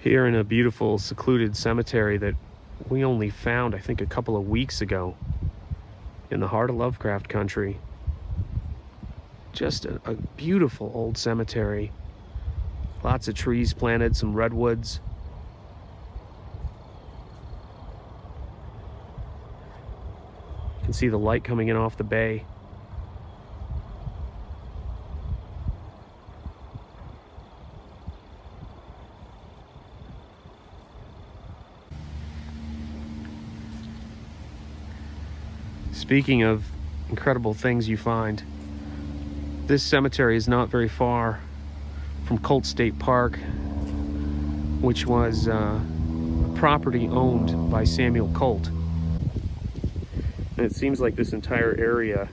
Here in a beautiful secluded cemetery that we only found, I think, a couple of weeks ago in the heart of Lovecraft country. Just a beautiful old cemetery. Lots of trees planted, some redwoods. You can see the light coming in off the bay. Speaking of incredible things you find, this cemetery is not very far from Colt State Park, which was a property owned by Samuel Colt. And it seems like this entire area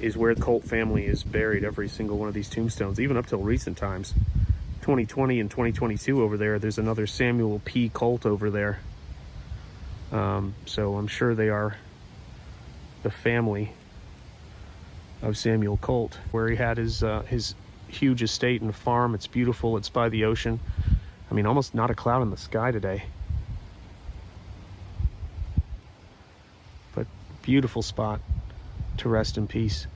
is where the Colt family is buried, every single one of these tombstones, even up till recent times. 2020 and 2022 over there, there's another Samuel P. Colt over there. So I'm sure they are the family of Samuel Colt, where he had his huge estate and farm. It's beautiful. It's by the ocean. I mean, almost not a cloud in the sky today. But beautiful spot to rest in peace.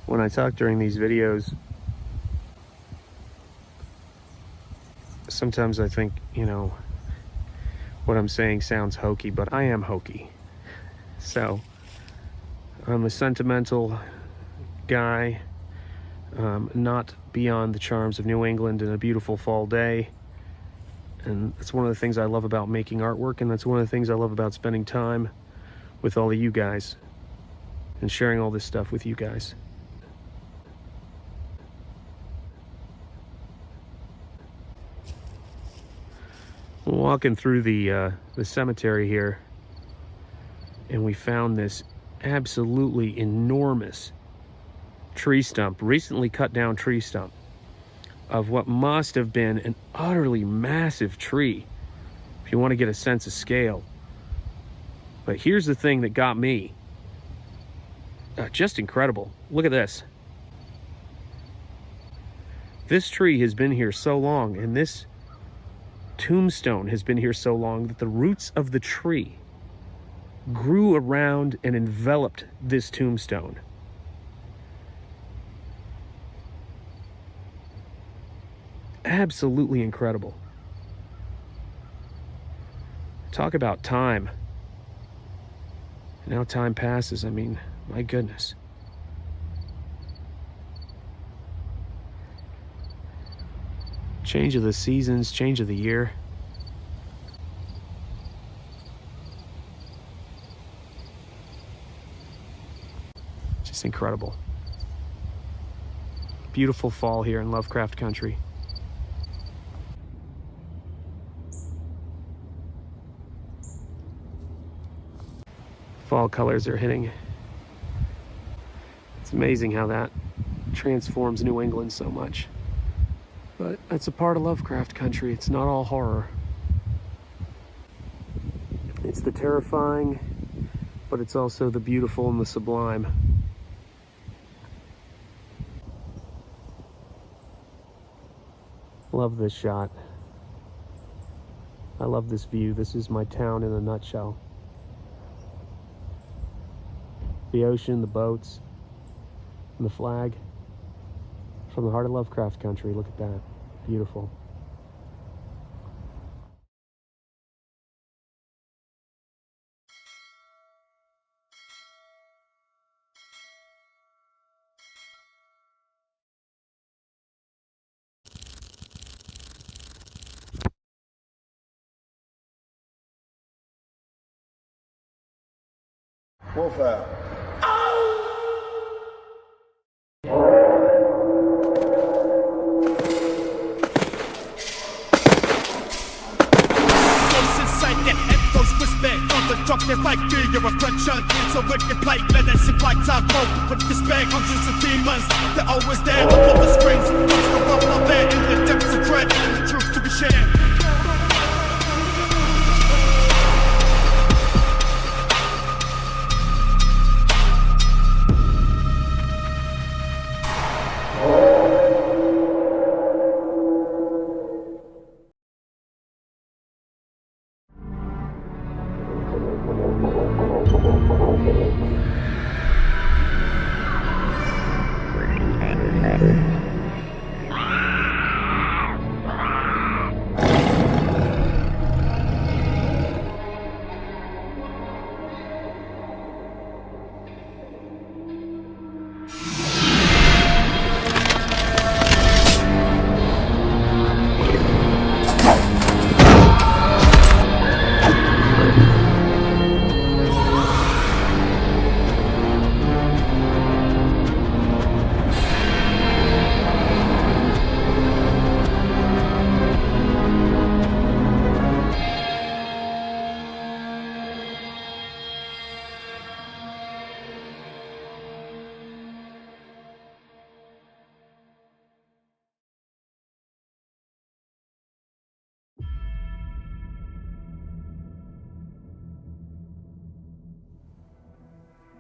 When I talk during these videos, sometimes I think, you know, what I'm saying sounds hokey, but I am hokey. So, I'm a sentimental guy, not beyond the charms of New England in a beautiful fall day. And that's one of the things I love about making artwork, and that's one of the things I love about spending time with all of you guys and sharing all this stuff with you guys. Walking through the cemetery here, and we found this absolutely enormous tree stump, recently cut down tree stump, of what must have been an utterly massive tree, if you want to get a sense of scale. But here's the thing that got me. Just incredible. Look at this. This tree has been here so long, and this tombstone has been here so long, that the roots of the tree grew around and enveloped this tombstone. Absolutely incredible. Talk about time. Now time passes. I mean, my goodness. Change of the seasons, change of the year. Just incredible. Beautiful fall here in Lovecraft country. Fall colors are hitting. It's amazing how that transforms New England so much. But it's a part of Lovecraft country. It's not all horror. It's the terrifying, but it's also the beautiful and the sublime. Love this shot. I love this view. This is my town in a nutshell. The ocean, the boats, and the flag. From the heart of Lovecraft country. Look at that. Beautiful. Wolf out. They fight through your reflection. So wicked play, let that shit like time go. With despair, hundreds of demons. They're always there above the screens. What's the rub out there in the depths of dread? The truth to be shared.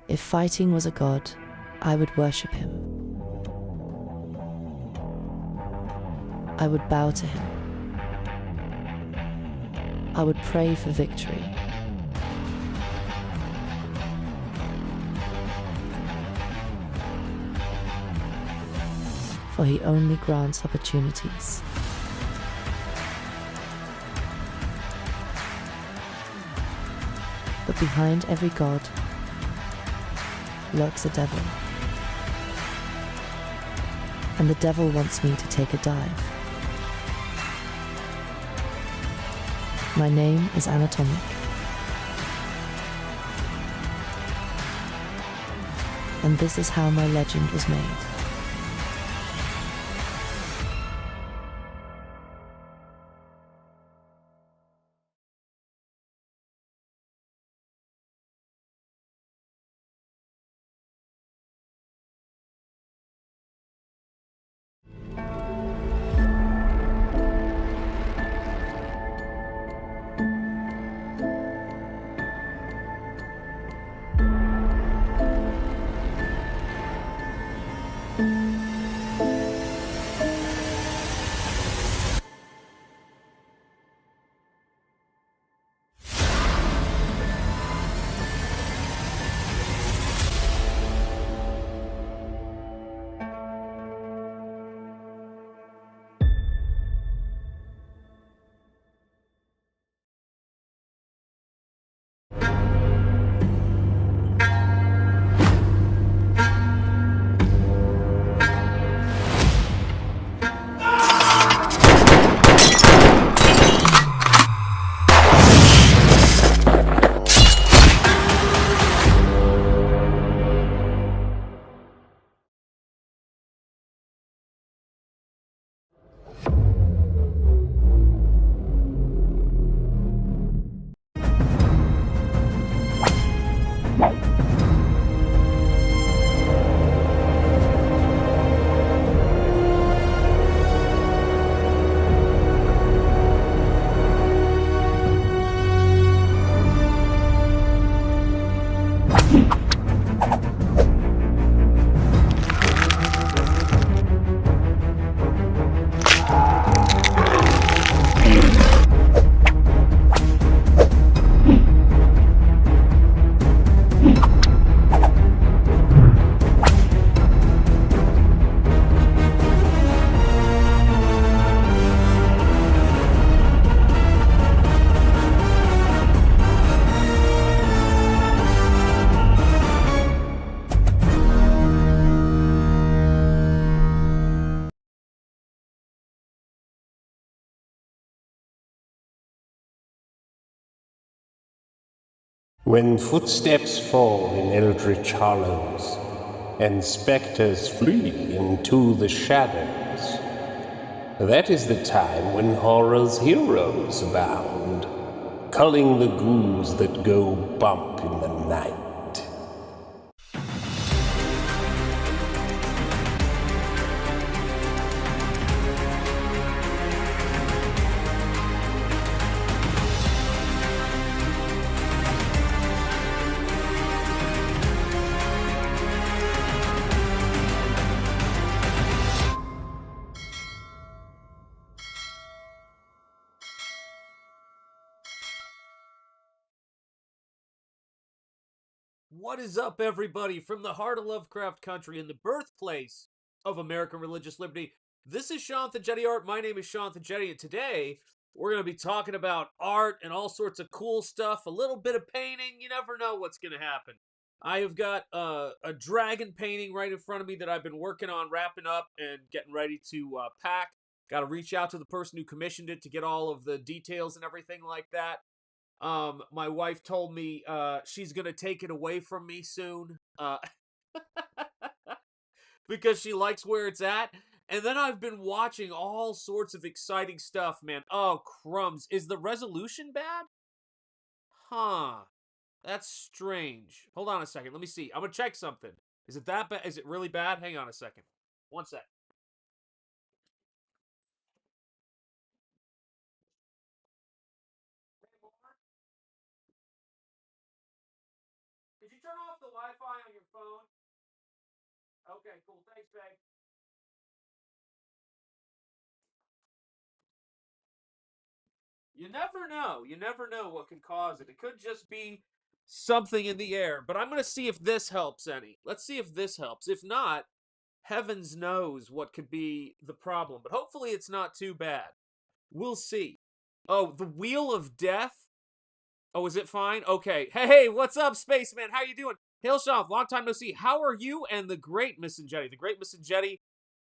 If fighting was a god, I would worship him. I would bow to him. I would pray for victory. For he only grants opportunities. But behind every god lurks a devil. And the devil wants me to take a dive. My name is Annatomic. And this is how my legend was made. When footsteps fall in eldritch hollows, and specters flee into the shadows. That is the time when horror's heroes abound, culling the ghouls that go bump in the night. What is up, everybody, from the heart of Lovecraft country and the birthplace of American religious liberty? This is SHANTH ENJETI Art. My name is SHANTH ENJETI, and today we're going to be talking about art and all sorts of cool stuff, a little bit of painting. You never know what's going to happen. I have got a dragon painting right in front of me that I've been working on, wrapping up and getting ready to pack. Got to reach out to the person who commissioned it to get all of the details and everything like that. My wife told me she's gonna take it away from me soon because she likes where it's at. And then I've been watching all sorts of exciting stuff, man. Oh, crumbs. Is the resolution bad? Huh. That's strange. Hold on a second. Let me see. I'm gonna check something. Is it that bad? Is it really bad? Hang on a second. One sec. Did you turn off the Wi-Fi on your phone? Okay, cool. Thanks, babe. You never know. You never know what can cause it. It could just be something in the air. But I'm going to see if this helps any. Let's see if this helps. If not, heavens knows what could be the problem. But hopefully it's not too bad. We'll see. Oh, the Wheel of Death? Oh, is it fine? Okay. Hey, what's up, Spaceman? How you doing? Hail Sean, long time no see. How are you and the great Miss Enjetti? The great Miss Enjetti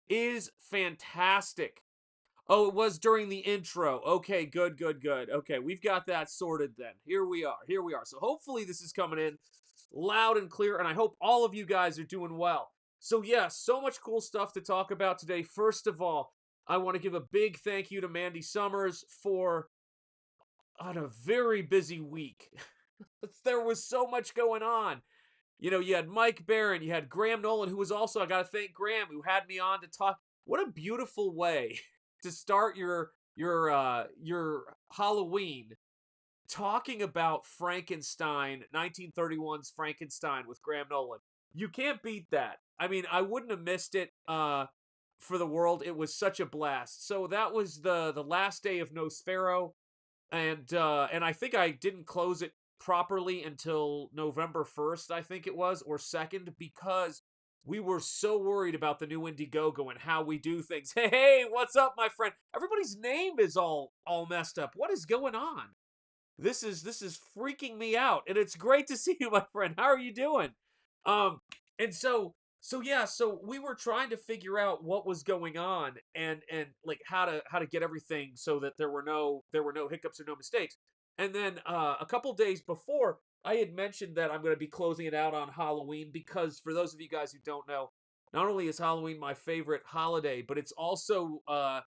is fantastic. Oh, it was during the intro. Okay, good, good, good. Okay, we've got that sorted then. Here we are. Here we are. So hopefully this is coming in loud and clear, and I hope all of you guys are doing well. So yeah, so much cool stuff to talk about today. First of all, I want to give a big thank you to Mandy Summers for on a very busy week. There was so much going on. You know, you had Mike Barron, you had Graham Nolan, who was also, I got to thank Graham, who had me on to talk. What a beautiful way to start your Halloween talking about Frankenstein, 1931's Frankenstein with Graham Nolan. You can't beat that. I mean, I wouldn't have missed it for the world. It was such a blast. So that was the last day of Nosfero, and I think I didn't close it properly until November 1st, I think it was, or 2nd, because we were so worried about the new Indiegogo and how we do things. Hey, what's up, my friend? Everybody's name is all messed up. What is going on? This is freaking me out, and it's great to see you, my friend. How are you doing? Um, and so yeah, so we were trying to figure out what was going on and like how to get everything so that there were no hiccups or no mistakes. And then a couple days before, I had mentioned that I'm going to be closing it out on Halloween because for those of you guys who don't know, not only is Halloween my favorite holiday, but it's also uh,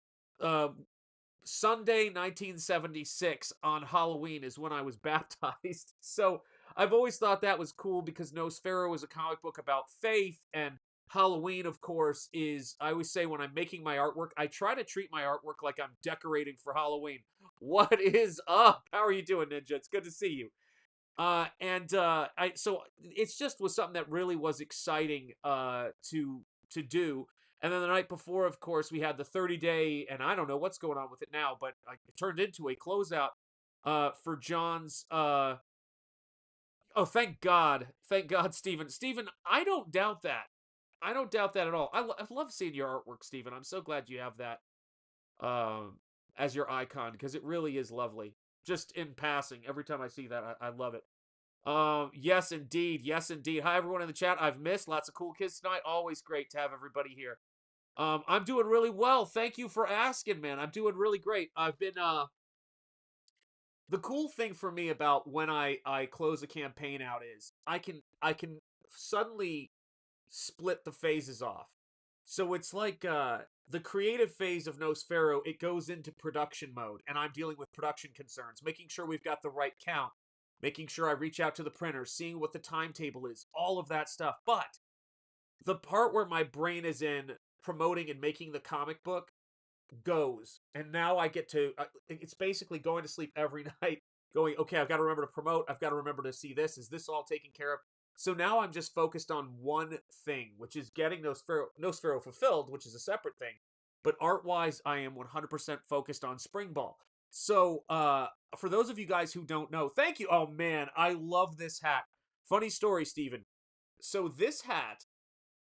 Sunday 1976 on Halloween is when I was baptized. So I've always thought that was cool because Nosfero is a comic book about faith, and Halloween, of course, is, I always say when I'm making my artwork, I try to treat my artwork like I'm decorating for Halloween. What is up? How are you doing, Ninja? It's good to see you. So it's just was something that really was exciting to do. And then the night before, of course, we had the 30-day, and I don't know what's going on with it now, but it turned into a closeout for John's. Oh, thank God, Stephen. Stephen, I don't doubt that. I don't doubt that at all. I love seeing your artwork, Stephen. I'm so glad you have that as your icon because it really is lovely. Just in passing, every time I see that, I love it. Yes, indeed. Yes, indeed. Hi, everyone in the chat. I've missed lots of cool kids tonight. Always great to have everybody here. I'm doing really well. Thank you for asking, man. I'm doing really great. I've been, the cool thing for me about when I close a campaign out is I can suddenly split the phases off. So it's like the creative phase of Nosfero, it goes into production mode, and I'm dealing with production concerns, making sure we've got the right count, making sure I reach out to the printer, seeing what the timetable is, all of that stuff. But the part where my brain is in promoting and making the comic book goes, and now I get to it's basically going to sleep every night going, okay, I've got to remember to promote, I've got to remember to see this, is this all taken care of? So now I'm just focused on one thing, which is getting Nosfero fulfilled, which is a separate thing, but art wise I am 100% focused on Springball. So for those of you guys who don't know, thank you. Oh man, I love this hat. Funny story, Steven. So this hat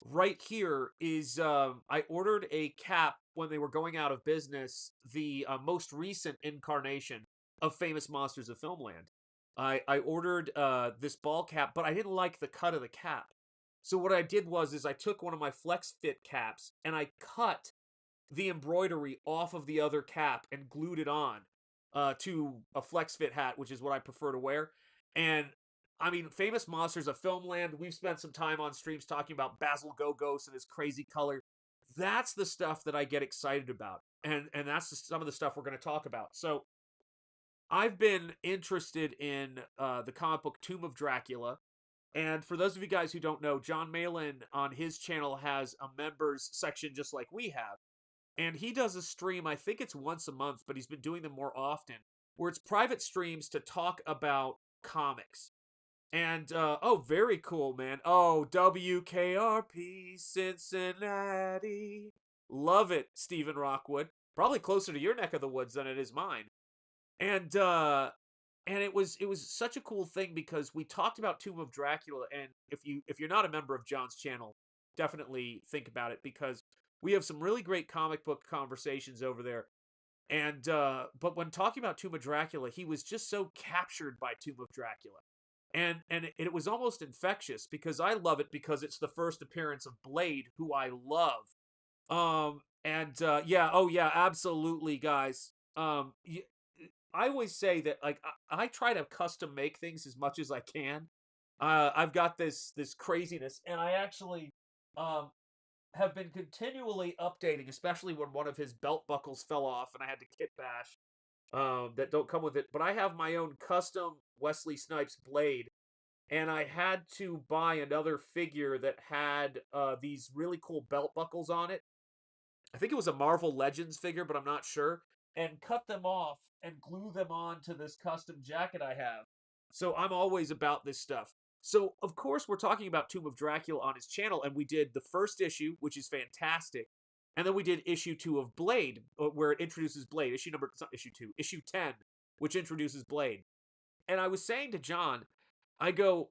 right here is I ordered a cap when they were going out of business, the most recent incarnation of Famous Monsters of Filmland. I ordered this ball cap, but I didn't like the cut of the cap. So what I did was I took one of my Flex Fit caps and I cut the embroidery off of the other cap and glued it on to a Flex Fit hat, which is what I prefer to wear. And I mean, Famous Monsters of Filmland, we've spent some time on streams talking about Basil Gogos and his crazy color. That's the stuff that I get excited about. And that's some of the stuff we're going to talk about. So I've been interested in the comic book Tomb of Dracula. And for those of you guys who don't know, John Malin on his channel has a members section just like we have. And he does a stream, I think it's once a month, but he's been doing them more often, where it's private streams to talk about comics. And, oh, very cool, man. Oh, WKRP Cincinnati. Love it, Stephen Rockwood. Probably closer to your neck of the woods than it is mine. And it was such a cool thing because we talked about Tomb of Dracula, and if you're not a member of John's channel, definitely think about it because we have some really great comic book conversations over there. And but when talking about Tomb of Dracula, he was just so captured by Tomb of Dracula. And it was almost infectious because I love it because it's the first appearance of Blade, who I love. Yeah, oh yeah, absolutely, guys. I always say that like I try to custom make things as much as I can. I've got this craziness, and I actually have been continually updating, especially when one of his belt buckles fell off and I had to kit bash. That don't come with it. But I have my own custom Wesley Snipes blade, and I had to buy another figure that had these really cool belt buckles on it. I think it was a Marvel Legends figure, but I'm not sure. And cut them off and glue them on to this custom jacket I have. So I'm always about this stuff. So, of course, we're talking about Tomb of Dracula on his channel, and we did the first issue, which is fantastic. And then we did issue 2 of Blade, where it introduces Blade. It's not issue 2, issue 10, which introduces Blade. And I was saying to John, I go,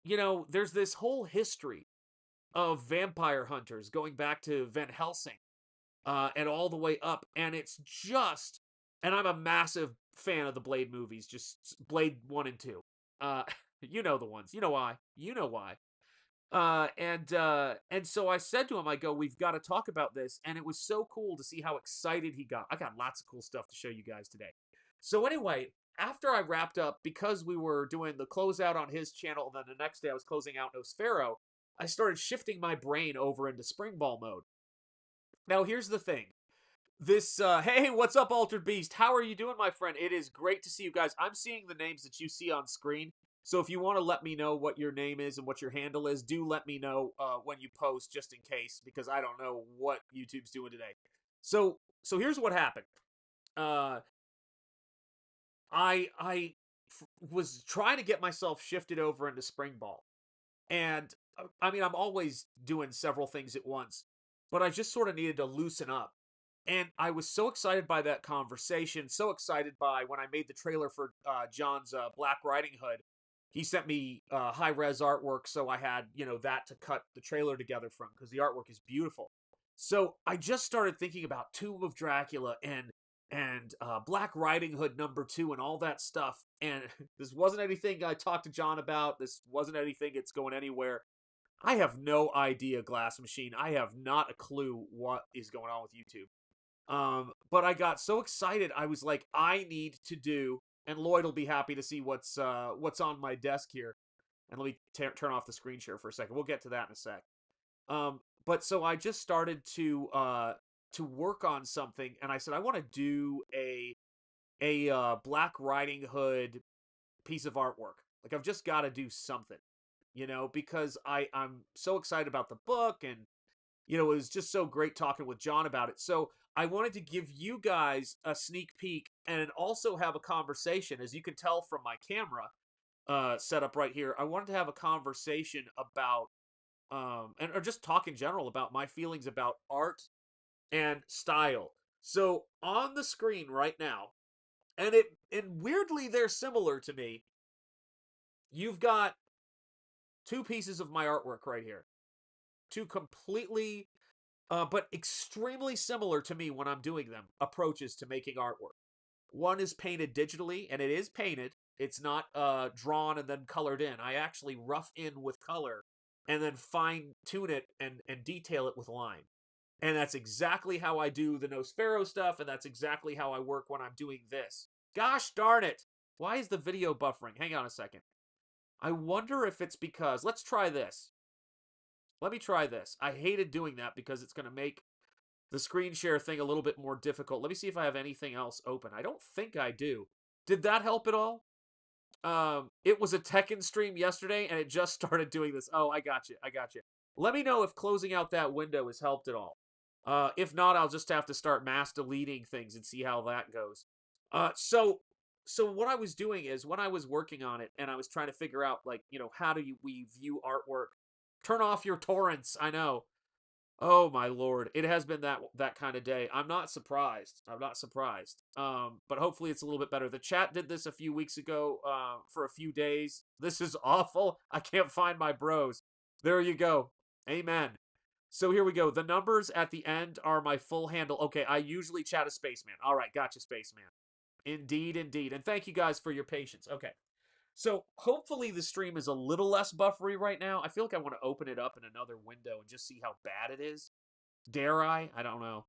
you know, there's this whole history of vampire hunters going back to Van Helsing and all the way up. And it's just, and I'm a massive fan of the Blade movies, just Blade 1 and 2. You know the ones. You know why. You know why. And so I said to him, I go, we've got to talk about this. And it was so cool to see how excited he got. I got lots of cool stuff to show you guys today. So anyway, after I wrapped up, because we were doing the closeout on his channel, and then the next day I was closing out Nosfero, I started shifting my brain over into Springball mode. Now, here's the thing. This, hey, what's up, Altered Beast? How are you doing, my friend? It is great to see you guys. I'm seeing the names that you see on screen. So if you want to let me know what your name is and what your handle is, do let me know when you post, just in case, because I don't know what YouTube's doing today. So here's what happened. I was trying to get myself shifted over into Springball. And, I mean, I'm always doing several things at once. But I just sort of needed to loosen up. And I was so excited by that conversation, so excited by when I made the trailer for John's Black Riding Hood. He sent me high-res artwork, so I had, you know, that to cut the trailer together from, because the artwork is beautiful. So I just started thinking about Tomb of Dracula and Black Riding Hood #2 and all that stuff. And this wasn't anything I talked to John about. This wasn't anything that's going anywhere. I have no idea, Glass Machine. I have not a clue what is going on with YouTube. But I got so excited. I was like, I need to do, and Lloyd will be happy to see what's on my desk here. And let me turn off the screen share for a second. We'll get to that in a sec. But so I just started to work on something, and I said I want to do a Black Riding Hood piece of artwork. Like I've just got to do something, because I'm so excited about the book, and it was just so great talking with John about it. So I wanted to give you guys a sneak peek and also have a conversation. As you can tell from my camera setup right here, I wanted to have a conversation about or just talk in general about my feelings about art and style. So on the screen right now, and weirdly they're similar to me. You've got two pieces of my artwork right here. Two completely but extremely similar to me when I'm doing them, approaches to making artwork. One is painted digitally, and it is painted. It's not drawn and then colored in. I actually rough in with color and then fine tune it and detail it with line. And that's exactly how I do the Nosfero stuff, and that's exactly how I work when I'm doing this. Gosh darn it! Why is the video buffering? Hang on a second. I wonder if it's because... Let's try this. Let me try this. I hated doing that because it's going to make the screen share thing a little bit more difficult. Let me see if I have anything else open. I don't think I do. Did that help at all? It was a Tekken stream yesterday, and it just started doing this. Oh, I got you. I got you. Let me know if closing out that window has helped at all. If not, I'll just have to start mass deleting things and see how that goes. So what I was doing is when I was working on it and I was trying to figure out, like, how do we view artwork? Turn off your torrents. I know. Oh my lord, it has been that kind of day. I'm not surprised. I'm not surprised. But hopefully it's a little bit better. The chat did this a few weeks ago for a few days. This is awful. I can't find my bros. There you go. Amen. So here we go. The numbers at the end are my full handle. Okay, I usually chat a Spaceman. All right, gotcha, Spaceman. Indeed, indeed. And thank you guys for your patience. Okay. So hopefully the stream is a little less buffery right now. I feel like I want to open it up in another window and just see how bad it is. Dare I? I don't know.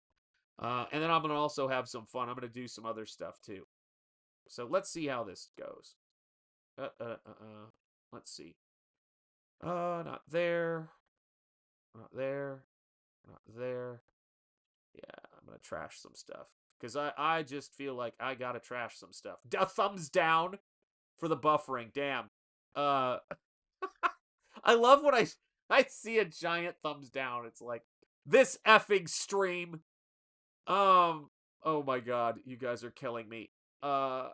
And then I'm going to also have some fun. I'm going to do some other stuff too. So let's see how this goes. Let's see. Not there. Not there. Not there. Yeah, I'm going to trash some stuff. Because I just feel like I got to trash some stuff. Thumbs down for the buffering. Damn. I love when I see a giant thumbs down. It's like, this effing stream. Oh my god, you guys are killing me. Oh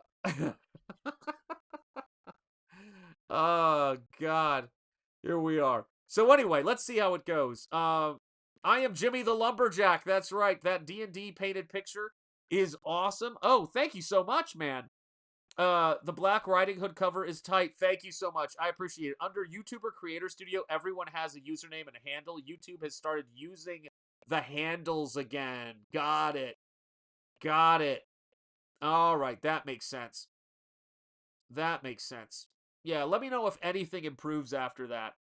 god. Here we are. So anyway, let's see how it goes. I am Jimmy the Lumberjack. That's right. That D&D painted picture is awesome. Oh, thank you so much, man. The Black Riding Hood cover is tight. Thank you so much. I appreciate it. Under YouTuber Creator Studio, everyone has a username and a handle. YouTube has started using the handles again. Got it. Got it. All right, that makes sense. That makes sense. Yeah, let me know if anything improves after that.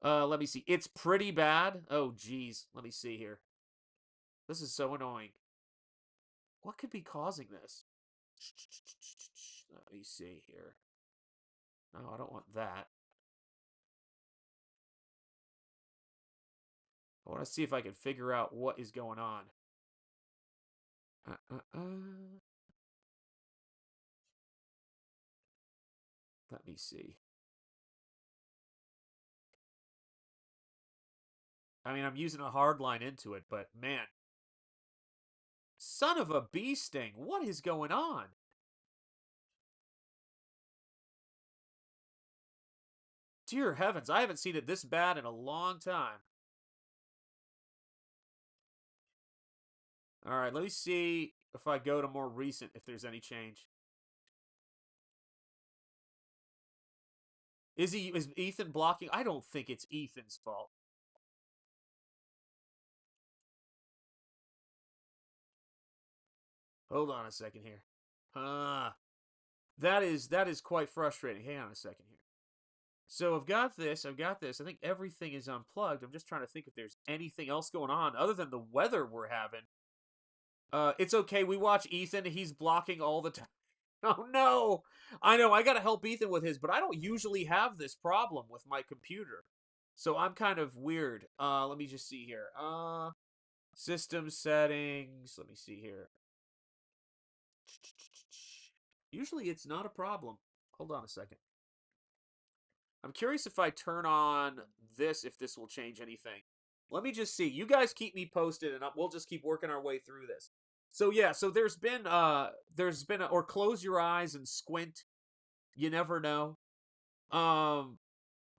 Let me see. It's pretty bad. Oh, geez. Let me see here. This is so annoying. What could be causing this? Let me see here. No, I don't want that. I want to see if I can figure out what is going on. Let me see. I mean, I'm using a hard line into it, but man. Son of a bee sting. What is going on? Dear heavens, I haven't seen it this bad in a long time. All right, let me see if I go to more recent, if there's any change. Is Ethan blocking? I don't think it's Ethan's fault. Hold on a second here. That is quite frustrating. Hang on a second here. So I've got this. I think everything is unplugged. I'm just trying to think if there's anything else going on other than the weather we're having. It's okay. We watch Ethan. He's blocking all the time. Oh, no. I know. I got to help Ethan with his, but I don't usually have this problem with my computer. So I'm kind of weird. Let me just see here. System settings. Let me see here. Usually it's not a problem. Hold on a second. I'm curious if I turn on this, if this will change anything. Let me just see. You guys keep me posted, and we'll just keep working our way through this. So yeah, so there's been or close your eyes and squint. You never know. Um,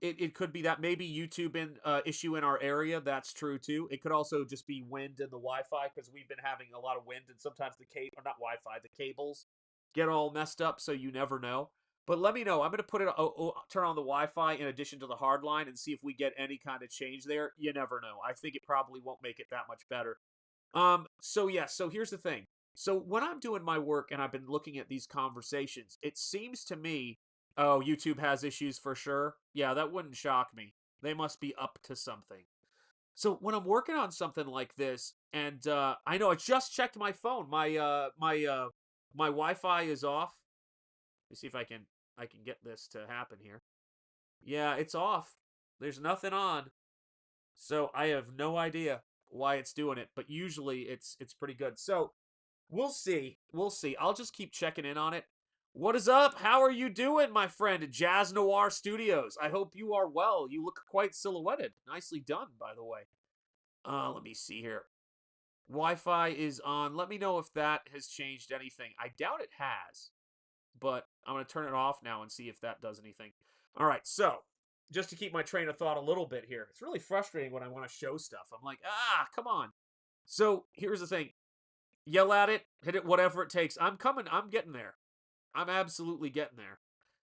it could be that maybe YouTube issue in our area. That's true too. It could also just be wind in the Wi-Fi because we've been having a lot of wind, and sometimes the cable, or not Wi-Fi, the cables get all messed up. So you never know. But let me know. I'm gonna turn on the Wi-Fi in addition to the hard line and see if we get any kind of change there. You never know. I think it probably won't make it that much better. So yeah, so here's the thing. So when I'm doing my work and I've been looking at these conversations, it seems to me, oh, YouTube has issues for sure. Yeah, that wouldn't shock me. They must be up to something. So when I'm working on something like this, and I know I just checked my phone. My Wi-Fi is off. Let me see if I can get this to happen here. Yeah, it's off. There's nothing on. So I have no idea why it's doing it, but usually it's pretty good. So we'll see. We'll see. I'll just keep checking in on it. What is up? How are you doing, my friend at Jazz Noir Studios? I hope you are well. You look quite silhouetted. Nicely done, by the way. Let me see here. Wi-Fi is on. Let me know if that has changed anything. I doubt it has, but I'm going to turn it off now and see if that does anything. All right, so just to keep my train of thought a little bit here. It's really frustrating when I want to show stuff. I'm like, come on. So here's the thing. Yell at it, hit it, whatever it takes. I'm coming. I'm getting there. I'm absolutely getting there.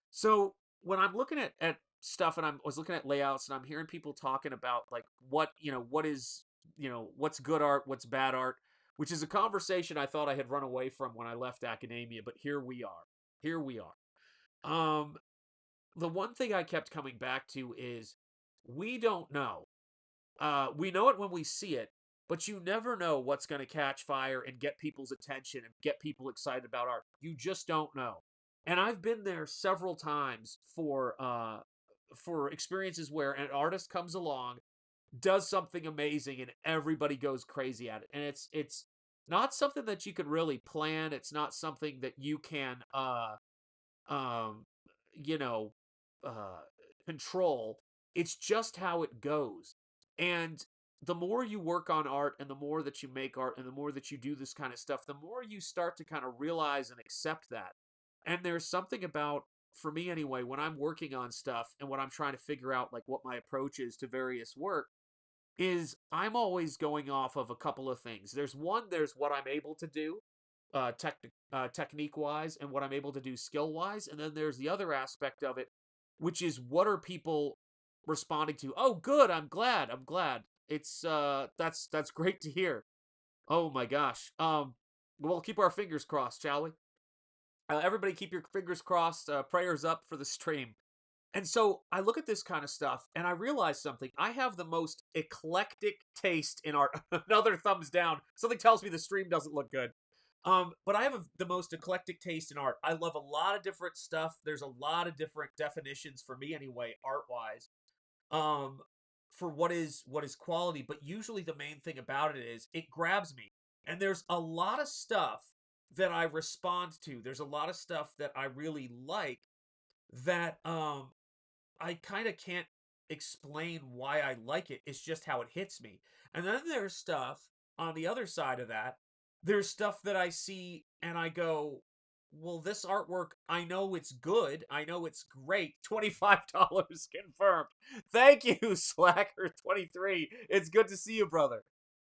So when I'm looking at stuff and I was looking at layouts and I'm hearing people talking about like what is, what's good art, what's bad art, which is a conversation I thought I had run away from when I left academia, but here we are. Here we are. The one thing I kept coming back to is we don't know. We know it when we see it, but you never know what's going to catch fire and get people's attention and get people excited about art. You just don't know. And I've been there several times for experiences where an artist comes along, does something amazing, and everybody goes crazy at it. And it's not something that you can really plan. It's not something that you can um you know uh control. It's just how it goes. And the more you work on art and the more that you make art and the more that you do this kind of stuff, the more you start to kind of realize and accept that. And there's something about, for me anyway, when I'm working on stuff and when I'm trying to figure out like what my approach is to various work, is I'm always going off of a couple of things. There's what I'm able to do, technique wise, and what I'm able to do skill wise, and then there's the other aspect of it, which is what are people responding to? Oh, good. I'm glad. I'm glad. It's that's great to hear. Oh my gosh. We'll keep our fingers crossed, shall we? Everybody, keep your fingers crossed. Prayers up for the stream. And so I look at this kind of stuff and I realize something. I have the most eclectic taste in art. Another thumbs down. Something tells me the stream doesn't look good. But I have the most eclectic taste in art. I love a lot of different stuff. There's a lot of different definitions for me anyway, art-wise. For what is quality, but usually the main thing about it is it grabs me. And there's a lot of stuff that I respond to. There's a lot of stuff that I really like that I kind of can't explain why I like it. It's just how it hits me. And then there's stuff on the other side of that. There's stuff that I see and I go, well, this artwork, I know it's good. I know it's great. $25 confirmed. Thank you, Slacker23. It's good to see you, brother.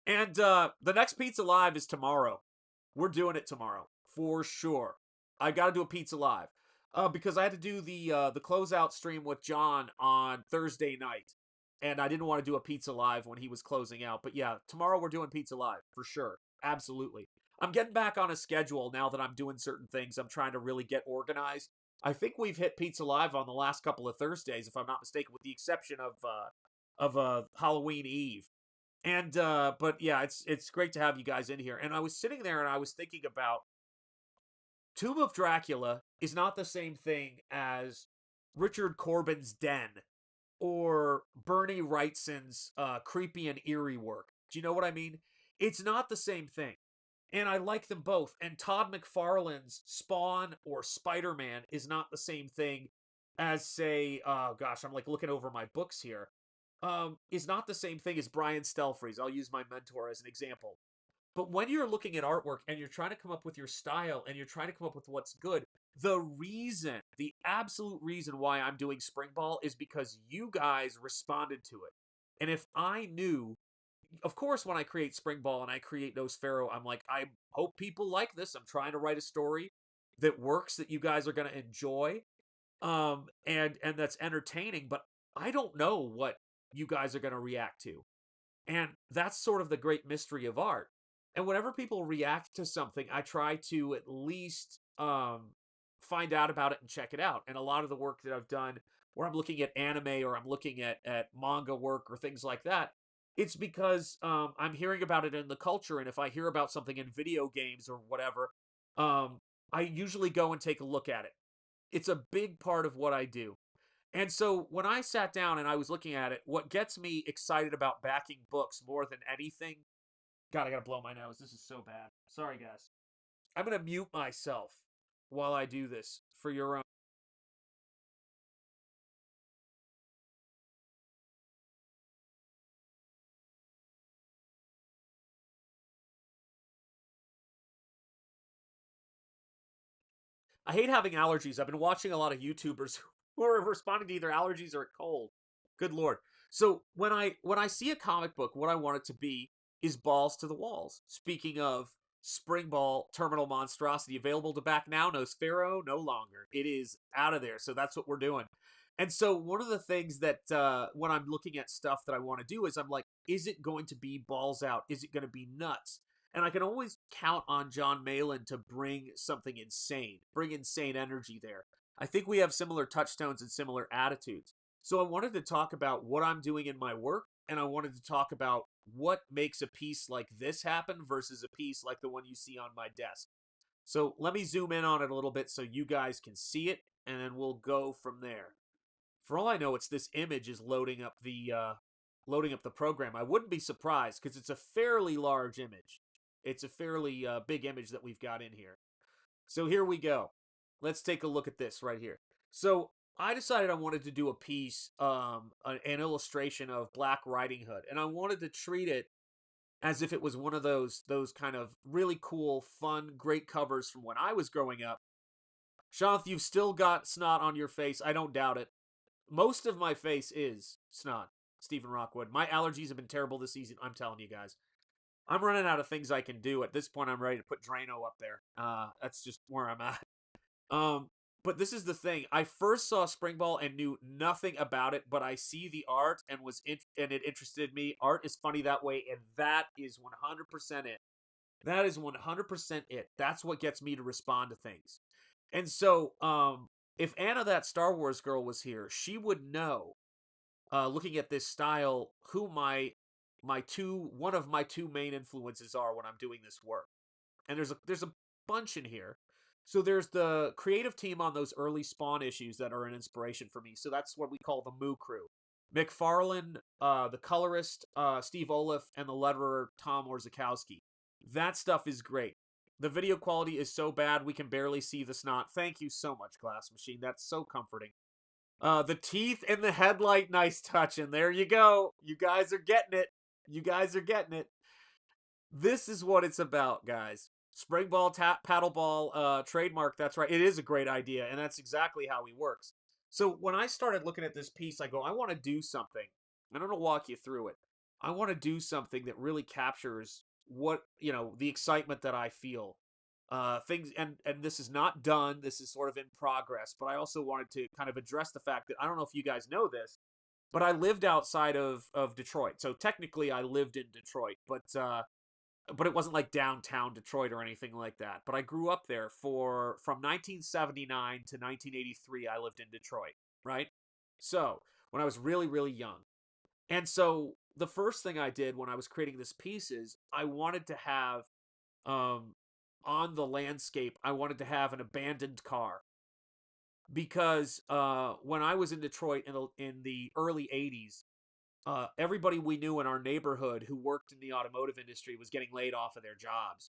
And the next Pizza Live is tomorrow. We're doing it tomorrow for sure. I got to do a Pizza Live. Because I had to do the closeout stream with John on Thursday night, and I didn't want to do a Pizza Live when he was closing out. But yeah, tomorrow we're doing Pizza Live for sure, absolutely. I'm getting back on a schedule now that I'm doing certain things. I'm trying to really get organized. I think we've hit Pizza Live on the last couple of Thursdays, if I'm not mistaken, with the exception of Halloween Eve. And but yeah, it's great to have you guys in here. And I was sitting there and I was thinking about Tomb of Dracula is not the same thing as Richard Corbin's Den. or Bernie Wrightson's creepy and eerie work. Do you know what I mean? It's not the same thing. And I like them both. And Todd McFarlane's Spawn or Spider-Man is not the same thing as, say, gosh, I'm like looking over my books here. Is not the same thing as Brian Stelfreeze. I'll use my mentor as an example. But when you're looking at artwork and you're trying to come up with your style and you're trying to come up with what's good, the absolute reason why I'm doing Springball is because you guys responded to it. And if I knew, of course, when I create Springball and I create Nosfero, I'm like, I hope people like this. I'm trying to write a story that works, that you guys are going to enjoy, and that's entertaining. But I don't know what you guys are going to react to. And that's sort of the great mystery of art. And whenever people react to something, I try to at least find out about it and check it out. And a lot of the work that I've done where I'm looking at anime or I'm looking at manga work or things like that, it's because I'm hearing about it in the culture. And if I hear about something in video games or whatever, I usually go and take a look at it. It's a big part of what I do. And so when I sat down and I was looking at it, what gets me excited about backing books more than anything, God, I gotta blow my nose. This is so bad. Sorry, guys. I'm gonna mute myself while I do this for your own. I hate having allergies. I've been watching a lot of YouTubers who are responding to either allergies or a cold. Good lord. So when I see a comic book, what I want it to be is balls to the walls. Speaking of Spring Ball Terminal Monstrosity, available to back now. Nosfero no longer. It is out of there. So that's what we're doing. And so one of the things that when I'm looking at stuff that I want to do is I'm like, is it going to be balls out? Is it going to be nuts? And I can always count on John Malin to bring something insane, bring insane energy there. I think we have similar touchstones and similar attitudes. So I wanted to talk about what I'm doing in my work, and I wanted to talk about what makes a piece like this happen versus a piece like the one you see on my desk. So let me zoom in on it a little bit so you guys can see it, and then we'll go from there. For all I know, it's this image is loading up the program. I wouldn't be surprised because it's a fairly large image. It's a fairly big image that we've got in here. So here we go. Let's take a look at this right here. So I decided I wanted to do a piece, an illustration of Black Riding Hood, and I wanted to treat it as if it was one of those kind of really cool, fun, great covers from when I was growing up. Shanth, you've still got snot on your face. I don't doubt it. Most of my face is snot, Stephen Rockwood. My allergies have been terrible this season. I'm telling you guys. I'm running out of things I can do. At this point, I'm ready to put Drano up there. That's just where I'm at. Um, but this is the thing. I first saw Springball and knew nothing about it, but I see the art and and it interested me. Art is funny that way, and that is 100% it. That is 100% it. That's what gets me to respond to things. And so, if Anna, that Star Wars girl, was here, she would know, looking at this style, who one of my two main influences are when I'm doing this work. And there's a bunch in here. So there's the creative team on those early Spawn issues that are an inspiration for me. So that's what we call the Moo Crew. McFarlane, the colorist, Steve Oliff, and the letterer, Tom Orzechowski. That stuff is great. The video quality is so bad we can barely see the snot. Thank you so much, Glass Machine. That's so comforting. The teeth and the headlight, nice touch. And there you go. You guys are getting it. You guys are getting it. This is what it's about, guys. Springball, paddleball, trademark. That's right. It is a great idea, and that's exactly how he works. So when I started looking at this piece, I go, I want to do something. And I'm going to walk you through it. I want to do something that really captures the excitement that I feel. Things, and this is not done. This is sort of in progress. But I also wanted to kind of address the fact that I don't know if you guys know this, but I lived outside of Detroit. So technically, I lived in Detroit, but it wasn't like downtown Detroit or anything like that. But I grew up there from 1979 to 1983. I lived in Detroit, right? So when I was really, really young. And so the first thing I did when I was creating this piece is I wanted to have, on the landscape, I wanted to have an abandoned car. because when I was in Detroit in the early 80s, everybody we knew in our neighborhood who worked in the automotive industry was getting laid off of their jobs,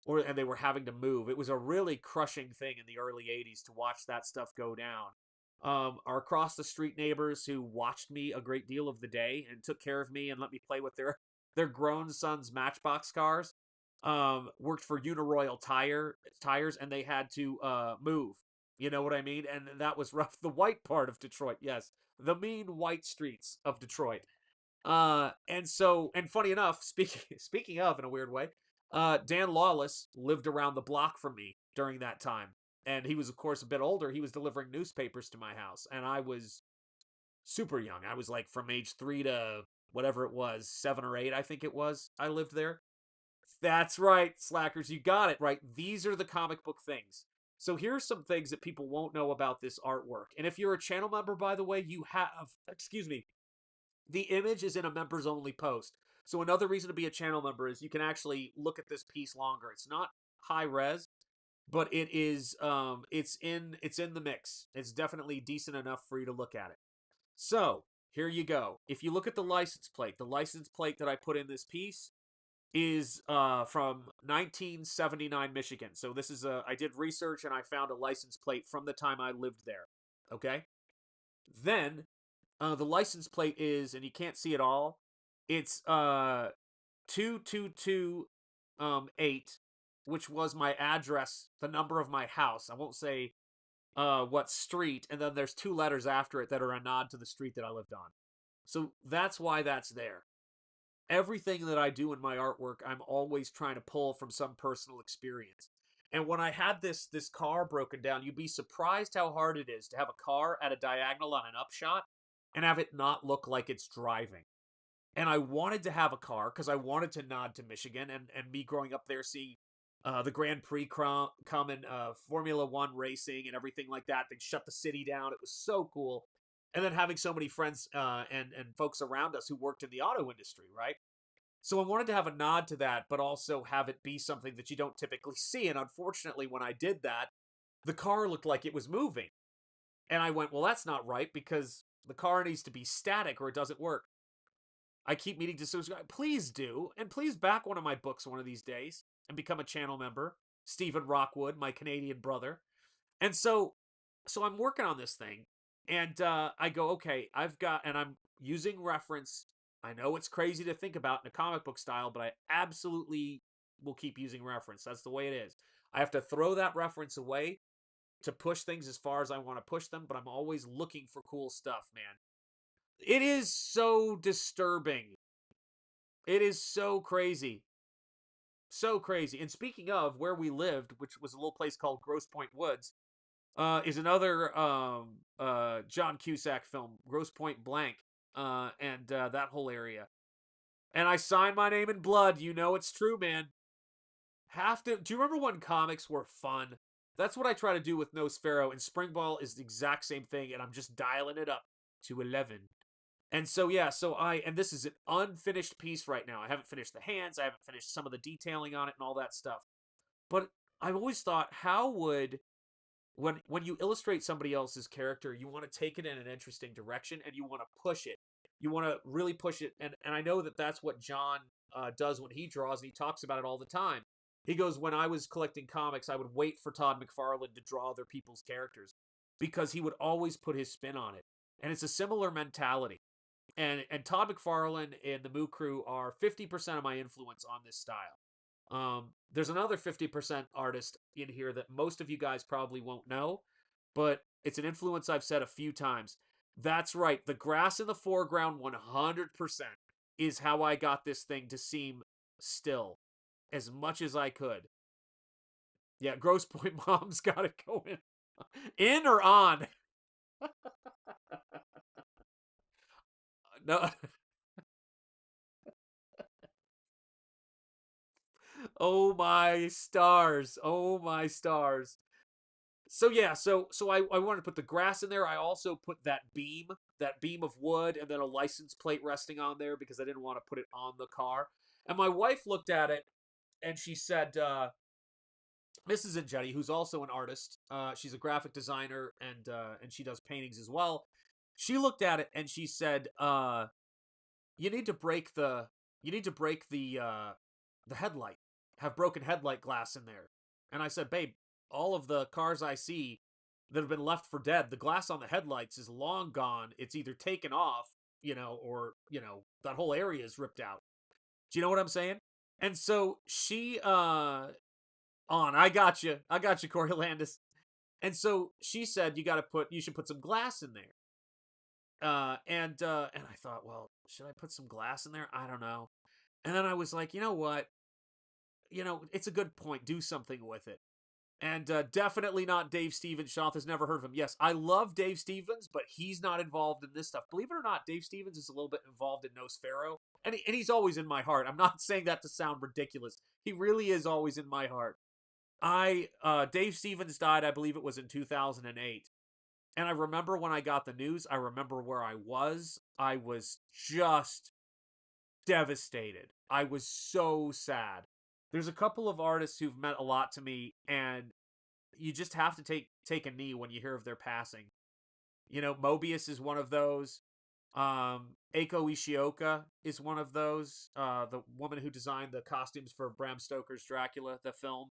and they were having to move. It was a really crushing thing in the early 80s to watch that stuff go down. Our across the street neighbors who watched me a great deal of the day and took care of me and let me play with their grown sons' Matchbox cars, worked for Uniroyal tires, and they had to move. You know what I mean? And that was rough. The white part of Detroit, yes, the mean white streets of Detroit. And funny enough, speaking of, in a weird way, Dan Lawless lived around the block from me during that time. And he was, of course, a bit older. He was delivering newspapers to my house. And I was super young. I was like from age 3 to whatever it was, 7 or 8, I think it was. I lived there. That's right, slackers. You got it right. These are the comic book things. So here's some things that people won't know about this artwork. And if you're a channel member, by the way, you have, excuse me, the image is in a members only post. So another reason to be a channel member is you can actually look at this piece longer. It's not high res, but it is it's in the mix. It's definitely decent enough for you to look at it. So, here you go. If you look at the license plate that I put in this piece is from 1979 Michigan. So this is I did research and I found a license plate from the time I lived there. Okay? Then the license plate is, and you can't see it all, it's 2228, which was my address, the number of my house. I won't say what street, and then there's 2 letters after it that are a nod to the street that I lived on. So that's why that's there. Everything that I do in my artwork, I'm always trying to pull from some personal experience. And when I had this car broken down, you'd be surprised how hard it is to have a car at a diagonal on an upshot and have it not look like it's driving. And I wanted to have a car because I wanted to nod to Michigan and me growing up there, seeing the Grand Prix come and Formula One racing and everything like that. They shut the city down. It was so cool. And then having so many friends and folks around us who worked in the auto industry, right? So I wanted to have a nod to that, but also have it be something that you don't typically see. And unfortunately, when I did that, the car looked like it was moving. And I went, well, that's not right because the car needs to be static or it doesn't work. I keep meaning to subscribe. Please do. And please back one of my books one of these days and become a channel member. Stephen Rockwood, my Canadian brother. And so I'm working on this thing. And I go, okay, and I'm using reference. I know it's crazy to think about in a comic book style, but I absolutely will keep using reference. That's the way it is. I have to throw that reference away to push things as far as I want to push them, but I'm always looking for cool stuff, man. It is so disturbing. It is so crazy. So crazy. And speaking of where we lived, which was a little place called Grosse Pointe Woods, is another John Cusack film, Grosse Pointe Blank, and that whole area. And I signed my name in blood. You know it's true, man. Have to. Do you remember when comics were fun? That's what I try to do with Nosfero, and Springball is the exact same thing, and I'm just dialing it up to 11. And so, yeah, and this is an unfinished piece right now. I haven't finished the hands, I haven't finished some of the detailing on it and all that stuff. But I've always thought, how would, when you illustrate somebody else's character, you want to take it in an interesting direction and you want to push it. You want to really push it. And I know that that's what John does when he draws, and he talks about it all the time. He goes, when I was collecting comics, I would wait for Todd McFarlane to draw other people's characters because he would always put his spin on it. And it's a similar mentality. And Todd McFarlane and the Moo Crew are 50% of my influence on this style. There's another 50% artist in here that most of you guys probably won't know, but it's an influence I've said a few times. That's right, the grass in the foreground 100% is how I got this thing to seem still as much as I could. Yeah, Grosse Pointe Mom's got it going. In or on? No. Oh my stars. Oh my stars. So yeah, so I wanted to put the grass in there. I also put that beam of wood, and then a license plate resting on there because I didn't want to put it on the car. And my wife looked at it and she said, Mrs. Enjetti, who's also an artist, she's a graphic designer and she does paintings as well. She looked at it and she said, "You need to break the the headlight. Have broken headlight glass in there." And I said, "Babe, all of the cars I see that have been left for dead, the glass on the headlights is long gone. It's either taken off, or that whole area is ripped out." Do you know what I'm saying? And so she I got you. I got you, Corey Landis. And so she said you should put some glass in there. And I thought, well, should I put some glass in there? I don't know. And then I was like, you know what? It's a good point. Do something with it. And definitely not Dave Stevens. Shanth has never heard of him. Yes, I love Dave Stevens, but he's not involved in this stuff. Believe it or not, Dave Stevens is a little bit involved in Nosfero, and he's always in my heart. I'm not saying that to sound ridiculous. He really is always in my heart. Dave Stevens died, I believe it was in 2008. And I remember when I got the news, I remember where I was. I was just devastated. I was so sad. There's a couple of artists who've meant a lot to me, and you just have to take a knee when you hear of their passing. Mobius is one of those. Eiko Ishioka is one of those. The woman who designed the costumes for Bram Stoker's Dracula, the film.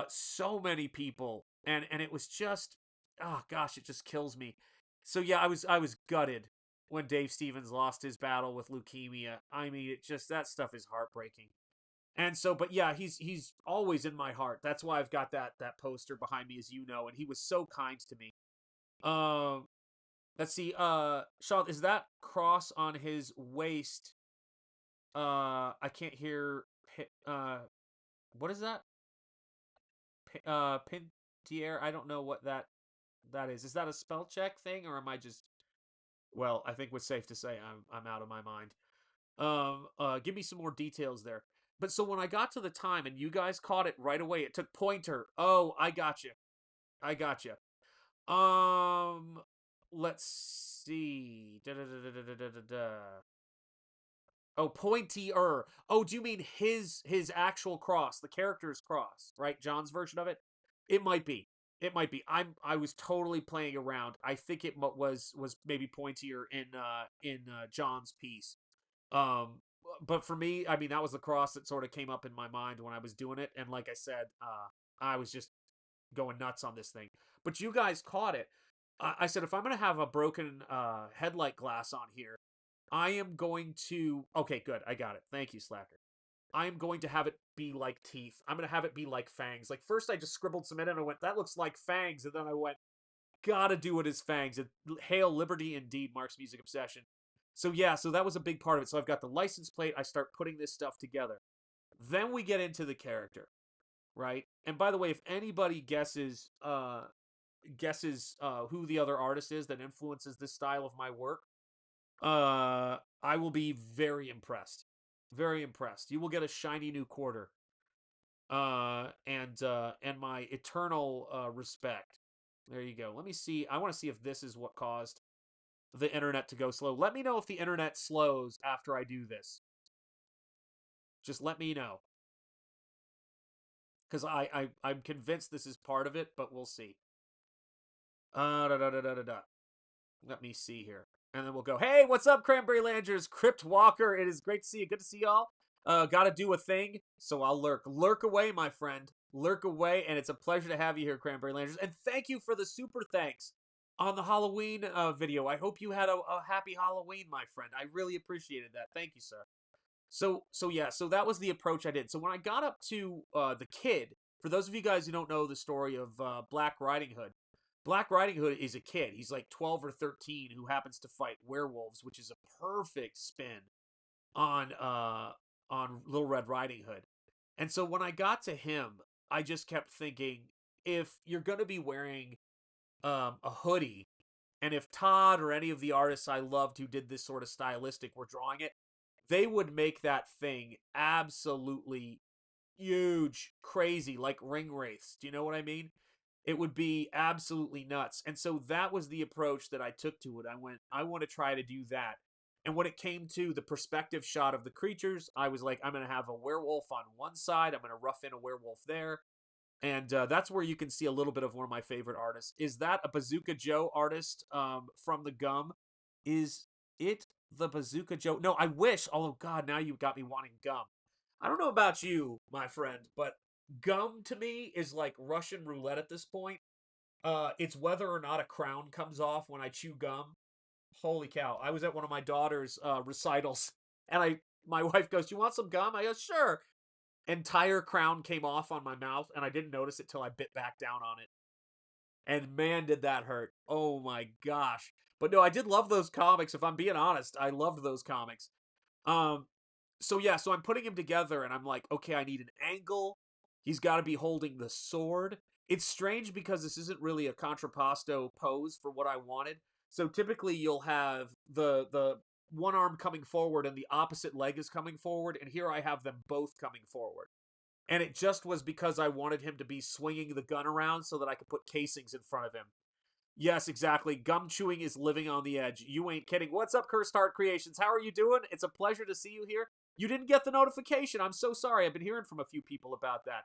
So many people, and it was just, oh gosh, it just kills me. So yeah, I was gutted when Dave Stevens lost his battle with leukemia. I mean, it just, that stuff is heartbreaking. And so, but yeah, he's always in my heart. That's why I've got that poster behind me, as you know, and he was so kind to me. Um, let's see, Sean, is that cross on his waist? I can't hear. What is that? Pintier. I don't know what that is. Is that a spell check thing, or am I just? Well, I think it's safe to say I'm out of my mind. Give me some more details there. But so when I got to the time and you guys caught it right away, it took pointer. Oh, I got you. I got you. Let's see. Oh, pointier. Oh, do you mean his actual cross, the character's cross, right? John's version of it. It might be. It might be. I was totally playing around. I think it was maybe pointier in John's piece. But for me, I mean, that was the cross that sort of came up in my mind when I was doing it, and like I said, I was just going nuts on this thing. But you guys caught it. I said, if I'm going to have a broken headlight glass on here, I am going to. Okay, good. I got it. Thank you, Slacker. I am going to have it be like teeth. I'm going to have it be like fangs. Like, first I just scribbled some in and I went, that looks like fangs. And then I went, gotta do it as fangs. And hail liberty indeed, Mark's Music Obsession. So yeah, so that was a big part of it. So I've got the license plate. I start putting this stuff together. Then we get into the character, right? And by the way, if anybody guesses who the other artist is that influences this style of my work, I will be very impressed. Very impressed. You will get a shiny new quarter. And my eternal respect. There you go. Let me see. I want to see if this is what caused the internet to go slow. Let me know if the internet slows after I do this. Just let me know. Because I'm convinced this is part of it, but we'll see. Let me see here. And then we'll go, hey, what's up, Cranberry Langers? Crypt Walker, it is great to see you. Good to see y'all. Gotta do a thing, so I'll lurk. Lurk away, my friend. Lurk away, and it's a pleasure to have you here, Cranberry Langers. And thank you for the super thanks on the Halloween video. I hope you had a happy Halloween, my friend. I really appreciated that. Thank you, sir. So yeah, so that was the approach I did. So when I got up to the kid, for those of you guys who don't know the story of Black Riding Hood, Black Riding Hood is a kid. He's like 12 or 13 who happens to fight werewolves, which is a perfect spin on Little Red Riding Hood. And so when I got to him, I just kept thinking, if you're going to be wearing a hoodie, and if Todd or any of the artists I loved who did this sort of stylistic were drawing it, they would make that thing absolutely huge, crazy, like ring wraiths. Do you know what I mean? It would be absolutely nuts. And so that was the approach that I took to it. I went, I want to try to do that. And when it came to the perspective shot of the creatures, I was like, I'm going to have a werewolf on one side. I'm going to rough in a werewolf there. And that's where you can see a little bit of one of my favorite artists. Is that a Bazooka Joe artist from the Gum? Is it the Bazooka Joe? No, I wish. Although, God, now you got me wanting Gum. I don't know about you, my friend, but Gum to me is like Russian roulette at this point. It's whether or not a crown comes off when I chew gum. Holy cow! I was at one of my daughter's recitals, and my wife goes, "You want some gum?" I go, "Sure." Entire crown came off on my mouth, and I didn't notice it till I bit back down on it. And man, did that hurt. Oh my gosh. But no, I did love those comics. If I'm being honest, I loved those comics. Um, so yeah, so I'm putting him together, and I'm like, okay, I need an angle. He's got to be holding the sword. It's strange because this isn't really a contrapposto pose for what I wanted. So typically, you'll have the one arm coming forward and the opposite leg is coming forward, and here I have them both coming forward. And it just was because I wanted him to be swinging the gun around so that I could put casings in front of him. Yes, exactly. Gum chewing is living on the edge. You ain't kidding. What's up, Cursed Heart Creations? How are you doing? It's a pleasure to see you here. You didn't get the notification. I'm so sorry. I've been hearing from a few people about that.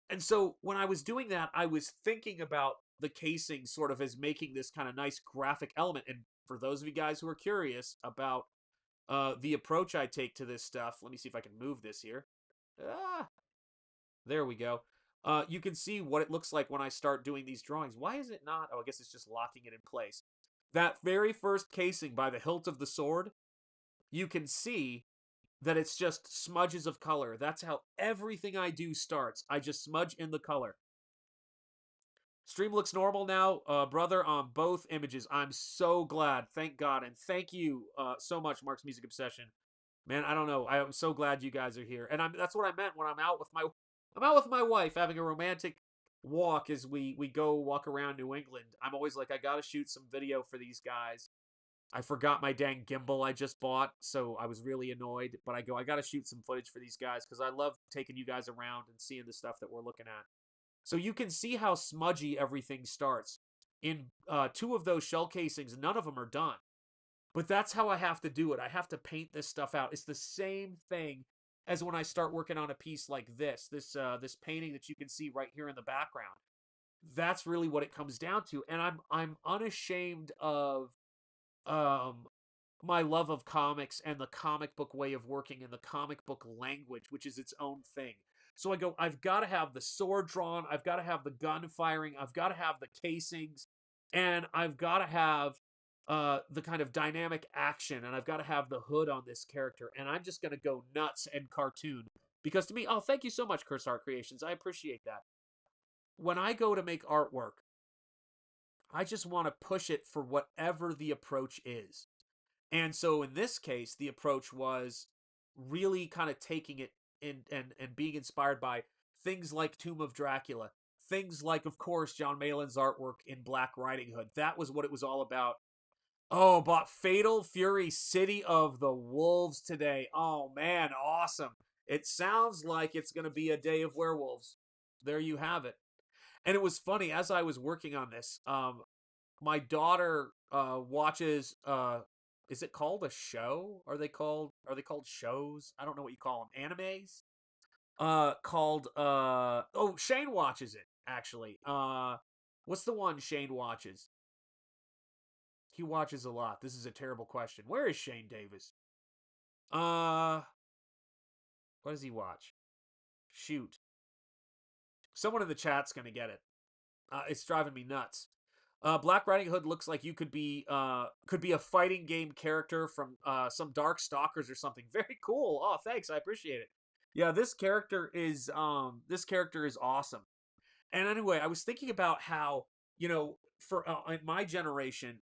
And so when I was doing that, I was thinking about the casing sort of as making this kind of nice graphic element. And for those of you guys who are curious about the approach I take to this stuff, let me see if I can move this here. There we go. You can see what it looks like when I start doing these drawings. Why is it not? Oh, I guess it's just locking it in place. That very first casing by the hilt of the sword, you can see that it's just smudges of color. That's how everything I do starts. I just smudge in the color. Stream looks normal now, brother, on both images. I'm so glad. Thank God. And thank you so much, Mark's Music Obsession. Man, I don't know. I'm so glad you guys are here. And that's what I meant when I'm out with my wife having a romantic walk as we go walk around New England. I'm always like, I gotta shoot some video for these guys. I forgot my dang gimbal I just bought, so I was really annoyed. But I gotta shoot some footage for these guys because I love taking you guys around and seeing the stuff that we're looking at. So you can see how smudgy everything starts. In two of those shell casings, none of them are done. But that's how I have to do it. I have to paint this stuff out. It's the same thing as when I start working on a piece like this painting that you can see right here in the background. That's really what it comes down to. And I'm unashamed of my love of comics and the comic book way of working and the comic book language, which is its own thing. So I go, I've got to have the sword drawn, I've got to have the gun firing, I've got to have the casings, and I've got to have the kind of dynamic action, and I've got to have the hood on this character, and I'm just going to go nuts and cartoon. Because to me, oh, thank you so much, Curse Art Creations. I appreciate that. When I go to make artwork, I just want to push it for whatever the approach is. And so in this case, the approach was really kind of taking it and being inspired by things like Tomb of Dracula, things like, of course, John Malin's artwork in Black Riding Hood. That was what it was all about. Oh, bought Fatal Fury City of the Wolves today. Oh, man, awesome. It sounds like it's going to be a day of werewolves. There you have it. And it was funny, as I was working on this, my daughter watches is it called a show? Are they called shows? I don't know what you call them. Animes? Called oh, Shane watches it, actually. What's the one Shane watches? He watches a lot. This is a terrible question. Where is Shane Davis? What does he watch? Shoot. Someone in the chat's gonna get it. It's driving me nuts. Black Riding Hood looks like you could be a fighting game character from some Dark Stalkers or something. Very cool. Oh, thanks. I appreciate it. Yeah, this character is awesome. And anyway, I was thinking about how, for in my generation,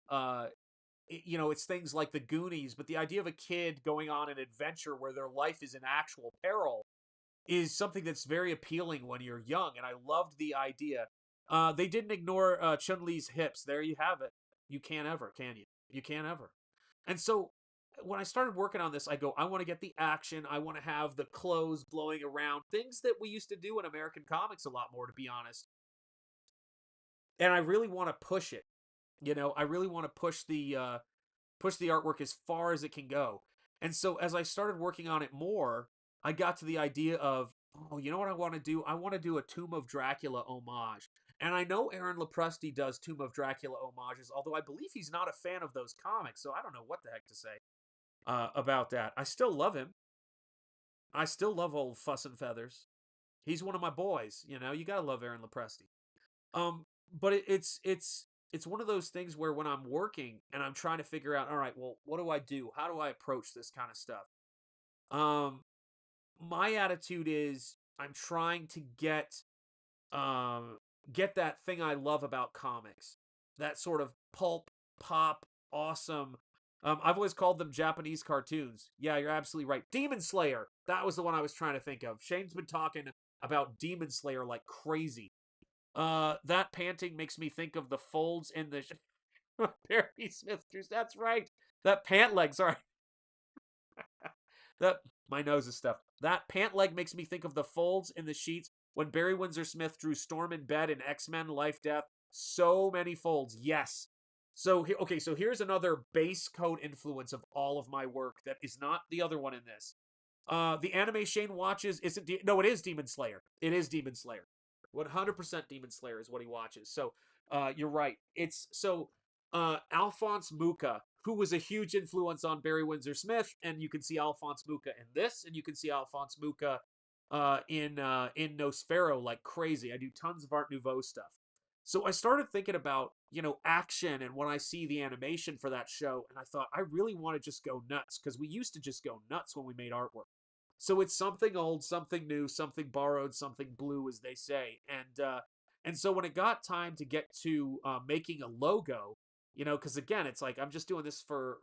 it's things like the Goonies, but the idea of a kid going on an adventure where their life is in actual peril is something that's very appealing when you're young, and I loved the idea. They didn't ignore Chun-Li's hips. There you have it. You can't ever, can you? You can't ever. And so when I started working on this, I go, I want to get the action. I want to have the clothes blowing around. Things that we used to do in American comics a lot more, to be honest. And I really want to push it. I really want to push the artwork as far as it can go. And so as I started working on it more, I got to the idea of Oh, you know what I want to do? I want to do a Tomb of Dracula homage. And I know Aaron Lopresti does Tomb of Dracula homages, although I believe he's not a fan of those comics, so I don't know what the heck to say about that. I still love him. I still love old Fuss and Feathers. He's one of my boys. You know, you gotta love Aaron Lopresti. But it's one of those things where when I'm working and I'm trying to figure out, all right, well, what do I do? How do I approach this kind of stuff? Um, my attitude is I'm trying to um get that thing I love about comics. That sort of pulp, pop, awesome. I've always called them Japanese cartoons. Yeah, you're absolutely right. Demon Slayer. That was the one I was trying to think of. Shane's been talking about Demon Slayer like crazy. That panting makes me think of the folds in the Barry Smith juice. That's right. That pant leg. Sorry. That my nose is stuffed. That pant leg makes me think of the folds in the sheets when Barry Windsor Smith drew Storm in bed in X-Men Life Death. So many folds. Yes. So okay, so here's another base coat influence of all of my work that is not the other one in this. The anime Shane watches isn't no, it is Demon Slayer. It is Demon Slayer. 100% Demon Slayer is what he watches. So, you're right. It's so Alphonse Mucha, who was a huge influence on Barry Windsor Smith, and you can see Alphonse Mucha in this, and you can see Alphonse Mucha in Nosfero like crazy. I do tons of Art Nouveau stuff. So I started thinking about, action, and when I see the animation for that show, and I thought I really want to just go nuts because we used to just go nuts when we made artwork. So it's something old, something new, something borrowed, something blue, as they say. And so when it got time to get to making a logo, because again, it's like I'm just doing this for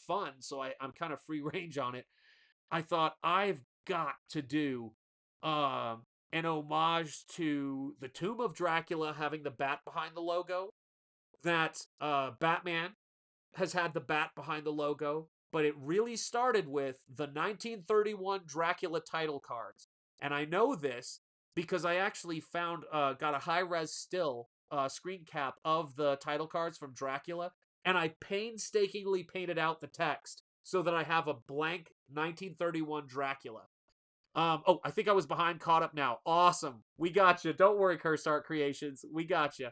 fun, so I'm kind of free range on it. I thought I've got to do an homage to the Tomb of Dracula having the bat behind the logo. That Batman has had the bat behind the logo, but it really started with the 1931 Dracula title cards. And I know this because I actually got a high res still screen cap of the title cards from Dracula, and I painstakingly painted out the text so that I have a blank 1931 Dracula. I think I was behind, caught up now. Awesome. We got you. Don't worry, Cursed Art Creations. We got you.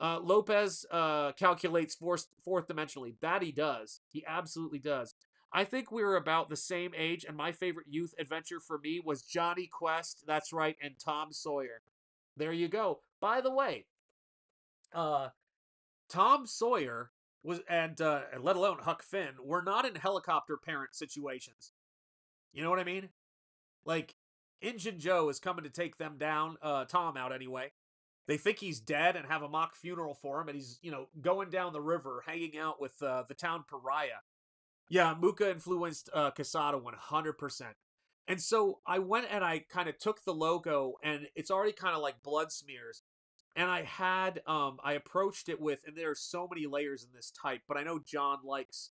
Lopez calculates fourth dimensionally. That he does. He absolutely does. I think we were about the same age, and my favorite youth adventure for me was Johnny Quest. That's right, and Tom Sawyer. There you go. By the way, uh, Tom Sawyer was, and let alone Huck Finn, were not in helicopter parent situations. You know what I mean? Like, Injun Joe is coming to take them down, Tom out anyway. They think he's dead and have a mock funeral for him, and he's, going down the river, hanging out with the town pariah. Yeah, Muka influenced Casada 100%. And so I went and I kind of took the logo, and it's already kind of like blood smears. And I approached it with, and there are so many layers in this type, but I know John likes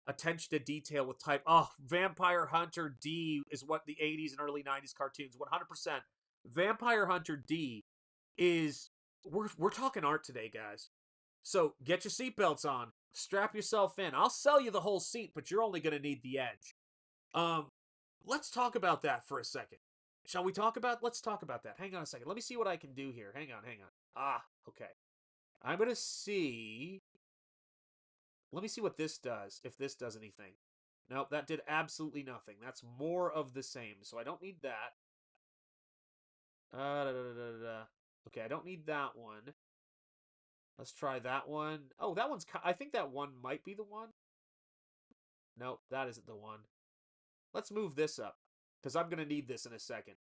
attention to detail with type. Oh, Vampire Hunter D is what the 80s and early 90s cartoons, 100%. Vampire Hunter D is we're talking art today, guys. So get your seatbelts on, strap yourself in. I'll sell you the whole seat, but you're only gonna need the edge. Um, let's talk about that for a second. Shall we talk about? Let's talk about that. Hang on a second. Let me see what I can do here. Hang on. Ah, okay. I'm gonna see. Let me see what this does. If this does anything. Nope, that did absolutely nothing. That's more of the same. So I don't need that. Okay, I don't need that one. Let's try that one. Oh, that one's... I think that one might be the one. Nope, that isn't the one. Let's move this up, because I'm going to need this in a second.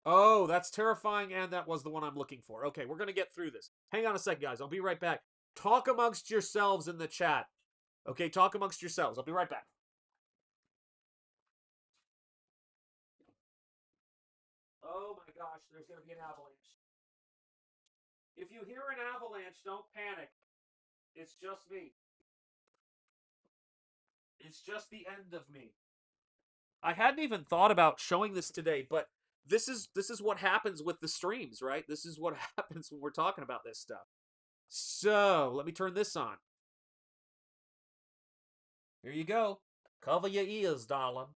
Oh, that's terrifying, and that was the one I'm looking for. Okay, we're going to get through this. Hang on a sec, guys. I'll be right back. Talk amongst yourselves in the chat. Okay, talk amongst yourselves. I'll be right back. Oh my gosh, there's going to be an avalanche. If you hear an avalanche, don't panic. It's just me. It's just the end of me. I hadn't even thought about showing this today, but this is what happens with the streams, right? This is what happens when we're talking about this stuff. So, let me turn this on. Here you go. Cover your ears, darling.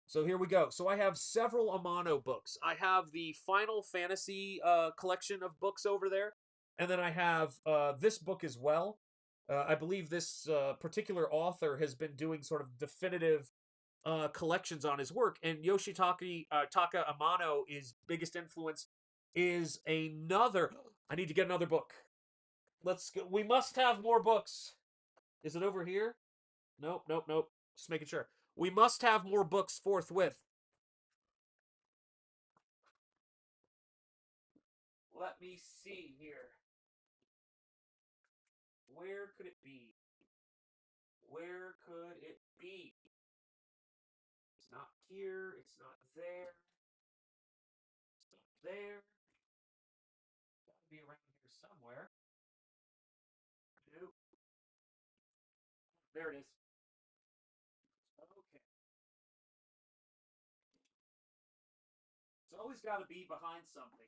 So here we go. So I have several Amano books. I have the Final Fantasy collection of books over there. And then I have this book as well. I believe this particular author has been doing sort of definitive collections on his work. And Yoshitaka Taka Amano, his biggest influence, is another. I need to get another book. Let's go. We must have more books. Is it over here? Nope, nope, nope. Just making sure. We must have more books forthwith. Let me see here. Where could it be? Where could it be? It's not here. It's not there. It's not there. Gotta be around here somewhere. Nope. There it is. Okay. It's always got to be behind something.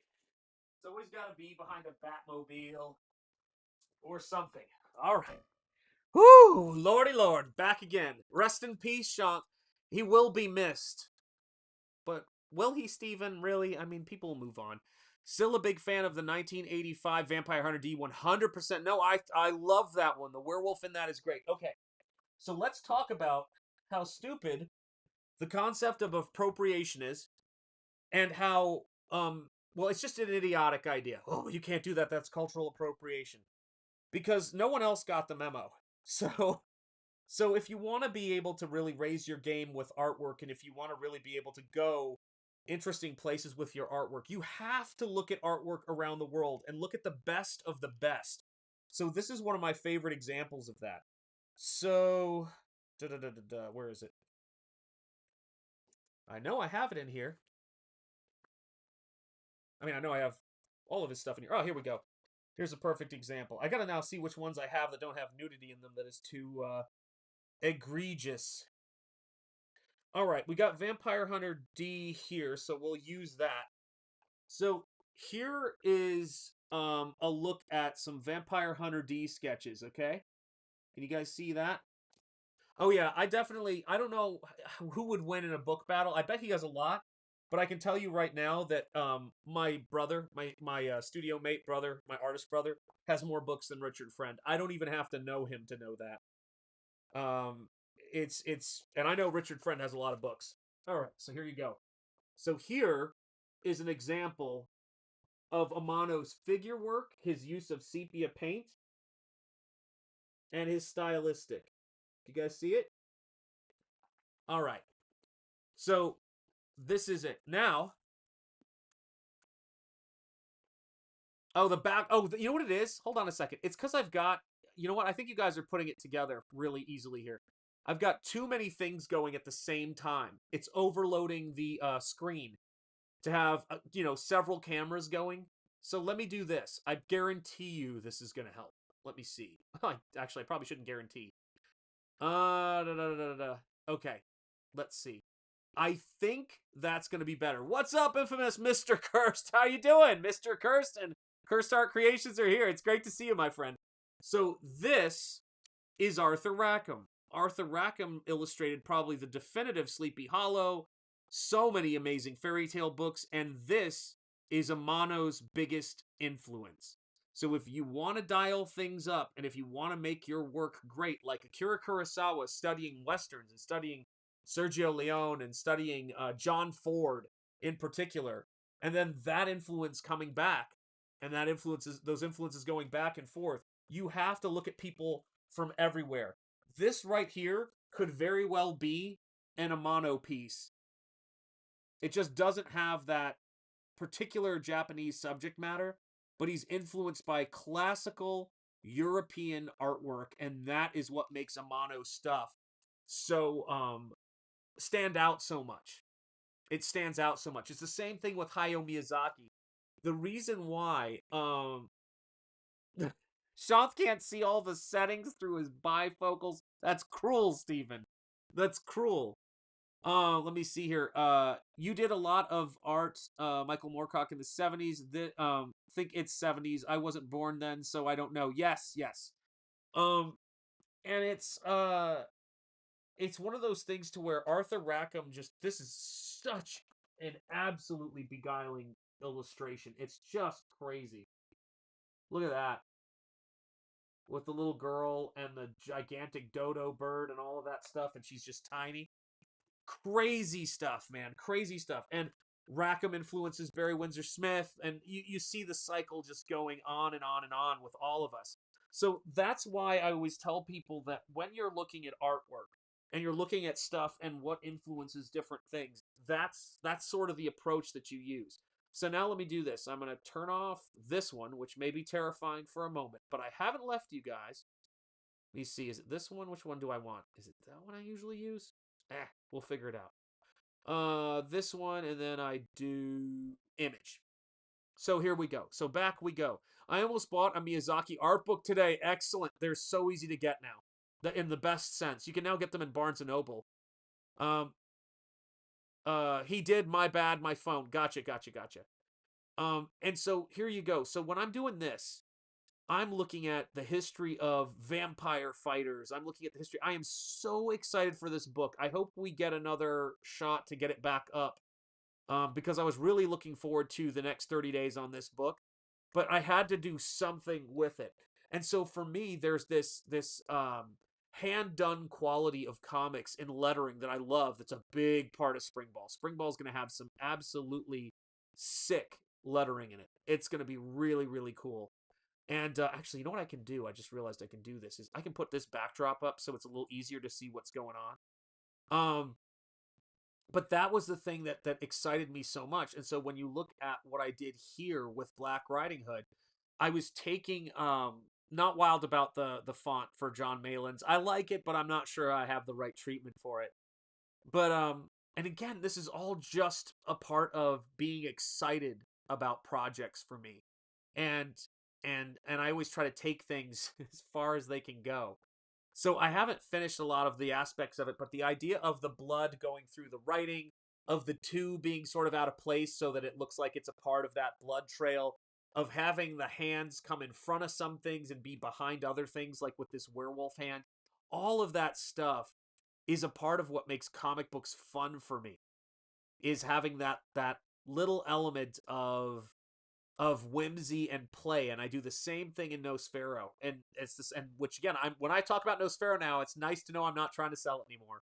It's always got to be behind a Batmobile or something. All right. Whoo! Lordy Lord, back again. Rest in peace, Sean. He will be missed. But will he, Steven? Really? I mean, people will move on. Still a big fan of the 1985 Vampire Hunter D. 100%. No, I love that one. The werewolf in that is great. Okay. So let's talk about how stupid the concept of appropriation is, and how well, it's just an idiotic idea. Oh, you can't do that. That's cultural appropriation. Because no one else got the memo. So if you want to be able to really raise your game with artwork, and if you want to really be able to go interesting places with your artwork, you have to look at artwork around the world and look at the best of the best. So this is one of my favorite examples of that. So, where is it? I know I have it in here. I mean, I know I have all of his stuff in here. Oh, here we go. Here's a perfect example. I gotta now see which ones I have that don't have nudity in them that is too egregious. Alright, we got Vampire Hunter D here, so we'll use that. So here is a look at some Vampire Hunter D sketches, okay? Can you guys see that? Oh yeah, I don't know who would win in a book battle. I bet he has a lot. But I can tell you right now that my brother, my studio mate brother, my artist brother, has more books than Richard Friend. I don't even have to know him to know that. And I know Richard Friend has a lot of books. All right, so here you go. So here is an example of Amano's figure work, his use of sepia paint, and his stylistic. You guys see it? All right. So this is it. Now, oh, the back. Oh, you know what it is? Hold on a second. It's because I've got, you know what? I think you guys are putting it together really easily here. I've got too many things going at the same time. It's overloading the screen to have, several cameras going. So let me do this. I guarantee you this is going to help. Let me see. Actually, I probably shouldn't guarantee. Okay, let's see. I think that's going to be better. What's up, infamous Mr. Cursed? How you doing, Mr. Cursed? And Cursed Art Creations are here. It's great to see you, my friend. So this is Arthur Rackham. Arthur Rackham illustrated probably the definitive Sleepy Hollow, so many amazing fairy tale books, and this is Amano's biggest influence. So if you want to dial things up, and if you want to make your work great, like Akira Kurosawa studying Westerns and studying Sergio Leone and studying John Ford in particular, and then that influence coming back, and those influences going back and forth, you have to look at people from everywhere. This right here could very well be an Amano piece. It just doesn't have that particular Japanese subject matter, but he's influenced by classical European artwork, and that is what makes Amano's stuff so stand out so much. It stands out so much. It's the same thing with Hayao Miyazaki. The reason why Shanth can't see all the settings through his bifocals. That's cruel, Steven. That's cruel. Let me see here. You did a lot of art, Michael Moorcock, in the 70s. Think it's 70s. I wasn't born then, so I don't know. Yes. And it's it's one of those things to where Arthur Rackham this is such an absolutely beguiling illustration. It's just crazy. Look at that. With the little girl and the gigantic dodo bird and all of that stuff, and she's just tiny. Crazy stuff, man. Crazy stuff. And Rackham influences Barry Windsor Smith, and you see the cycle just going on and on and on with all of us. So that's why I always tell people that when you're looking at artwork and you're looking at stuff and what influences different things, that's sort of the approach that you use. So now let me do this. I'm going to turn off this one, which may be terrifying for a moment, but I haven't left you guys. Let me see. Is it this one? Which one do I want? Is it that one I usually use? We'll figure it out. This one, and then I do image. So here we go. So back we go. I almost bought a Miyazaki art book today. Excellent. They're so easy to get now. In the best sense. You can now get them in Barnes & Noble. He did. My bad. My phone. Gotcha. And so here you go. So when I'm doing this, I'm looking at the history of vampire fighters. I'm looking at the history. I am so excited for this book. I hope we get another shot to get it back up, because I was really looking forward to the next 30 days on this book. But I had to do something with it. And so for me, there's this hand-done quality of comics in lettering that I love that's a big part of Springball. Springball is going to have some absolutely sick lettering in it. It's going to be really, really cool. And actually, you know what I can do? I just realized I can do this. Is I can put this backdrop up so it's a little easier to see what's going on. But that was the thing that excited me so much. And so when you look at what I did here with Black Riding Hood, I was taking not wild about the font for John Malin's. I like it, but I'm not sure I have the right treatment for it. But and again, this is all just a part of being excited about projects for me. And I always try to take things as far as they can go. So I haven't finished a lot of the aspects of it, but the idea of the blood going through the writing, of the two being sort of out of place so that it looks like it's a part of that blood trail, of having the hands come in front of some things and be behind other things, like with this werewolf hand, all of that stuff is a part of what makes comic books fun for me, is having that little element of whimsy and play. And I do the same thing in Nosfero, and it's this, and which again, when I talk about Nosfero now, it's nice to know I'm not trying to sell it anymore.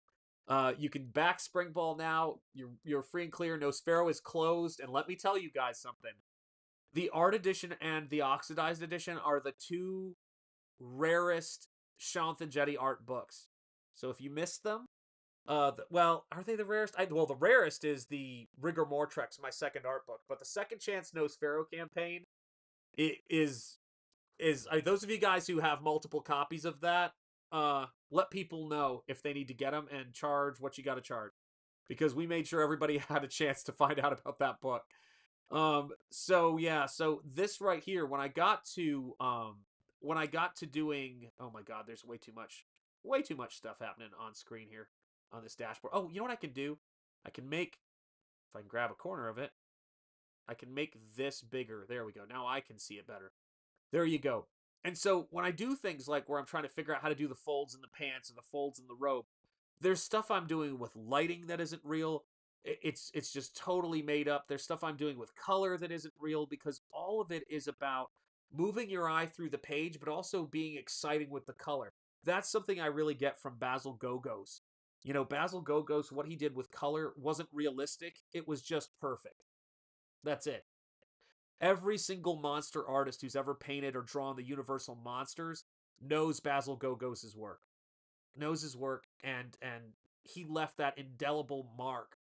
You can back Springball now. You're free and clear. Nosfero is closed, and let me tell you guys something. The art edition and the oxidized edition are the two rarest SHANTH ENJETI art books. So if you missed them, well, are they the rarest? Well, the rarest is the Rigor Mortrex, my second art book. But the Second Chance Nosfero campaign is those of you guys who have multiple copies of that, let people know if they need to get them and charge what you got to charge, because we made sure everybody had a chance to find out about that book. So yeah, so this right here, when I got to doing, oh my God, there's way too much stuff happening on screen here on this dashboard. Oh, you know what I can do? I can make, if I can grab a corner of it, I can make this bigger. There we go. Now I can see it better. There you go. And so when I do things like where I'm trying to figure out how to do the folds in the pants and the folds in the robe, there's stuff I'm doing with lighting that isn't real. It's just totally made up. There's stuff I'm doing with color that isn't real, because all of it is about moving your eye through the page, but also being exciting with the color. That's something I really get from Basil Gogos. You know, Basil Gogos, what he did with color wasn't realistic. It was just perfect. That's it. Every single monster artist who's ever painted or drawn the Universal monsters knows Basil Gogos' work. Knows his work, and he left that indelible mark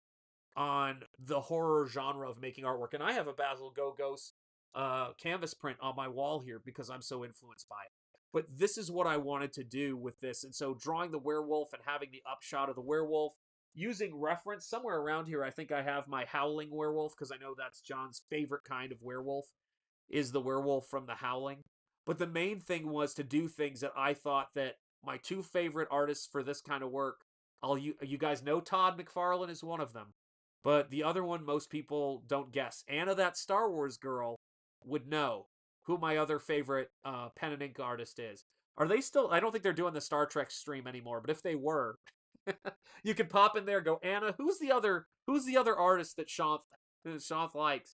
on the horror genre of making artwork. And I have a Basil Gogos canvas print on my wall here because I'm so influenced by it. But this is what I wanted to do with this. And so drawing the werewolf and having the upshot of the werewolf, using reference somewhere around here, I think I have my Howling werewolf, because I know that's John's favorite kind of werewolf, is the werewolf from the Howling. But the main thing was to do things that I thought that my two favorite artists for this kind of work, you guys know Todd McFarlane is one of them. But the other one, most people don't guess. Anna, that Star Wars girl, would know who my other favorite pen and ink artist is. Are they still? I don't think they're doing the Star Trek stream anymore, but if they were, You can pop in there and go, Anna, who's the other artist that Shanth likes?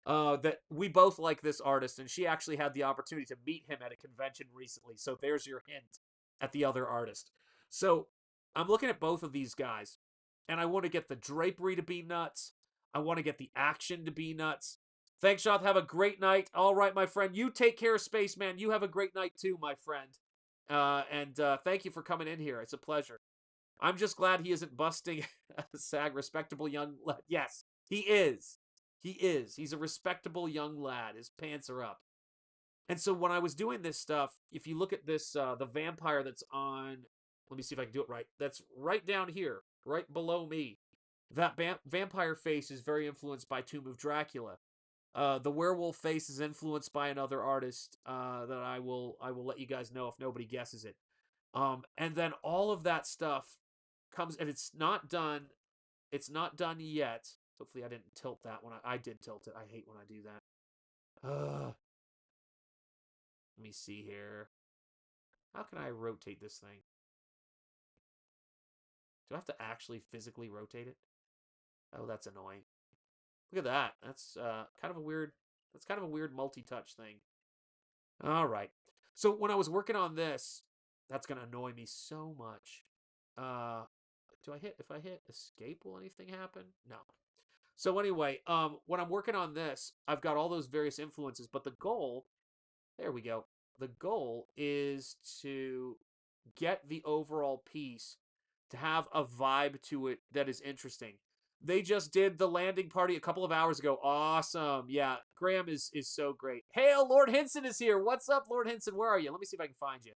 That we both like this artist, and she actually had the opportunity to meet him at a convention recently. So there's your hint at the other artist. So I'm looking at both of these guys, and I want to get the drapery to be nuts. I want to get the action to be nuts. Thanks, Shanth. Have a great night. All right, my friend. You take care, Spaceman. You have a great night too, my friend. And thank you for coming in here. It's a pleasure. I'm just glad he isn't busting a SAG respectable young lad. Yes, he is. He is. He's a respectable young lad. His pants are up. And so when I was doing this stuff, if you look at this, the vampire that's on, let me see if I can do it right. That's right down here, right below me. That vampire face is very influenced by Tomb of Dracula. The werewolf face is influenced by another artist that I will let you guys know if nobody guesses it. And then all of that stuff comes, and it's not done. It's not done yet. Hopefully I didn't tilt that one. I did tilt it. I hate when I do that. Let me see here. How can I rotate this thing? Do I have to actually physically rotate it? Oh, that's annoying. Look at that. That's kind of a weird. That's kind of a weird multi-touch thing. All right. So when I was working on this, that's gonna annoy me so much. Do I hit? If I hit escape, will anything happen? No. So anyway, when I'm working on this, I've got all those various influences, but the goal, there we go. The goal is to get the overall piece to have a vibe to it that is interesting. They just did the landing party a couple of hours ago. Awesome. Yeah, Graham is so great. Hail, Lord Hinson is here. What's up, Lord Hinson? Where are you? Let me see if I can find you.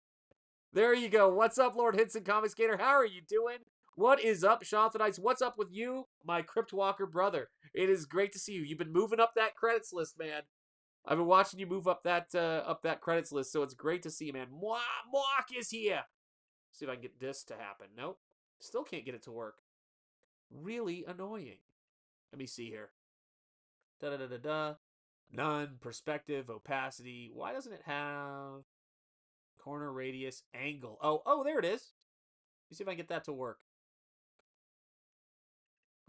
There you go. What's up, Lord Hinson, Comic Skater? How are you doing? What is up, Shanthanites? What's up with you, my Crypt Walker brother? It is great to see you. You've been moving up that credits list, man. I've been watching you move up that credits list, so it's great to see you, man. Mock is here. See if I can get this to happen. Nope. Still can't get it to work. Really annoying. Let me see here. Da-da-da-da-da. None. Perspective. Opacity. Why doesn't it have corner radius angle? Oh, there it is. Let me see if I can get that to work.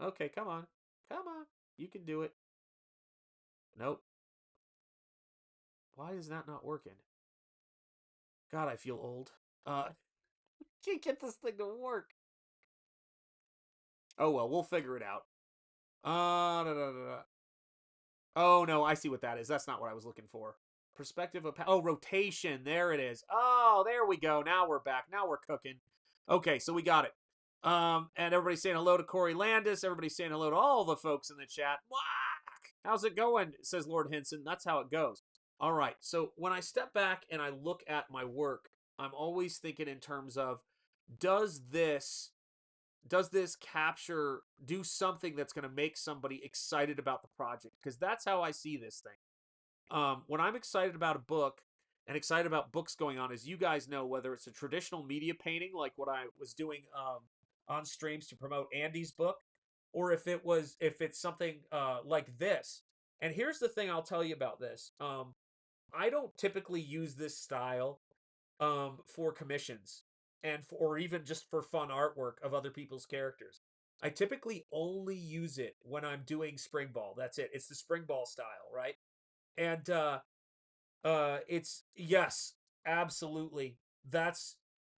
Okay, come on. Come on. You can do it. Nope. Why is that not working? God, I feel old. Can't get this thing to work. Oh well, we'll figure it out. Oh no, I see what that is. That's not what I was looking for. Perspective of rotation. There it is. Oh, there we go. Now we're back. Now we're cooking. Okay, so we got it. And everybody's saying hello to Corey Landis. Everybody's saying hello to all the folks in the chat. How's it going? Says Lord Hinson. That's how it goes. All right. So when I step back and I look at my work, I'm always thinking in terms of, does this capture, do something that's going to make somebody excited about the project? Because that's how I see this thing. When I'm excited about a book and excited about books going on, as you guys know, whether it's a traditional media painting like what I was doing on streams to promote Andy's book, or if it's something like this. And here's the thing I'll tell you about this. I don't typically use this style for commissions or even just for fun artwork of other people's characters. I typically only use it when I'm doing Springball. That's it. It's the Springball style, right? And it's, yes, absolutely.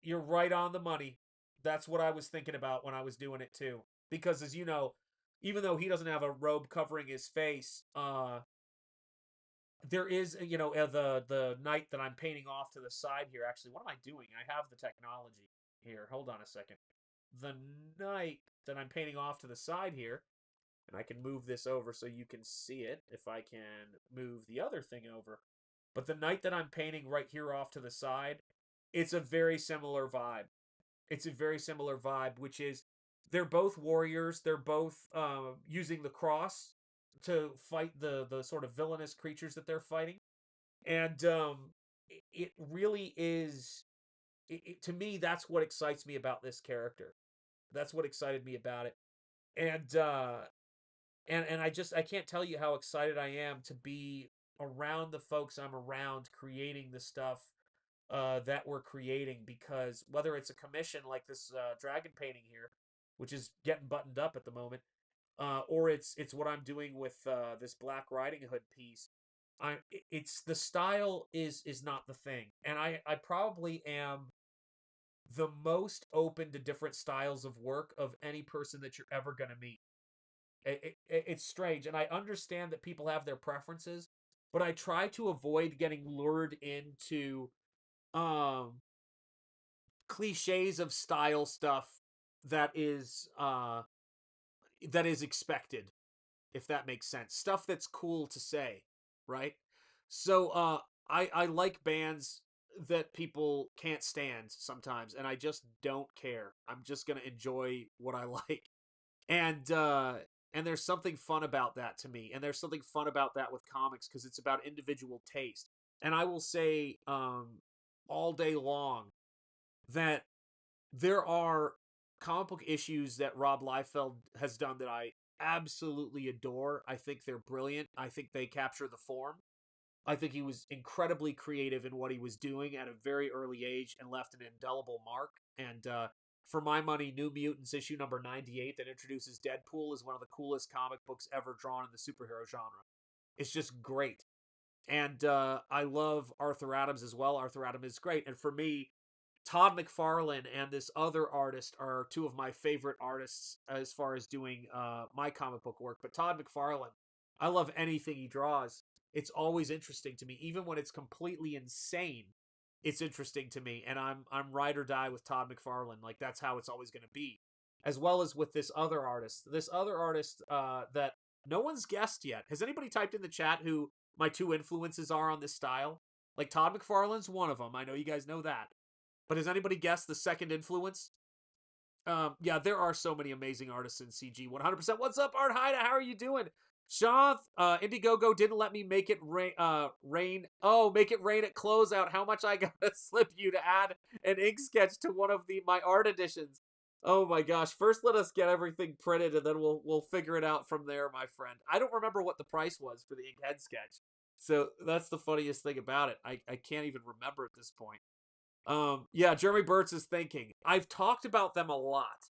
You're right on the money. That's what I was thinking about when I was doing it too. Because as you know, even though he doesn't have a robe covering his face, there is, the night that I'm painting off to the side here. Actually, what am I doing? I have the technology here. Hold on a second. The night that I'm painting off to the side here, and I can move this over so you can see it if I can move the other thing over. But the night that I'm painting right here off to the side, it's a very similar vibe. It's a very similar vibe, which is they're both warriors. They're both using the cross to fight the sort of villainous creatures that they're fighting. And it really is, to me, that's what excites me about this character. That's what excited me about it. And I can't tell you how excited I am to be around the folks I'm around creating the stuff that we're creating, because whether it's a commission like this dragon painting here, which is getting buttoned up at the moment, or it's what I'm doing with this Black Riding Hood piece. It's the style is not the thing, and I probably am the most open to different styles of work of any person that you're ever gonna meet. It's strange, and I understand that people have their preferences, but I try to avoid getting lured into um cliches of style stuff that is uh that is expected, if that makes sense. Stuff that's cool to say, right? So I like bands that people can't stand sometimes, and I just don't care. I'm just gonna enjoy what I like. And there's something fun about that to me. And there's something fun about that with comics, because it's about individual taste. And I will say all day long that there are comic book issues that Rob Liefeld has done that I absolutely adore. I think they're brilliant. I think they capture the form. I think he was incredibly creative in what he was doing at a very early age and left an indelible mark. And for my money, New Mutants issue number 98 that introduces Deadpool is one of the coolest comic books ever drawn in the superhero genre. It's just great. And I love Arthur Adams as well. Arthur Adams is great. And for me, Todd McFarlane and this other artist are two of my favorite artists as far as doing my comic book work. But Todd McFarlane, I love anything he draws. It's always interesting to me, even when it's completely insane. It's interesting to me, and I'm ride or die with Todd McFarlane. Like, that's how it's always going to be. As well as with this other artist. This other artist that no one's guessed yet. Has anybody typed in the chat who my two influences are on this style? Like, Todd McFarlane's one of them. I know you guys know that. But has anybody guessed the second influence? Yeah, there are so many amazing artists in CG. 100%. What's up, Art Haida? How are you doing? Shanth, Indiegogo didn't let me make it rain. Oh, make it rain at closeout. How much I gotta slip you to add an ink sketch to one of my art editions? Oh my gosh! First, let us get everything printed, and then we'll figure it out from there, my friend. I don't remember what the price was for the ink head sketch, so that's the funniest thing about it. I can't even remember at this point. Yeah, Jeremy Burt's is thinking. I've talked about them a lot.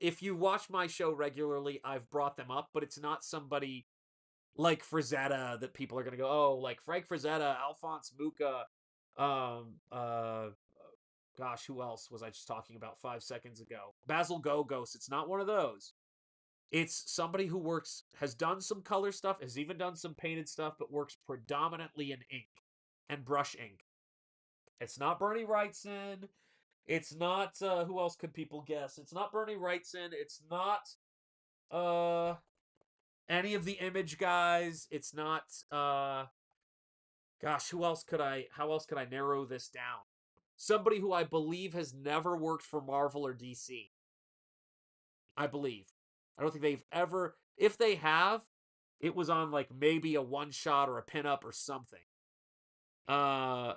If you watch my show regularly, I've brought them up, but it's not somebody like Frazetta that people are gonna go, oh, like Frank Frazetta, Alphonse Mucha, um, uh, gosh, who else was I just talking about 5 seconds ago? Basil Gogos. It's not one of those. It's somebody who has done some color stuff, has even done some painted stuff, but works predominantly in ink and brush ink. It's not Bernie Wrightson. It's not who else could people guess? It's not Bernie Wrightson. It's not any of the Image guys. It's not gosh, how else could I narrow this down? Somebody who I believe has never worked for Marvel or DC. I believe. I don't think they've ever, if they have, it was on like maybe a one shot or a pinup or something. Uh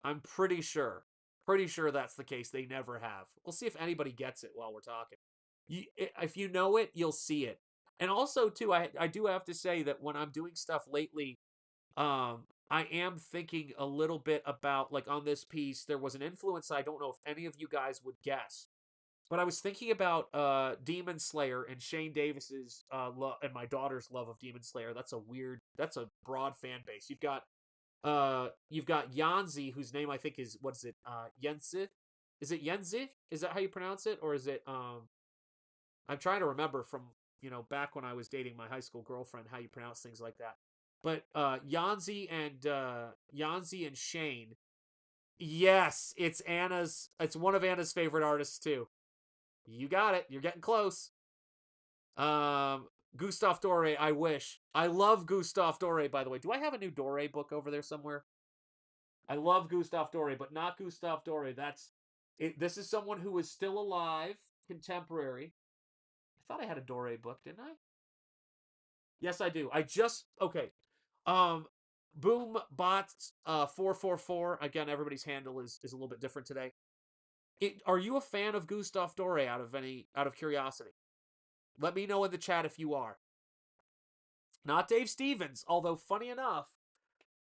I'm pretty sure. Pretty sure that's the case. They never have. We'll see if anybody gets it while we're talking. If you know it, you'll see it. And also, too, I do have to say that when I'm doing stuff lately, I am thinking a little bit about, like, on this piece, there was an influence I don't know if any of you guys would guess. But I was thinking about Demon Slayer and Shane Davis's love and my daughter's love of Demon Slayer. That's a broad fan base. You've got Yanzi, whose name I think is, what is it? Yenzi? Is it Yenzi? Is that how you pronounce it? Or is it I'm trying to remember from, back when I was dating my high school girlfriend how you pronounce things like that. But Yanzi and Shane. Yes, it's one of Anna's favorite artists too. You got it. You're getting close. Gustave Doré, I wish. I love Gustave Doré, by the way. Do I have a new Doré book over there somewhere? I love Gustave Doré, but not Gustave Doré. This is someone who is still alive, contemporary. I thought I had a Doré book, didn't I? Yes, I do. Okay. Boom Bots 444. Again, everybody's handle is a little bit different today. Are you a fan of Gustave Doré out of curiosity? Let me know in the chat if you are. Not Dave Stevens, although funny enough,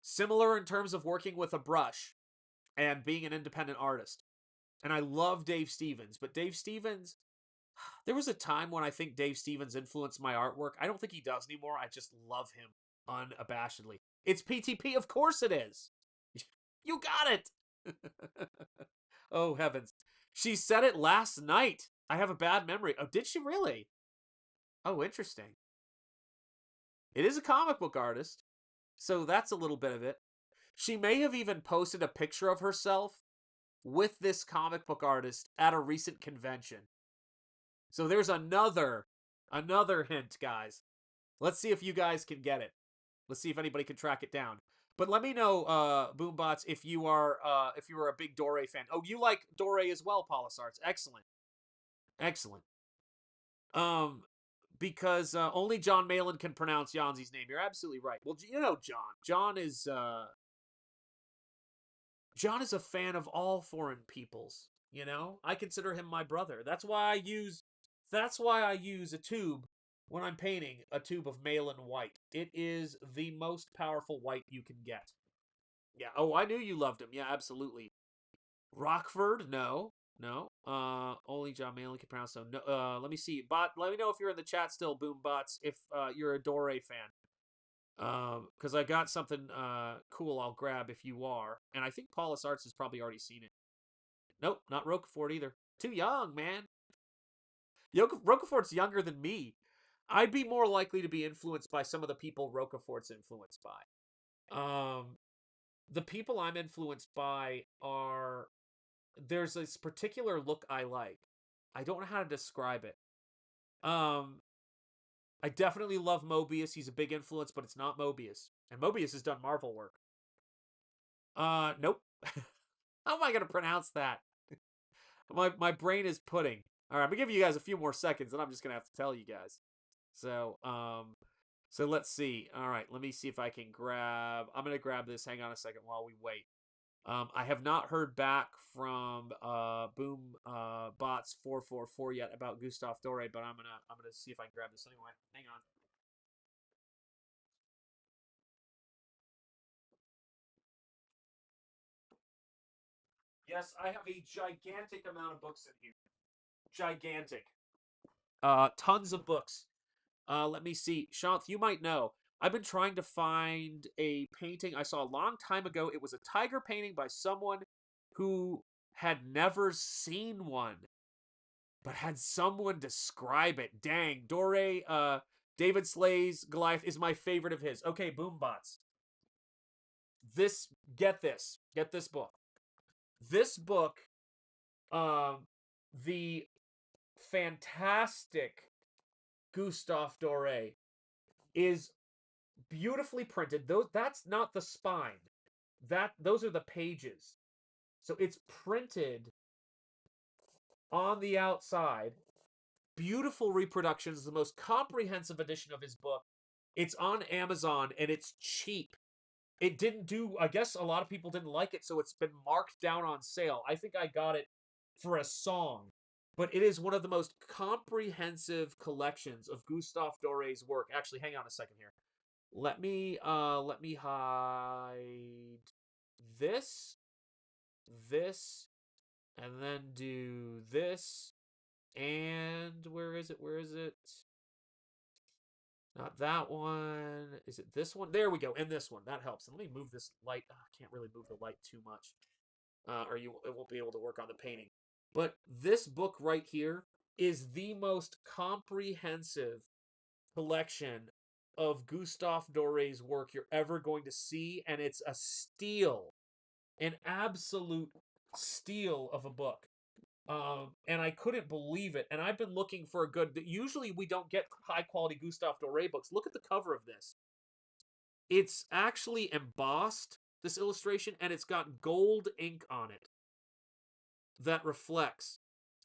Similar in terms of working with a brush and being an independent artist. And I love Dave Stevens, but Dave Stevens, there was a time when I think Dave Stevens influenced my artwork. I don't think he does anymore. I just love him unabashedly. It's PTP, of course it is. You got it. Oh, heavens. She said it last night. I have a bad memory. Oh, did she really? Oh, interesting. It is a comic book artist, so that's a little bit of it. She may have even posted a picture of herself with this comic book artist at a recent convention. So there's another hint, guys. Let's see if you guys can get it. Let's see if anybody can track it down. But let me know, Boombots, if you are a big Dore fan. Oh, you like Dore as well, Polisarts. Excellent. Excellent. Because only John Malin can pronounce Yanzi's name. You're absolutely right. Well, you know John. John is a fan of all foreign peoples. You know, I consider him my brother. That's why I use a tube when I'm painting, a tube of Malin white. It is the most powerful white you can get. Yeah. Oh, I knew you loved him. Yeah, absolutely. Rockford? No. No. Only John Malin can pronounce so. No. Let me see. Bot, let me know if you're in the chat still, Boombots, if you're a Dore fan. Because I got something cool I'll grab if you are. And I think Paulus Arts has probably already seen it. Nope, not Roquefort either. Too young, man. Roquefort's younger than me. I'd be more likely to be influenced by some of the people Roquefort's influenced by. The people I'm influenced by are... There's this particular look I like. I don't know how to describe it. I definitely love Mobius. He's a big influence, but it's not Mobius. And Mobius has done Marvel work. Nope. How am I going to pronounce that? My brain is pudding. All right, I'm going to give you guys a few more seconds, and I'm just going to have to tell you guys. So let's see. All right, let me see if I can grab... I'm going to grab this. Hang on a second while we wait. I have not heard back from Boom Bots 444 yet about Gustave Doré, but I'm gonna see if I can grab this anyway. Hang on. Yes, I have a gigantic amount of books in here. Gigantic. Tons of books. Let me see. Shanth, you might know. I've been trying to find a painting I saw a long time ago. It was a tiger painting by someone who had never seen one, but had someone describe it. Dang, Doré, David Slay's Goliath is my favorite of his. Okay, Boombots. Get this book. This book, the fantastic Gustave Doré is beautifully printed. That's not the spine. Those are the pages. So it's printed on the outside. Beautiful reproductions, the most comprehensive edition of his book. It's on Amazon and it's cheap. It didn't do, I guess a lot of people didn't like it, so it's been marked down on sale. I think I got it for a song. But it is one of the most comprehensive collections of Gustave Doré's work. Actually, hang on a second here. Let me hide this, and then do this, and where is it? Not that one. Is it this one? There we go. And this one. That helps. And let me move this light. Oh, I can't really move the light too much. It won't be able to work on the painting. But this book right here is the most comprehensive collection of Gustave Doré's work you're ever going to see. And it's a steal. An absolute steal of a book. And I couldn't believe it. And I've been looking for a good... Usually we don't get high-quality Gustave Doré books. Look at the cover of this. It's actually embossed, this illustration, and it's got gold ink on it that reflects.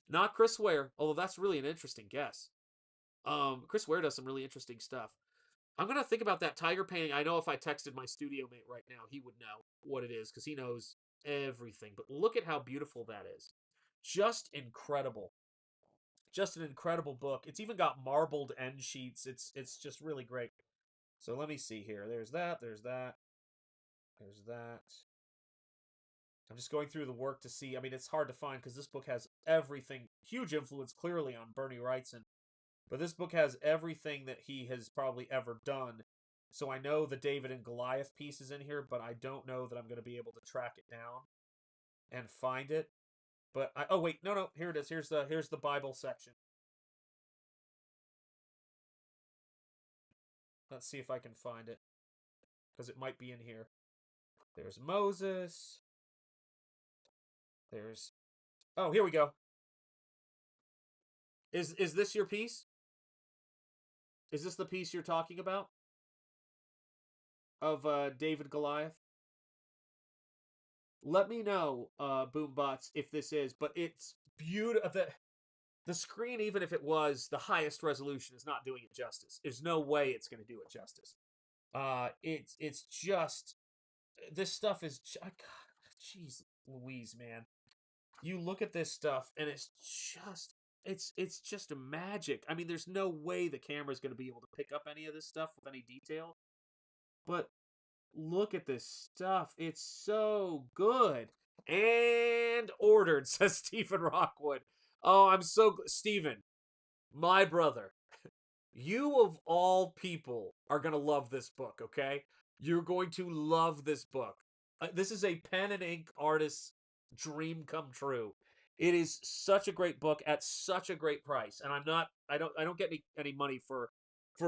Not Chris Ware, although that's really an interesting guess. Chris Ware does some really interesting stuff. I'm going to think about that tiger painting. I know if I texted my studio mate right now, he would know what it is, because he knows everything. But look at how beautiful that is. Just incredible. Just an incredible book. It's even got marbled end sheets. It's just really great. So let me see here. There's that. There's that. I'm just going through the work to see. I mean, it's hard to find because this book has everything. Huge influence, clearly, on Bernie Wrightson. But this book has everything that he has probably ever done. So I know the David and Goliath piece is in here, but I don't know that I'm going to be able to track it down and find it. But oh wait, no, here it is. Here's the Bible section. Let's see if I can find it, because it might be in here. There's Moses. There's, oh, here we go. Is this your piece? Is this the piece you're talking about? Of David Goliath? Let me know, Boombots, if this is, but it's beautiful. The screen, even if it was the highest resolution, is not doing it justice. There's no way it's going to do it justice. It's just, this stuff is, God, jeez Louise, man. You look at this stuff and it's just a magic. I mean, there's no way the camera's going to be able to pick up any of this stuff with any detail. But look at this stuff. It's so good. And ordered, says Stephen Rockwood. Oh, I'm so good. Stephen, my brother, you of all people are going to love this book, okay? You're going to love this book. This is a pen and ink artist's dream come true. It is such a great book at such a great price. And I don't get any money for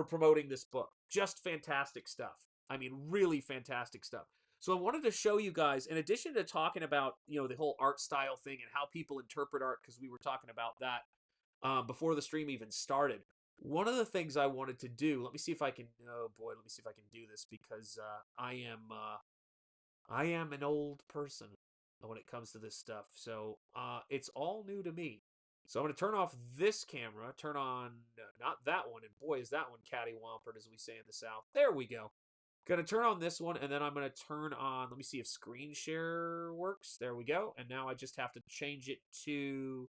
promoting this book. Just fantastic stuff. I mean, really fantastic stuff. So I wanted to show you guys, in addition to talking about, the whole art style thing and how people interpret art, because we were talking about that before the stream even started. One of the things I wanted to do, let me see if I can, oh boy, let me see if I can do this, because I am an old person when it comes to this stuff. So it's all new to me. So I'm going to turn off this camera, turn on, not that one, and boy, is that one cattywampered, as we say in the South. There we go. Going to turn on this one, and then I'm going to turn on, let me see if screen share works. There we go. And now I just have to change it to,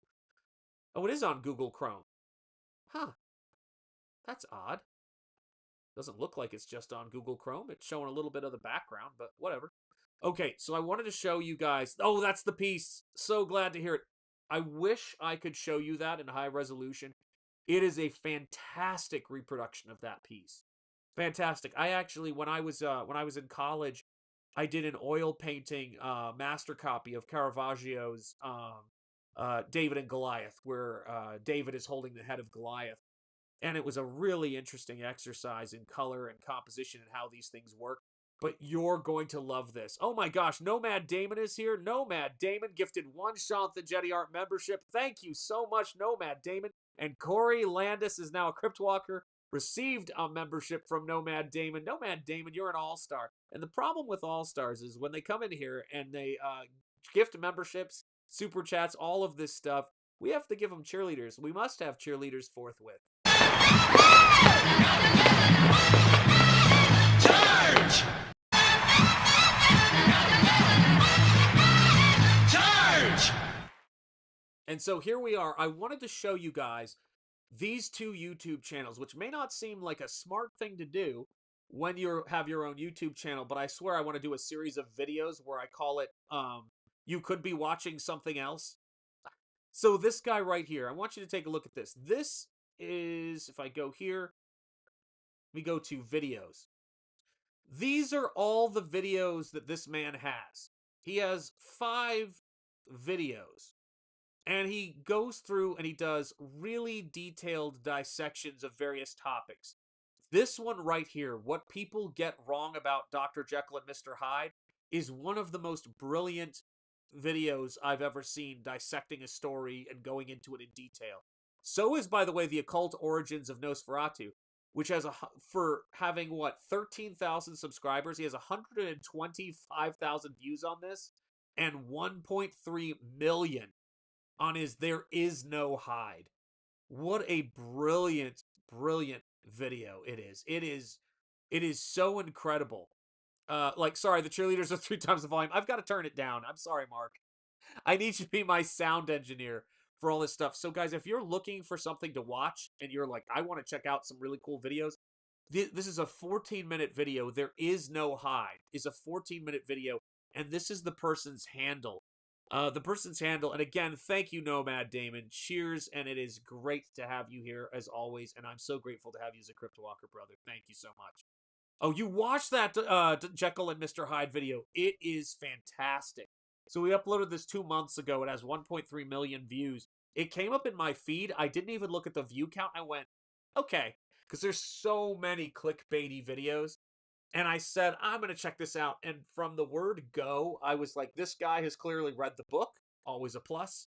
oh, it is on Google Chrome. Huh. That's odd. Doesn't look like it's just on Google Chrome. It's showing a little bit of the background, but whatever. Okay, so I wanted to show you guys. Oh, that's the piece. So glad to hear it. I wish I could show you that in high resolution. It is a fantastic reproduction of that piece. Fantastic. I actually, when I was in college, I did an oil painting master copy of Caravaggio's David and Goliath, where David is holding the head of Goliath. And it was a really interesting exercise in color and composition and how these things work. But you're going to love this. Oh my gosh, Nomad Damon is here. Nomad Damon gifted 1 Shanth Enjeti Art membership. Thank you so much, Nomad Damon. And Corey Landis is now a Crypt Walker. Received a membership from Nomad Damon. Nomad Damon, you're an all-star. And the problem with all-stars is when they come in here and they gift memberships, super chats, all of this stuff, we have to give them cheerleaders. We must have cheerleaders forthwith. Charge! Charge! And so here we are. I wanted to show you guys these 2 YouTube channels, which may not seem like a smart thing to do when you have your own YouTube channel, but I swear I want to do a series of videos where I call it, you could be watching something else. So this guy right here, I want you to take a look at this. This is, if I go here, we go to videos. These are all the videos that this man has. He has 5 videos. And he goes through and he does really detailed dissections of various topics. This one right here, What People Get Wrong About Dr. Jekyll and Mr. Hyde, is one of the most brilliant videos I've ever seen dissecting a story and going into it in detail. So is, by the way, The Occult Origins of Nosferatu, which has for having, 13,000 subscribers, he has 125,000 views on this and 1.3 million on his There Is No Hyde. What a brilliant, brilliant video it is. It is so incredible. Sorry, the cheerleaders are 3 times the volume. I've got to turn it down. I'm sorry, Mark. I need you to be my sound engineer for all this stuff. So guys, if you're looking for something to watch and you're like, I want to check out some really cool videos, this is a 14-minute video. There is no hide. Is a 14-minute video, and this is the person's handle. The person's handle, and again, thank you, Nomad Damon. Cheers, and it is great to have you here as always, and I'm so grateful to have you as a Crypt Walker brother. Thank you so much. Oh, you watched that Jekyll and Mr. Hyde video? It is fantastic. So we uploaded this 2 months ago. It has 1.3 million views. It came up in my feed. I didn't even look at the view count. I went, okay, because there's so many clickbaity videos. And I said, I'm going to check this out. And from the word go, I was like, this guy has clearly read the book, always a plus,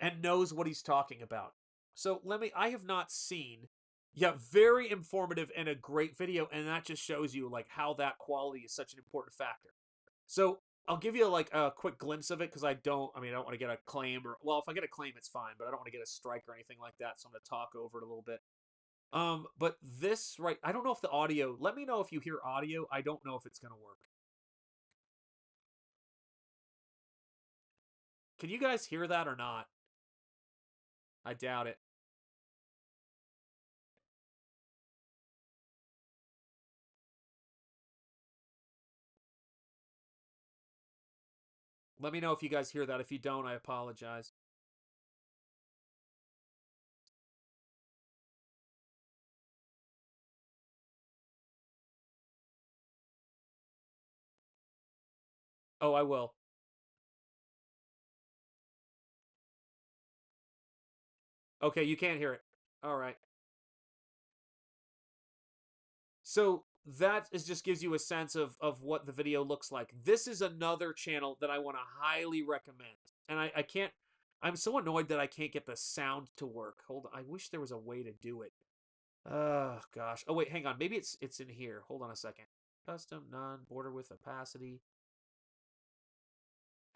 and knows what he's talking about. So I have not seen, yeah, very informative and a great video. And that just shows you like how that quality is such an important factor. So I'll give you like a quick glimpse of it because I don't want to get a claim well, if I get a claim, it's fine, but I don't want to get a strike or anything like that. So I'm going to talk over it a little bit. But this, right, I don't know if the audio, let me know if you hear audio. I don't know if it's going to work. Can you guys hear that or not? I doubt it. Let me know if you guys hear that. If you don't, I apologize. Oh, I will. Okay, you can't hear it. All right. So that just gives you a sense of what the video looks like. This is another channel that I want to highly recommend. And I can't, I'm so annoyed that I can't get the sound to work. Hold on. I wish there was a way to do it. Oh, gosh. Oh, wait, hang on. Maybe it's in here. Hold on a second. Custom, none, border with opacity.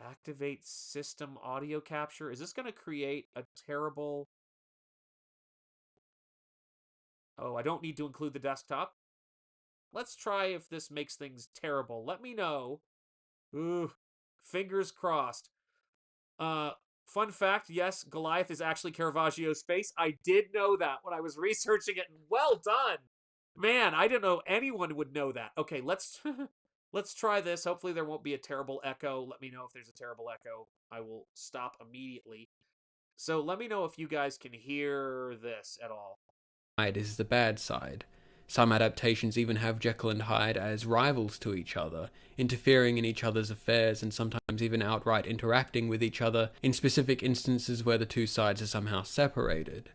Activate system audio capture. Is this going to create a terrible... Oh, I don't need to include the desktop. Let's try if this makes things terrible. Let me know. Ooh, fingers crossed. Fun fact, yes, Goliath is actually Caravaggio's face. I did know that when I was researching it. Well done. Man, I didn't know anyone would know that. Okay, let's let's try this. Hopefully there won't be a terrible echo. Let me know if there's a terrible echo. I will stop immediately. So let me know if you guys can hear this at all. Hyde is the bad side. Some adaptations even have Jekyll and Hyde as rivals to each other, interfering in each other's affairs and sometimes even outright interacting with each other in specific instances where the two sides are somehow separated.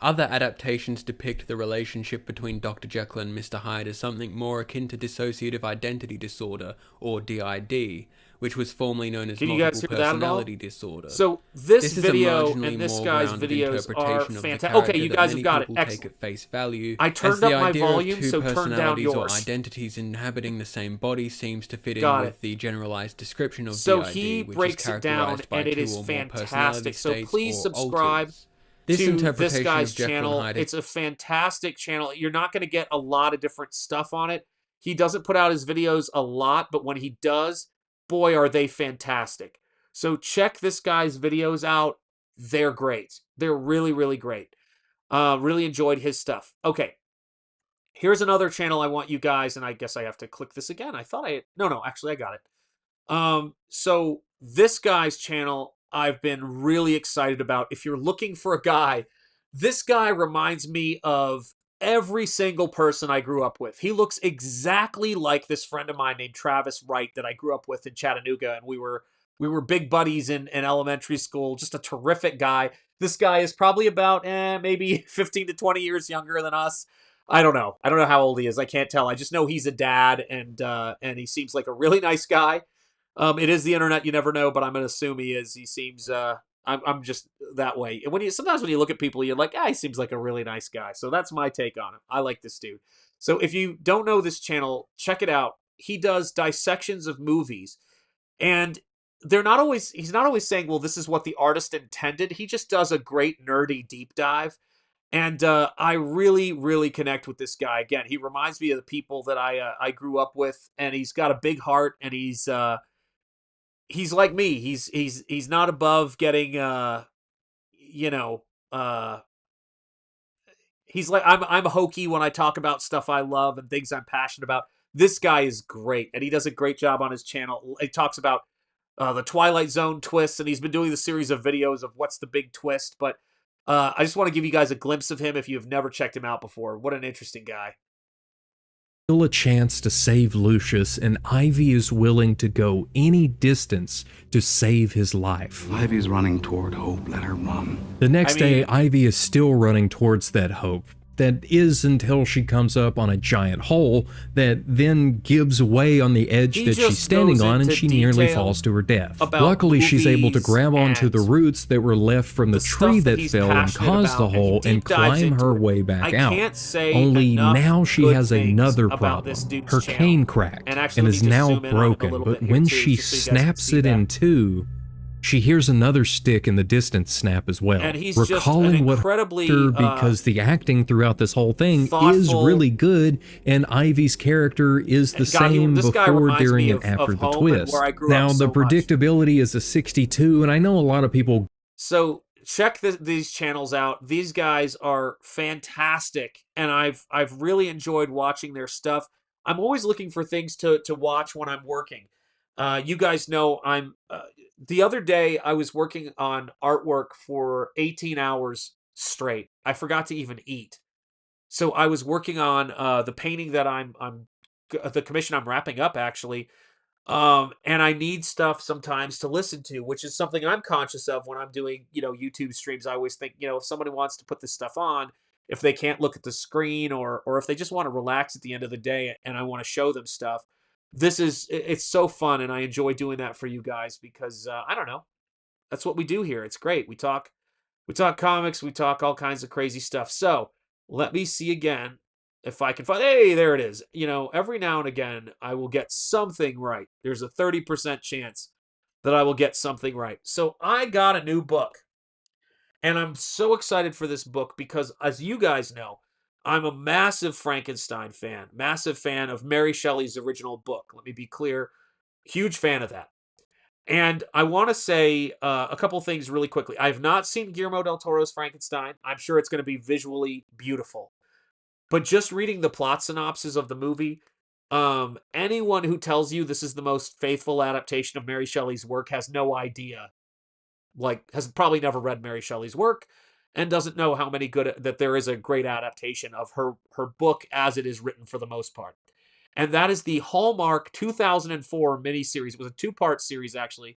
Other adaptations depict the relationship between Dr. Jekyll and Mr. Hyde as something more akin to dissociative identity disorder, or DID, which was formerly known as multiple personality disorder. So this video and this guy's videos are fantastic. Okay, you guys have got it. Excellent. Take at face value, I turned up my volume, so turn down yours. Or identities inhabiting the same body seems to fit in with the generalized description of so DID, he which breaks is it down, and it is fantastic. So please subscribe to this guy's channel. It's a fantastic channel. You're not going to get a lot of different stuff on it. He doesn't put out his videos a lot, but when he does, boy, are they fantastic. So check this guy's videos out. They're great. They're really, really great. Really enjoyed his stuff. Okay. Here's another channel I want you guys, and I guess I have to click this again. I thought no, actually I got it. So this guy's channel I've been really excited about. If you're looking for a guy, this guy reminds me of every single person I grew up with. He looks exactly like this friend of mine named Travis Wright that I grew up with in Chattanooga, and we were big buddies in elementary school. Just a terrific guy. This guy is probably about maybe 15 to 20 years younger than us. I don't know. I don't know how old he is. I can't tell. I just know he's a dad, and he seems like a really nice guy. It is the internet. You never know, but I'm going to assume he is. He seems, I'm just that way. And sometimes when you look at people, you're like, he seems like a really nice guy. So that's my take on him. I like this dude. So if you don't know this channel, check it out. He does dissections of movies, and he's not always saying, well, this is what the artist intended. He just does a great nerdy deep dive. And I really, really connect with this guy. Again, he reminds me of the people that I grew up with, and he's got a big heart, and he's like me. He's not above getting He's like, I'm hokey when I talk about stuff I love and things I'm passionate about. This guy is great, and he does a great job on his channel. He talks about the Twilight Zone twists, and he's been doing the series of videos of what's the big twist. But I just want to give you guys a glimpse of him if you've never checked him out before. What an interesting guy. Still a chance to save Lucius, and Ivy is willing to go any distance to save his life. Ivy's running toward hope. Let her run. The next day, Ivy is still running towards that hope. That is until she comes up on a giant hole that then gives way on the edge that she's standing on, and she nearly falls to her death. Luckily, she's able to grab onto the roots that were left from the tree that fell and caused the hole and climb her way back out. Only now she has another problem. Her cane cracked and is now broken, but when she snaps it in two, she hears another stick in the distance snap as well, and he's recalling what hurt her because the acting throughout this whole thing is really good, and Ivy's character is the same before, during, and after the twist. Now, the predictability is a 62, and I know a lot of people... So, check these channels out. These guys are fantastic, and I've really enjoyed watching their stuff. I'm always looking for things to watch when I'm working. You guys know I'm... the other day, I was working on artwork for 18 hours straight. I forgot to even eat. So I was working on the painting that the commission I'm wrapping up, actually. And I need stuff sometimes to listen to, which is something I'm conscious of when I'm doing, YouTube streams. I always think, if somebody wants to put this stuff on, if they can't look at the screen or if they just want to relax at the end of the day and I want to show them stuff, it's so fun, and I enjoy doing that for you guys because I don't know, that's what we do here. It's great. We talk comics, we talk all kinds of crazy stuff. So let me see again if I can find. Hey, there it is. Every now and again I will get something right. There's a 30% chance that I will get something right. So I got a new book, and I'm so excited for this book because, as you guys know, I'm a massive Frankenstein fan, massive fan of Mary Shelley's original book. Let me be clear, huge fan of that. And I want to say a couple things really quickly. I have not seen Guillermo del Toro's Frankenstein. I'm sure it's going to be visually beautiful. But just reading the plot synopsis of the movie, anyone who tells you this is the most faithful adaptation of Mary Shelley's work has no idea. Has probably never read Mary Shelley's work, and doesn't know how many that there is a great adaptation of her book as it is written for the most part. And that is the Hallmark 2004 miniseries. It was a 2-part series, actually,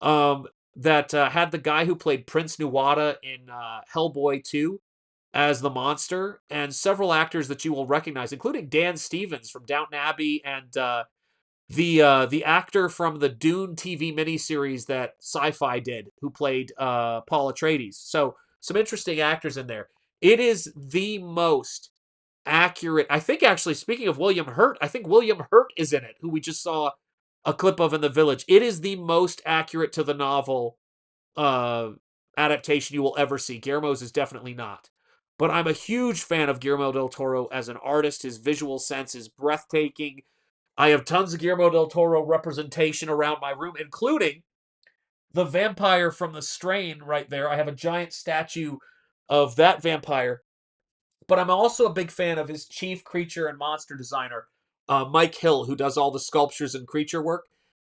that had the guy who played Prince Nuada in Hellboy 2 as the monster, and several actors that you will recognize, including Dan Stevens from Downton Abbey, and the actor from the Dune TV miniseries that Sci-Fi did, who played Paul Atreides. So some interesting actors in there. It is the most accurate. I think, actually, speaking of William Hurt, I think William Hurt is in it, who we just saw a clip of in The Village. It is the most accurate to the novel adaptation you will ever see. Guillermo's is definitely not. But I'm a huge fan of Guillermo del Toro as an artist. His visual sense is breathtaking. I have tons of Guillermo del Toro representation around my room, including the vampire from The Strain right there. I have a giant statue of that vampire. But I'm also a big fan of his chief creature and monster designer, Mike Hill, who does all the sculptures and creature work.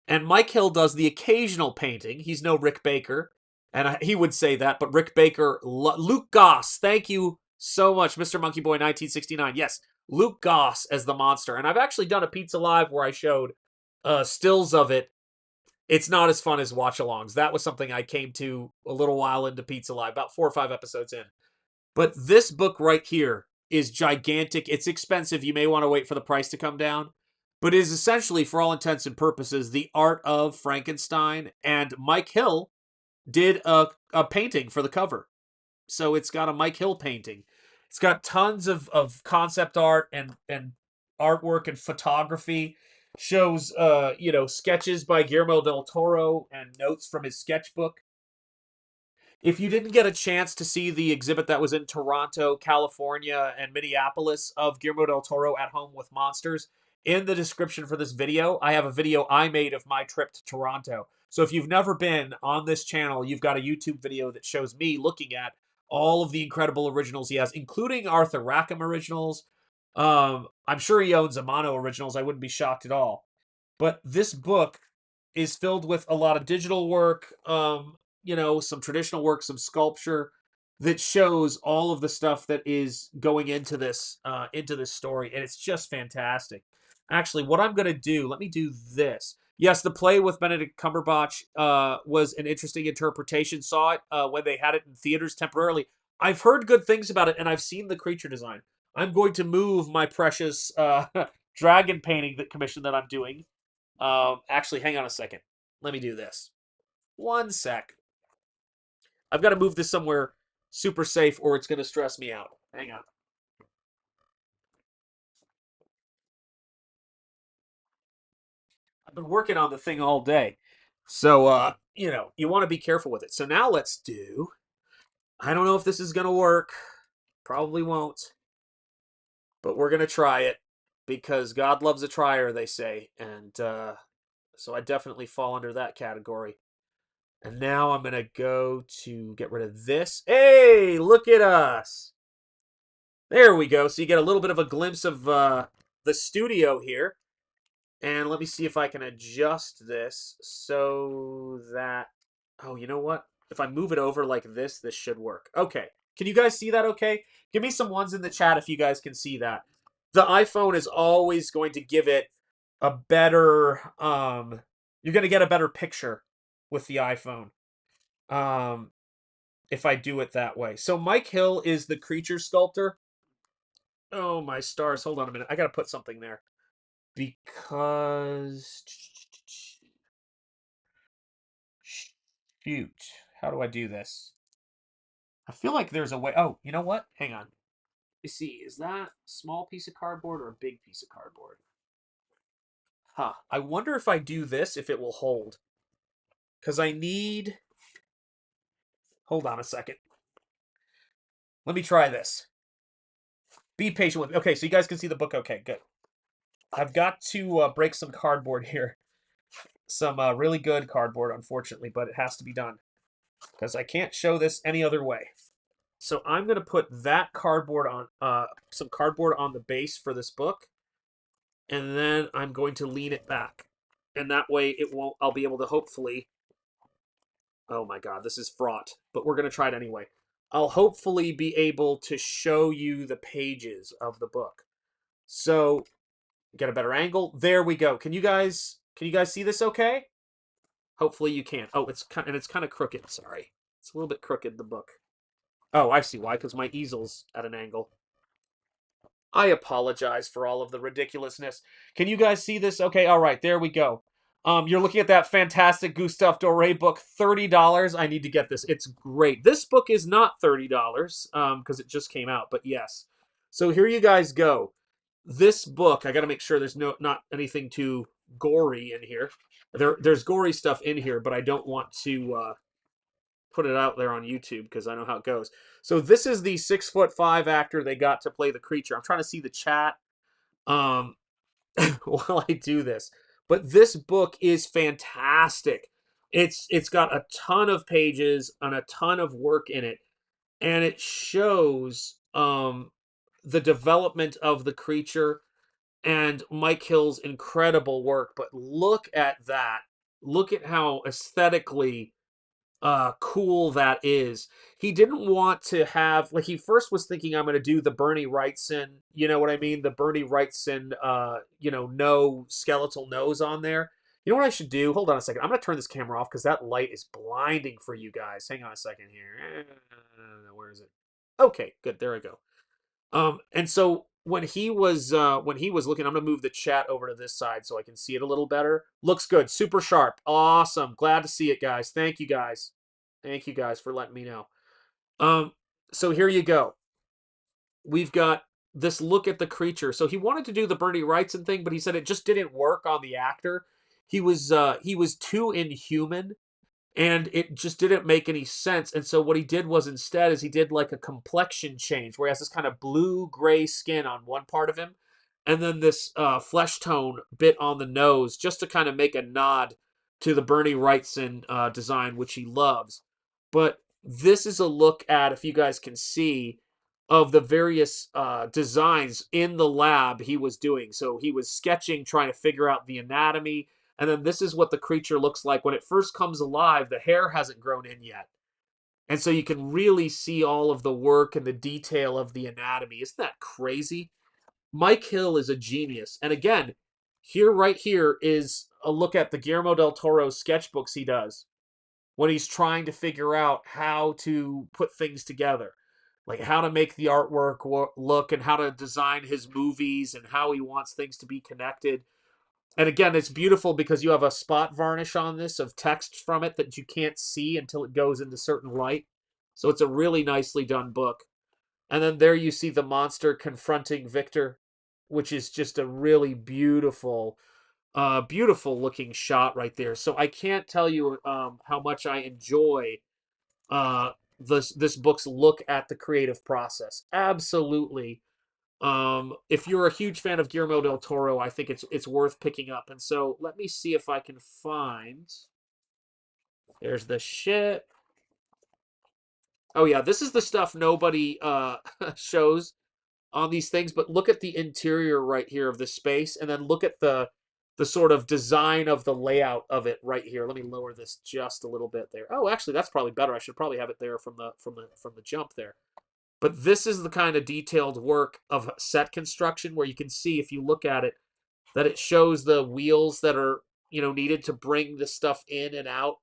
And Mike Hill does the occasional painting. He's no Rick Baker, and he would say that, but Rick Baker, Luke Goss, thank you so much, Mr. Monkey Boy 1969. Yes, Luke Goss as the monster. And I've actually done a Pizza Live where I showed stills of it. It's not as fun as watch-alongs. That was something I came to a little while into Pizza Live, about 4 or 5 episodes in. But this book right here is gigantic. It's expensive. You may want to wait for the price to come down. But it is essentially, for all intents and purposes, the art of Frankenstein. And Mike Hill did a painting for the cover. So it's got a Mike Hill painting. It's got tons of concept art and artwork and photography. Shows, sketches by Guillermo del Toro and notes from his sketchbook. If you didn't get a chance to see the exhibit that was in Toronto, California, and Minneapolis of Guillermo del Toro at Home with Monsters, in the description for this video, I have a video I made of my trip to Toronto. So if you've never been on this channel, you've got a YouTube video that shows me looking at all of the incredible originals he has, including Arthur Rackham originals. I'm sure he owns Amano originals. I wouldn't be shocked at all. But this book is filled with a lot of digital work, some traditional work, some sculpture that shows all of the stuff that is going into this story, and it's just fantastic. Actually, what I'm going to do, let me do this. Yes, the play with Benedict Cumberbatch was an interesting interpretation. Saw it when they had it in theaters temporarily. I've heard good things about it, and I've seen the creature design. I'm going to move my precious dragon painting commission that I'm doing. Actually, hang on a second. Let me do this. One sec. I've got to move this somewhere super safe or it's going to stress me out. Hang on. I've been working on the thing all day. So, you want to be careful with it. So now let's do... I don't know if this is going to work. Probably won't. But we're going to try it. Because God loves a trier, they say. And so I definitely fall under that category. And now I'm going to go to get rid of this. Hey, look at us. There we go. So you get a little bit of a glimpse of the studio here. And let me see if I can adjust this so that... Oh, you know what? If I move it over like this should work. Okay. Can you guys see that okay? Give me some ones in the chat if you guys can see that. The iPhone is always going to give it a better... you're going to get a better picture with the iPhone. If I do it that way. So Mike Hill is the creature sculptor. Oh, my stars. Hold on a minute. I got to put something there. Because... Shoot. How do I do this? I feel like there's a way... Oh, you know what? Hang on. Let's see. Is that a small piece of cardboard or a big piece of cardboard? Huh. I wonder if I do this, if it will hold. Because I need... Hold on a second. Let me try this. Be patient with me. Okay, so you guys can see the book. Okay, good. I've got to break some cardboard here. Some really good cardboard, unfortunately, but it has to be done. Because I can't show this any other way. So I'm going to put that cardboard on, some cardboard on the base for this book. And then I'm going to lean it back. And that way I'll be able to hopefully... Oh my god, this is fraught. But we're going to try it anyway. I'll hopefully be able to show you the pages of the book. So, get a better angle. There we go. Can you guys see this okay? Hopefully you can. Oh, it's kind of crooked. Sorry. It's a little bit crooked, the book. Oh, I see why, because my easel's at an angle. I apologize for all of the ridiculousness. Can you guys see this? Okay, all right, there we go. You're looking at that fantastic Gustave Doré book, $30. I need to get this. It's great. This book is not $30 because it just came out, but yes. So here you guys go. This book, I got to make sure there's not anything too gory in here. There's gory stuff in here, but I don't want to put it out there on YouTube because I know how it goes. So this is the 6'5" actor they got to play the creature. I'm trying to see the chat while I do this. But this book is fantastic. It's got a ton of pages and a ton of work in it. And it shows the development of the creature and Mike Hill's incredible work. But look at that. Look at how aesthetically cool that is. He didn't want to have, like, he first was thinking, I'm going to do the Bernie Wrightson, you know what I mean? The Bernie Wrightson, no skeletal nose on there. You know what I should do? Hold on a second. I'm going to turn this camera off because that light is blinding for you guys. Hang on a second here. Where is it? Okay, good. There I go. And so when he was looking, I'm gonna move the chat over to this side so I can see it a little better. Looks good, super sharp, awesome. Glad to see it, guys. Thank you guys for letting me know. So here you go. We've got this look at the creature. So he wanted to do the Bernie Wrightson thing, but he said it just didn't work on the actor. He was too inhuman. And it just didn't make any sense. And so what he did was instead is he did like a complexion change where he has this kind of blue-gray skin on one part of him and then this flesh tone bit on the nose just to kind of make a nod to the Bernie Wrightson design, which he loves. But this is a look at, if you guys can see, of the various designs in the lab he was doing. So he was sketching, trying to figure out the anatomy. And then this is what the creature looks like. When it first comes alive, the hair hasn't grown in yet. And so you can really see all of the work and the detail of the anatomy. Isn't that crazy? Mike Hill is a genius. And again, right here is a look at the Guillermo del Toro sketchbooks he does when he's trying to figure out how to put things together, like how to make the artwork look and how to design his movies and how he wants things to be connected. And again, it's beautiful because you have a spot varnish on this of text from it that you can't see until it goes into certain light. So it's a really nicely done book. And then there you see the monster confronting Victor, which is just a really beautiful, beautiful looking shot right there. So I can't tell you how much I enjoy this book's look at the creative process. Absolutely. If you're a huge fan of Guillermo del Toro, I think it's worth picking up. And so let me see if I can find. There's the ship. Oh yeah, this is the stuff nobody shows on these things, but look at the interior right here of the space, and then look at the sort of design of the layout of it right here. Let me lower this just a little bit there. Oh, actually, that's probably better. I should probably have it there from the jump there. But this is the kind of detailed work of set construction where you can see, if you look at it, that it shows the wheels that are, needed to bring the stuff in and out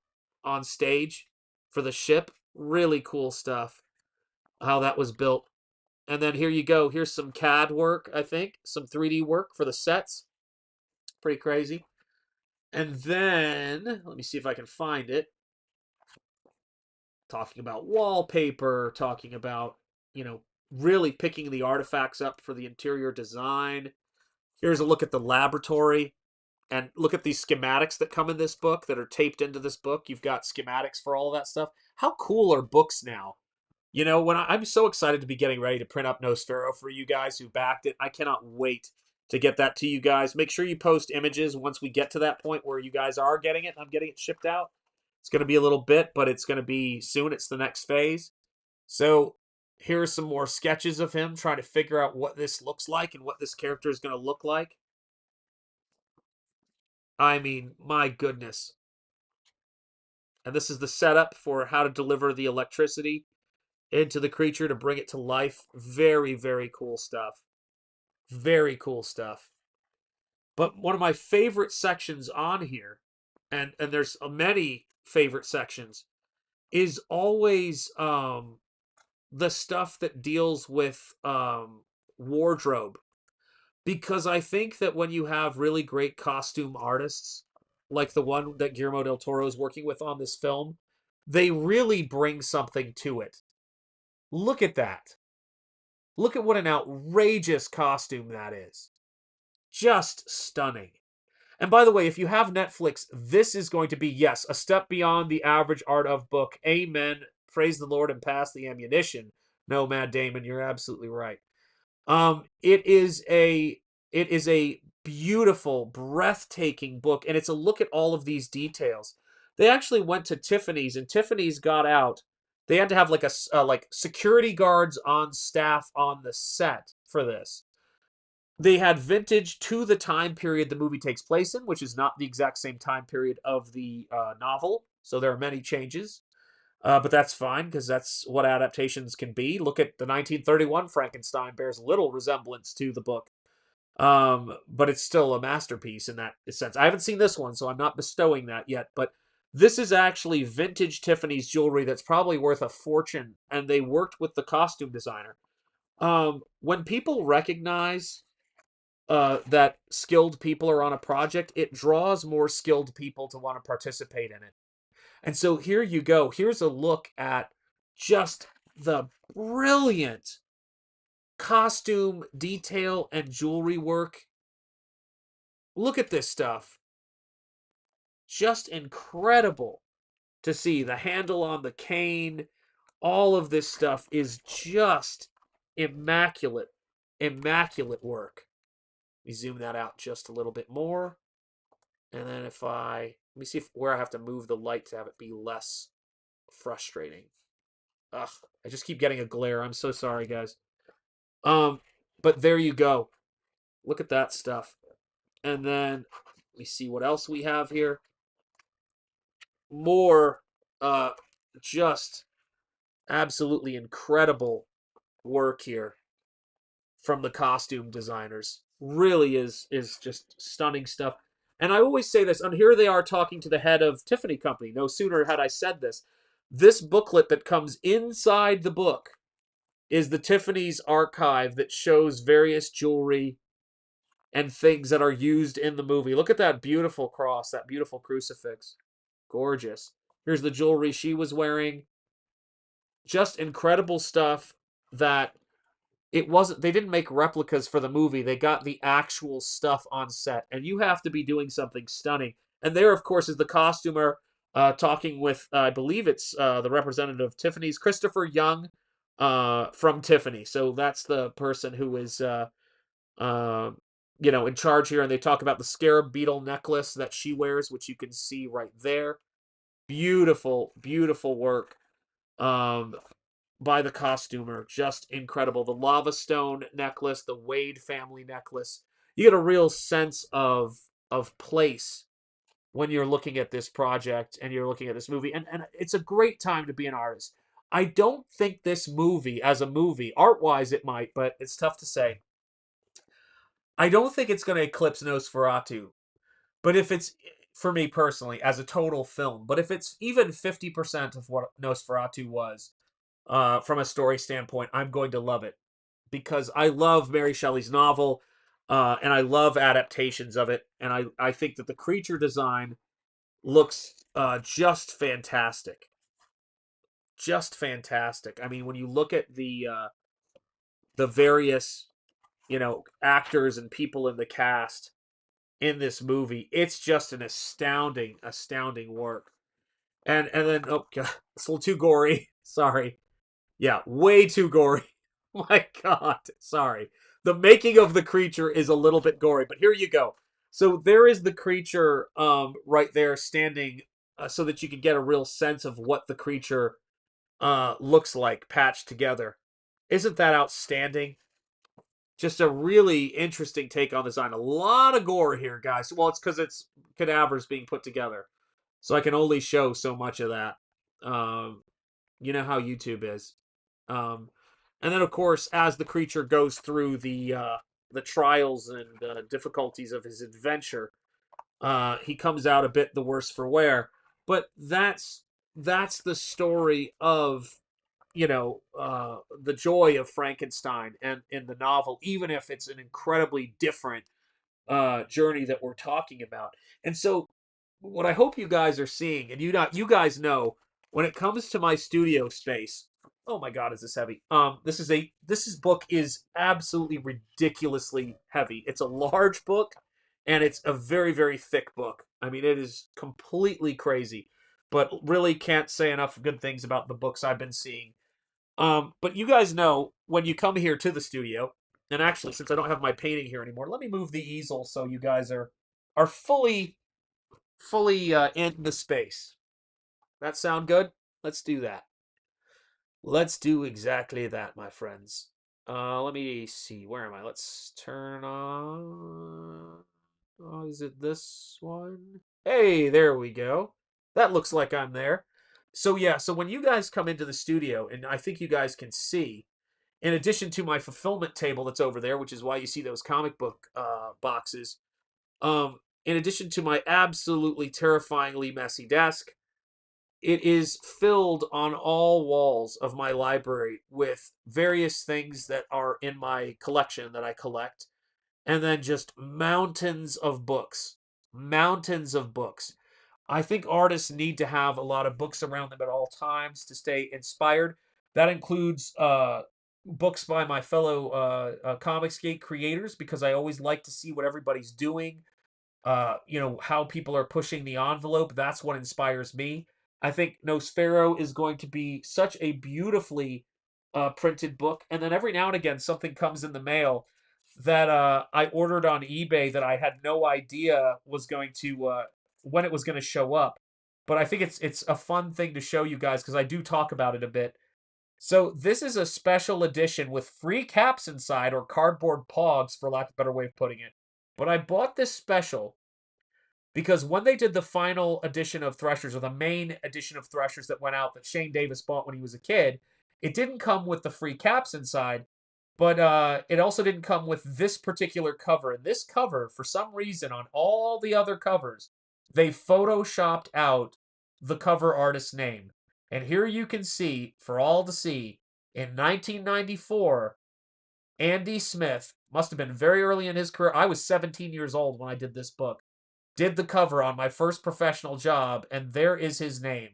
on stage for the ship. Really cool stuff. How that was built. And then here you go. Here's some CAD work, I think. Some 3D work for the sets. Pretty crazy. And then, let me see if I can find it. Talking about wallpaper, talking about, really picking the artifacts up for the interior design. Here's a look at the laboratory. And look at these schematics that come in this book that are taped into this book. You've got schematics for all of that stuff. How cool are books now? When I'm so excited to be getting ready to print up Nosfero for you guys who backed it. I cannot wait to get that to you guys. Make sure you post images once we get to that point where you guys are getting it. I'm getting it shipped out. It's going to be a little bit, but it's going to be soon. It's the next phase. So here are some more sketches of him trying to figure out what this looks like and what this character is going to look like. I mean, my goodness. And this is the setup for how to deliver the electricity into the creature to bring it to life. Very, very cool stuff. Very cool stuff. But one of my favorite sections on here, and there's many favorite sections, is always the stuff that deals with wardrobe. Because I think that when you have really great costume artists, like the one that Guillermo del Toro is working with on this film, they really bring something to it. Look at that. Look at what an outrageous costume that is. Just stunning. And by the way, if you have Netflix, this is going to be, yes, a step beyond the average art of book. Amen. Praise the Lord and pass the ammunition. No, Matt Damon, you're absolutely right. It is a beautiful, breathtaking book, and it's a look at all of these details. They actually went to Tiffany's, and Tiffany's got out. They had to have like like security guards on staff on the set for this. They had vintage to the time period the movie takes place in, which is not the exact same time period of the novel. So there are many changes. But that's fine because that's what adaptations can be. Look at the 1931 Frankenstein, bears little resemblance to the book. But it's still a masterpiece in that sense. I haven't seen this one, so I'm not bestowing that yet. But this is actually vintage Tiffany's jewelry that's probably worth a fortune, and they worked with the costume designer. When people recognize that skilled people are on a project, it draws more skilled people to want to participate in it. And so here you go. Here's a look at just the brilliant costume detail and jewelry work. Look at this stuff. Just incredible to see. The handle on the cane. All of this stuff is just immaculate, immaculate work. Let me zoom that out just a little bit more. And then let me see where I have to move the light to have it be less frustrating. Ugh, I just keep getting a glare. I'm so sorry, guys. But there you go. Look at that stuff. And then let me see what else we have here. More just absolutely incredible work here from the costume designers. Really is just stunning stuff. And I always say this, and here they are talking to the head of Tiffany Company. No sooner had I said this. This booklet that comes inside the book is the Tiffany's archive that shows various jewelry and things that are used in the movie. Look at that beautiful cross, that beautiful crucifix. Gorgeous. Here's the jewelry she was wearing. Just incredible stuff that they didn't make replicas for the movie. They got the actual stuff on set. And you have to be doing something stunning. And there, of course, is the costumer talking with, I believe it's the representative of Tiffany's, Christopher Young from Tiffany. So that's the person who is, in charge here. And they talk about the scarab beetle necklace that she wears, which you can see right there. Beautiful, beautiful work. By the costumer. Just incredible. The lava stone necklace, the Wade family necklace. You get a real sense of place when you're looking at this project and you're looking at this movie. And it's a great time to be an artist. I don't think this movie, as a movie, art-wise it might, but it's tough to say. I don't think it's going to eclipse Nosferatu. But if it's, for me personally, as a total film, but if it's even 50% of what Nosferatu was, from a story standpoint, I'm going to love it because I love Mary Shelley's novel, and I love adaptations of it, and I think that the creature design looks just fantastic. Just fantastic. I mean, when you look at the various, actors and people in the cast in this movie, it's just an astounding, astounding work. And then, oh god, it's a little too gory. Sorry. Yeah, way too gory. My god, sorry. The making of the creature is a little bit gory, but here you go. So there is the creature right there standing so that you can get a real sense of what the creature looks like patched together. Isn't that outstanding? Just a really interesting take on design. A lot of gore here, guys. Well, it's because it's cadavers being put together. So I can only show so much of that. You know how YouTube is. And then, of course, as the creature goes through the trials and difficulties of his adventure, he comes out a bit the worse for wear. But that's the story of the joy of Frankenstein and in the novel, even if it's an incredibly different journey that we're talking about. And so, what I hope you guys are seeing, and you guys know, when it comes to my studio space. Oh my God, is this heavy? This book is absolutely ridiculously heavy. It's a large book, and it's a very, very thick book. I mean, it is completely crazy, but really can't say enough good things about the books I've been seeing. But you guys know when you come here to the studio, and actually, since I don't have my painting here anymore, let me move the easel so you guys are fully in the space. That sound good? Let's do that. Let's do exactly that, my friends. Let me see. Where am I? Let's turn on. Oh, is it this one? Hey, there we go. That looks like I'm there. So yeah, so when you guys come into the studio, and I think you guys can see, in addition to my fulfillment table that's over there, which is why you see those comic book boxes, in addition to my absolutely terrifyingly messy desk, it is filled on all walls of my library with various things that are in my collection that I collect, and then just mountains of books. Mountains of books. I think artists need to have a lot of books around them at all times to stay inspired. That includes books by my fellow Comicsgate creators, because I always like to see what everybody's doing, how people are pushing the envelope. That's what inspires me. I think Nosfero is going to be such a beautifully printed book. And then every now and again, something comes in the mail that I ordered on eBay that I had no idea was going to when it was going to show up. But I think it's a fun thing to show you guys, because I do talk about it a bit. So this is a special edition with free caps inside, or cardboard pogs, for lack of a better way of putting it. But I bought this special because when they did the final edition of Threshers, or the main edition of Threshers that went out that Shane Davis bought when he was a kid, it didn't come with the free caps inside, but it also didn't come with this particular cover. And this cover, for some reason, on all the other covers, they photoshopped out the cover artist's name. And here you can see, for all to see, in 1994, Andy Smith, must have been very early in his career. I was 17 years old when I did this book. Did the cover on my first professional job, and there is his name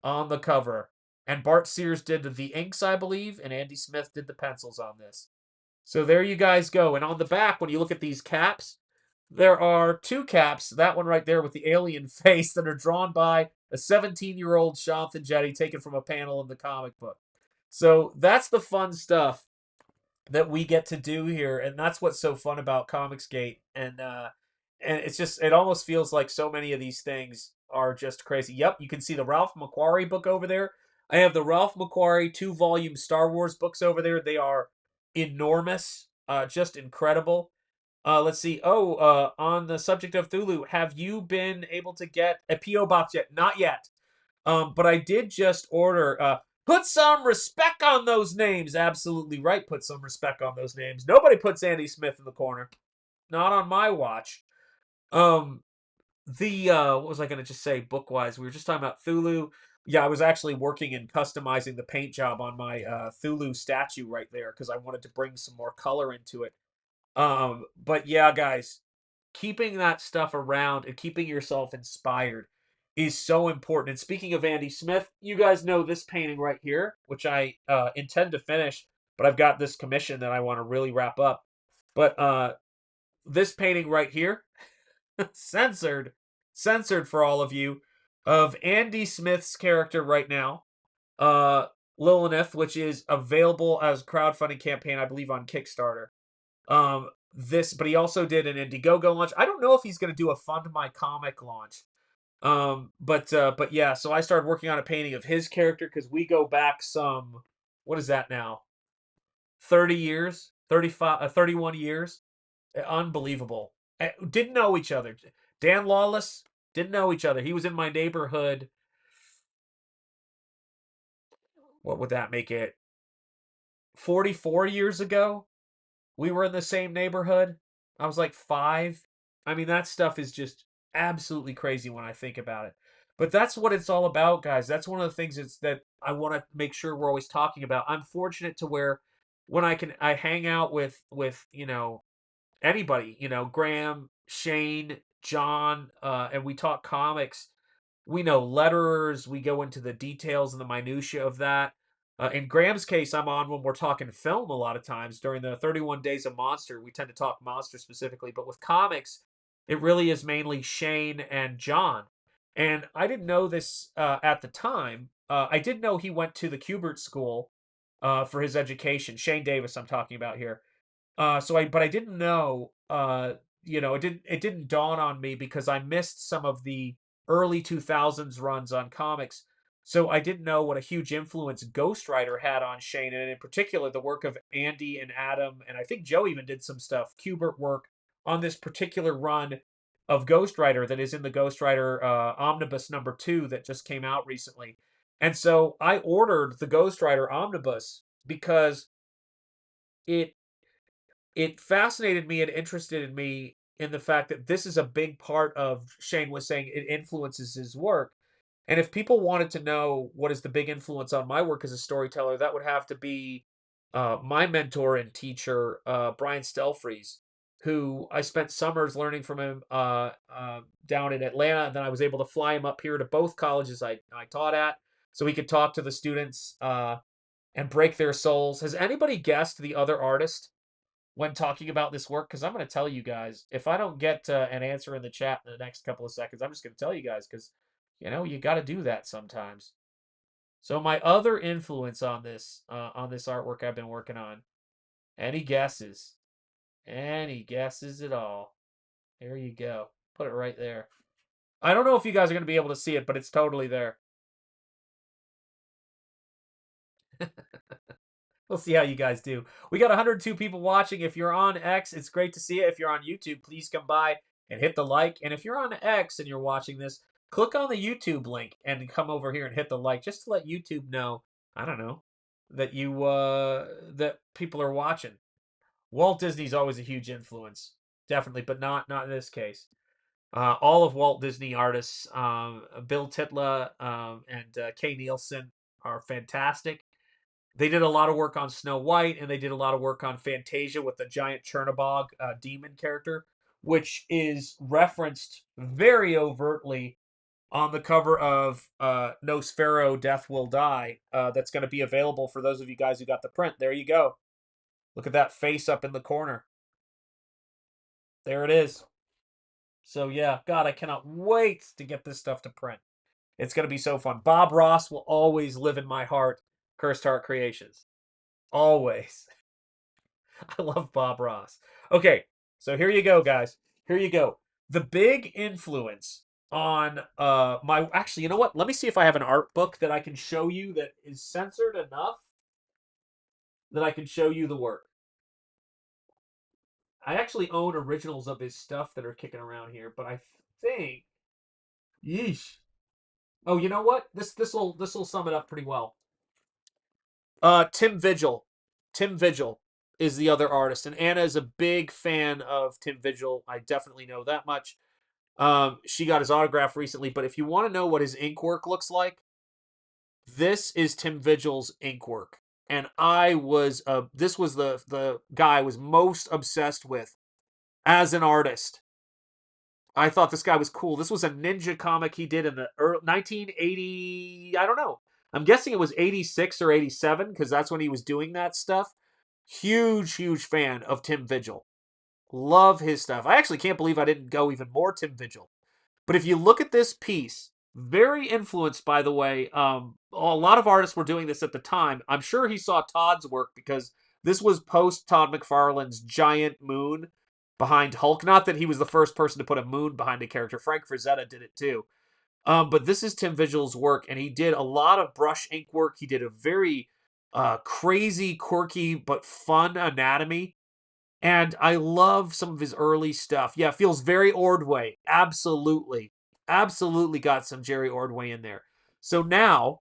on the cover. And Bart Sears did the inks, I believe, and Andy Smith did the pencils on this. So there you guys go. And on the back, when you look at these caps, there are two caps, that one right there with the alien face, that are drawn by a 17-year-old Shanth Enjeti, taken from a panel in the comic book. So that's the fun stuff that we get to do here, and that's what's so fun about Comicsgate. And it's just, it almost feels like so many of these things are just crazy. Yep, you can see the Ralph McQuarrie book over there. I have the Ralph McQuarrie 2-volume Star Wars books over there. They are enormous, just incredible. Let's see. On the subject of Thulu, have you been able to get a P.O. box yet? Not yet. But I did just order. Put some respect on those names. Absolutely right. Put some respect on those names. Nobody puts Andy Smith in the corner. Not on my watch. What was I gonna just say book-wise? We were just talking about Thulu. Yeah, I was actually working and customizing the paint job on my Thulu statue right there because I wanted to bring some more color into it. But yeah, guys, keeping that stuff around and keeping yourself inspired is so important. And speaking of Andy Smith, you guys know this painting right here, which I intend to finish, but I've got this commission that I want to really wrap up. But this painting right here, censored for all of you, of Andy Smith's character right now, Lilith, which is available as crowdfunding campaign, I believe, on Kickstarter. But he also did an Indiegogo launch. I don't know if he's going to do a Fund My Comic launch. But yeah, so I started working on a painting of his character because we go back some, what is that now? 30 years, 35, 31 years. Unbelievable. Didn't know each other. Dan Lawless, didn't know each other. He was in my neighborhood. What would that make it? 44 years ago? We were in the same neighborhood. I was like 5. I mean, that stuff is just absolutely crazy when I think about it. But that's what it's all about, guys. That's one of the things that I want to make sure we're always talking about. I'm fortunate to where when I hang out with anybody, Graham, Shane, John, and we talk comics. We know letterers. We go into the details and the minutia of that. In Graham's case, I'm on when we're talking film a lot of times. During the 31 Days of Monster, we tend to talk Monster specifically. But with comics, it really is mainly Shane and John. And I didn't know this at the time. I did know he went to the Kubert School for his education. Shane Davis, I'm talking about here. But I didn't know, it didn't dawn on me because I missed some of the early 2000s runs on comics. So I didn't know what a huge influence Ghost Rider had on Shane, and in particular the work of Andy and Adam, and I think Joe even did some stuff, Kubert work, on this particular run of Ghost Rider that is in the Ghost Rider Omnibus #2 that just came out recently. And so I ordered the Ghost Rider Omnibus because it it fascinated me and interested in me in the fact that this is a big part of, Shane was saying, it influences his work. And if people wanted to know what is the big influence on my work as a storyteller, that would have to be my mentor and teacher, Brian Stelfreeze, who I spent summers learning from him down in Atlanta. And then I was able to fly him up here to both colleges I taught at so he could talk to the students and break their souls. Has anybody guessed the other artist when talking about this work? Because I'm going to tell you guys, if I don't get an answer in the chat in the next couple of seconds, I'm just going to tell you guys because, you got to do that sometimes. So my other influence on this artwork I've been working on, any guesses? Any guesses at all? There you go. Put it right there. I don't know if you guys are going to be able to see it, but it's totally there. We'll see how you guys do. We got 102 people watching. If you're on X, it's great to see you. If you're on YouTube, please come by and hit the like. And if you're on X and you're watching this, click on the YouTube link and come over here and hit the like, just to let YouTube know, I don't know, that you that people are watching. Walt Disney's always a huge influence, definitely, but not in this case. All of Walt Disney artists, Bill Titla and Kay Nielsen, are fantastic. They did a lot of work on Snow White, and they did a lot of work on Fantasia with the giant Chernabog demon character, which is referenced very overtly on the cover of Nosfero, Death Will Die. That's going to be available for those of you guys who got the print. There you go. Look at that face up in the corner. There it is. So yeah, God, I cannot wait to get this stuff to print. It's going to be so fun. Bob Ross will always live in my heart. Cursed Heart Creations. Always. I love Bob Ross. Okay, so here you go, guys. Here you go. The big influence on my... Actually, you know what? Let me see if I have an art book that I can show you that is censored enough that I can show you the work. I actually own originals of his stuff that are kicking around here, but I think... Yeesh. Oh, you know what? This'll sum it up pretty well. Tim Vigil. Tim Vigil is the other artist, and Anna is a big fan of Tim Vigil. I definitely know that much. She got his autograph recently, but if you want to know what his ink work looks like, this is Tim Vigil's ink work. And this was the guy I was most obsessed with as an artist. I thought this guy was cool. This was a ninja comic he did in the 1980, I don't know. I'm guessing it was 86 or 87 because that's when he was doing that stuff. Huge, huge fan of Tim Vigil. Love his stuff. I actually can't believe I didn't go even more Tim Vigil. But if you look at this piece, very influenced, by the way, a lot of artists were doing this at the time. I'm sure he saw Todd's work because this was post Todd McFarlane's giant moon behind Hulk. Not that he was the first person to put a moon behind a character. Frank Frazetta did it too. But this is Tim Vigil's work, and he did a lot of brush ink work. He did a very crazy, quirky, but fun anatomy. And I love some of his early stuff. Yeah, it feels very Ordway. Absolutely. Absolutely got some Jerry Ordway in there. So now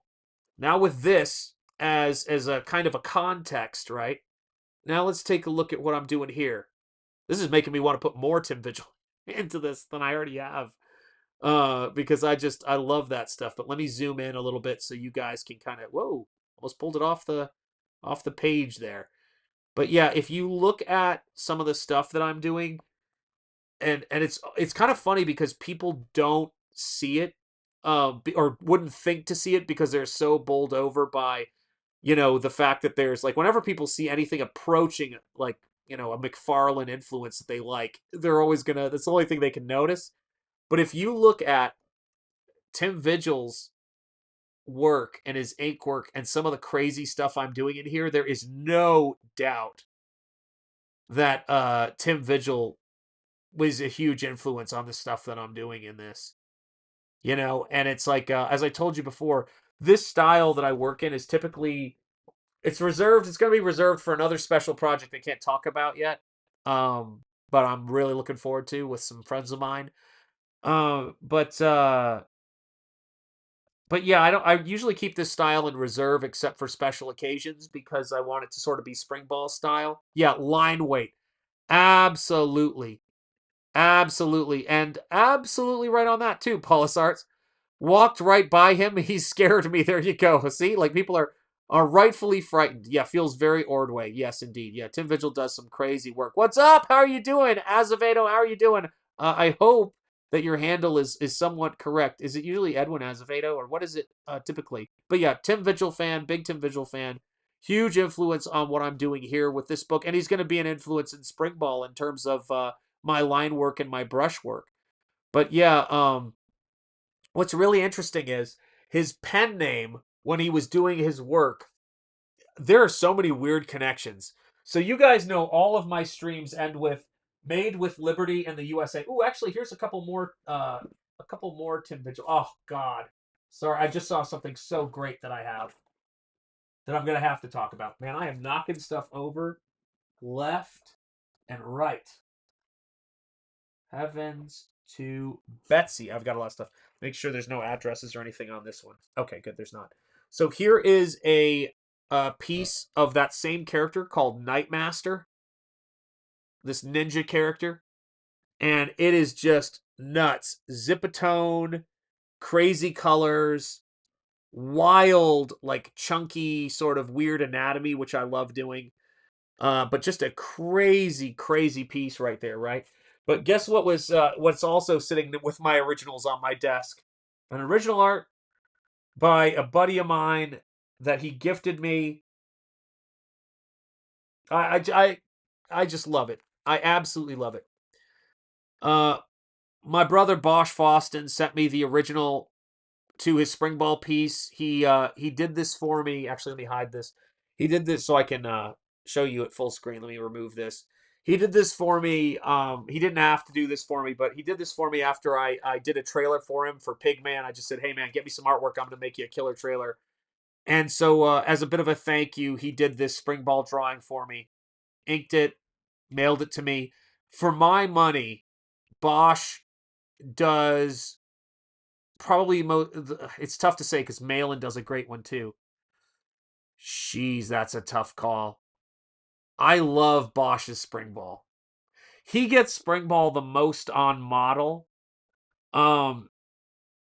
with this as a kind of a context, right? Now let's take a look at what I'm doing here. This is making me want to put more Tim Vigil into this than I already have. Because I love that stuff. But let me zoom in a little bit so you guys can kind of, whoa, almost pulled it off the page there. But yeah, if you look at some of the stuff that I'm doing, and it's kind of funny because people don't see it, or wouldn't think to see it because they're so bowled over by, the fact that there's like, whenever people see anything approaching like, a McFarlane influence that they like, they're always that's the only thing they can notice. But if you look at Tim Vigil's work and his ink work and some of the crazy stuff I'm doing in here, there is no doubt that Tim Vigil was a huge influence on the stuff that I'm doing in this. And it's like, as I told you before, this style that I work in is typically, it's going to be reserved for another special project I can't talk about yet. But I'm really looking forward to with some friends of mine. But yeah, I usually keep this style in reserve except for special occasions because I want it to sort of be Springball style. Yeah, line weight. Absolutely. Absolutely. And absolutely right on that too, Paulus Arts. Walked right by him. He scared me. There you go. See, like people are rightfully frightened. Yeah, feels very Ordway. Yes, indeed. Yeah, Tim Vigil does some crazy work. What's up? How are you doing? Azevedo, how are you doing? I hope that your handle is somewhat correct. Is it usually Edwin Azevedo or what is it typically? But yeah, Tim Vigil fan, big Tim Vigil fan. Huge influence on what I'm doing here with this book. And he's going to be an influence in Springball in terms of my line work and my brush work. But yeah, what's really interesting is his pen name when he was doing his work. There are so many weird connections. So you guys know all of my streams end with Made with Liberty and the U.S.A. Ooh, actually, here's a couple more Tim Vigil. Oh, God. Sorry, I just saw something so great that I have. that I'm going to have to talk about. Man, I am knocking stuff over left and right. Heavens to Betsy. I've got a lot of stuff. Make sure there's no addresses or anything on this one. Okay, good. There's not. So here is a piece of that same character called Nightmaster. This ninja character. And it is just nuts. Zipatone, crazy colors, wild, like chunky, sort of weird anatomy, which I love doing. But just a crazy, crazy piece right there, right? But guess what was what's also sitting with my originals on my desk? An original art by a buddy of mine that he gifted me. I just love it. I absolutely love it. My brother Bosch Foston sent me the original to his Springball piece. He did this for me. Actually, let me hide this. He did this so I can show you at full screen. Let me remove this. He did this for me. He didn't have to do this for me, but he did this for me after I did a trailer for him for Pigman. I just said, hey man, get me some artwork. I'm gonna make you a killer trailer. And so as a bit of a thank you, he did this Springball drawing for me, inked it, mailed it to me. For my money, Bosch does probably it's tough to say because Malin does a great one too. Jeez, that's a tough call. I love Bosch's Springball. He gets Springball the most on model.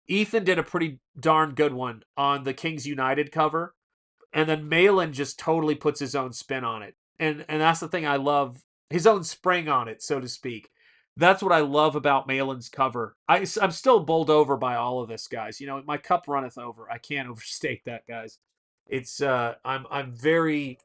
Ethan did a pretty darn good one on the Kings United cover, and then Malin just totally puts his own spin on it, and that's the thing I love, his own spring on it, so to speak. That's what I love about Malin's cover. I'm still bowled over by all of this, guys. You know, my cup runneth over. I can't overstate that, guys. It's I'm very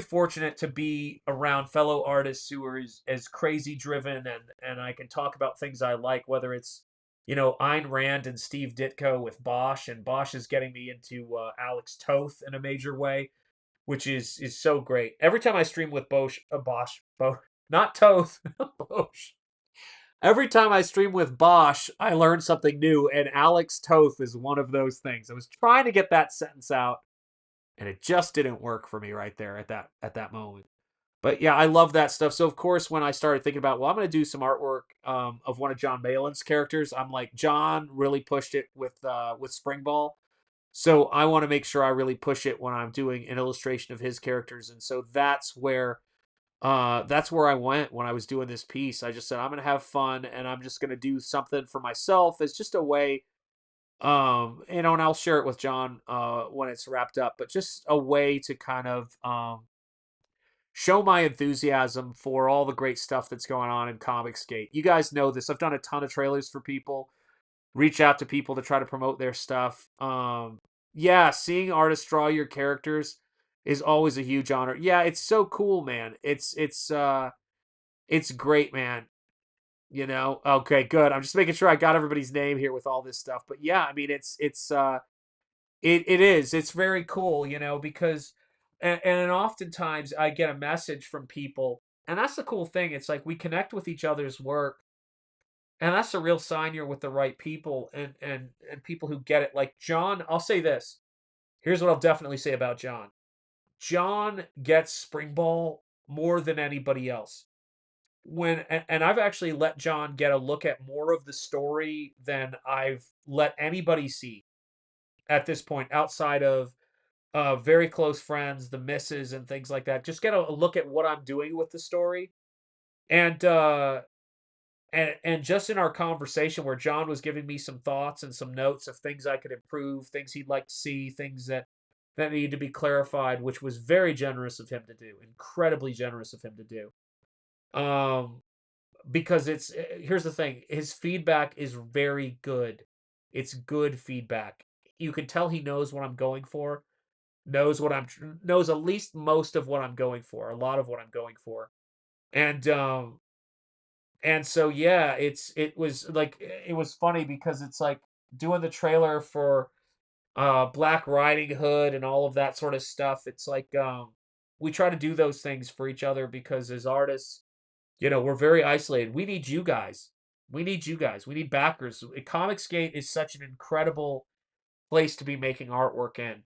fortunate to be around fellow artists who are as crazy driven, and I can talk about things I like, whether it's, you know, Ayn Rand and Steve Ditko with Bosch, and Bosch is getting me into Alex Toth in a major way, which is so great. Every time I stream with Bosch, not Toth, Bosch. Every time I stream with Bosch, I learn something new, and Alex Toth is one of those things. I was trying to get that sentence out, and it just didn't work for me right there at that moment. But yeah, I love that stuff. So of course, when I started thinking about, well, I'm going to do some artwork of one of John Malin's characters, I'm like, John really pushed it with Springball, so I want to make sure I really push it when I'm doing an illustration of his characters, and so that's where I went when I was doing this piece. I just said I'm going to have fun, and I'm just going to do something for myself as just a way, you know, and I'll share it with John when it's wrapped up, but just a way to kind of show my enthusiasm for all the great stuff that's going on in Comicsgate. You guys know this. I've done a ton of trailers for people, reach out to people to try to promote their stuff. Yeah, seeing artists draw your characters is always a huge honor. Yeah, it's so cool, man. It's great, man. You know, okay, good. I'm just making sure I got everybody's name here with all this stuff. But yeah, I mean, it is. It's very cool, you know, because and oftentimes I get a message from people, and that's the cool thing. It's like we connect with each other's work, and that's a real sign you're with the right people, and people who get it. Like John, I'll say this. Here's what I'll definitely say about John. John gets Springball more than anybody else. And I've actually let John get a look at more of the story than I've let anybody see at this point outside of very close friends, the misses and things like that. Just get a look at what I'm doing with the story. And and just in our conversation where John was giving me some thoughts and some notes of things I could improve, things he'd like to see, things that needed to be clarified, which was very generous of him to do, incredibly generous of him to do. Because it's here's the thing, his feedback is very good. It's good feedback. You can tell he knows what I'm going for, knows at least most of what I'm going for, a lot of what I'm going for. And so yeah, it was like it was funny because it's like doing the trailer for Black Riding Hood and all of that sort of stuff. It's like we try to do those things for each other because as artists, you know, we're very isolated. We need you guys. We need you guys. We need backers. Comicsgate is such an incredible place to be making artwork in.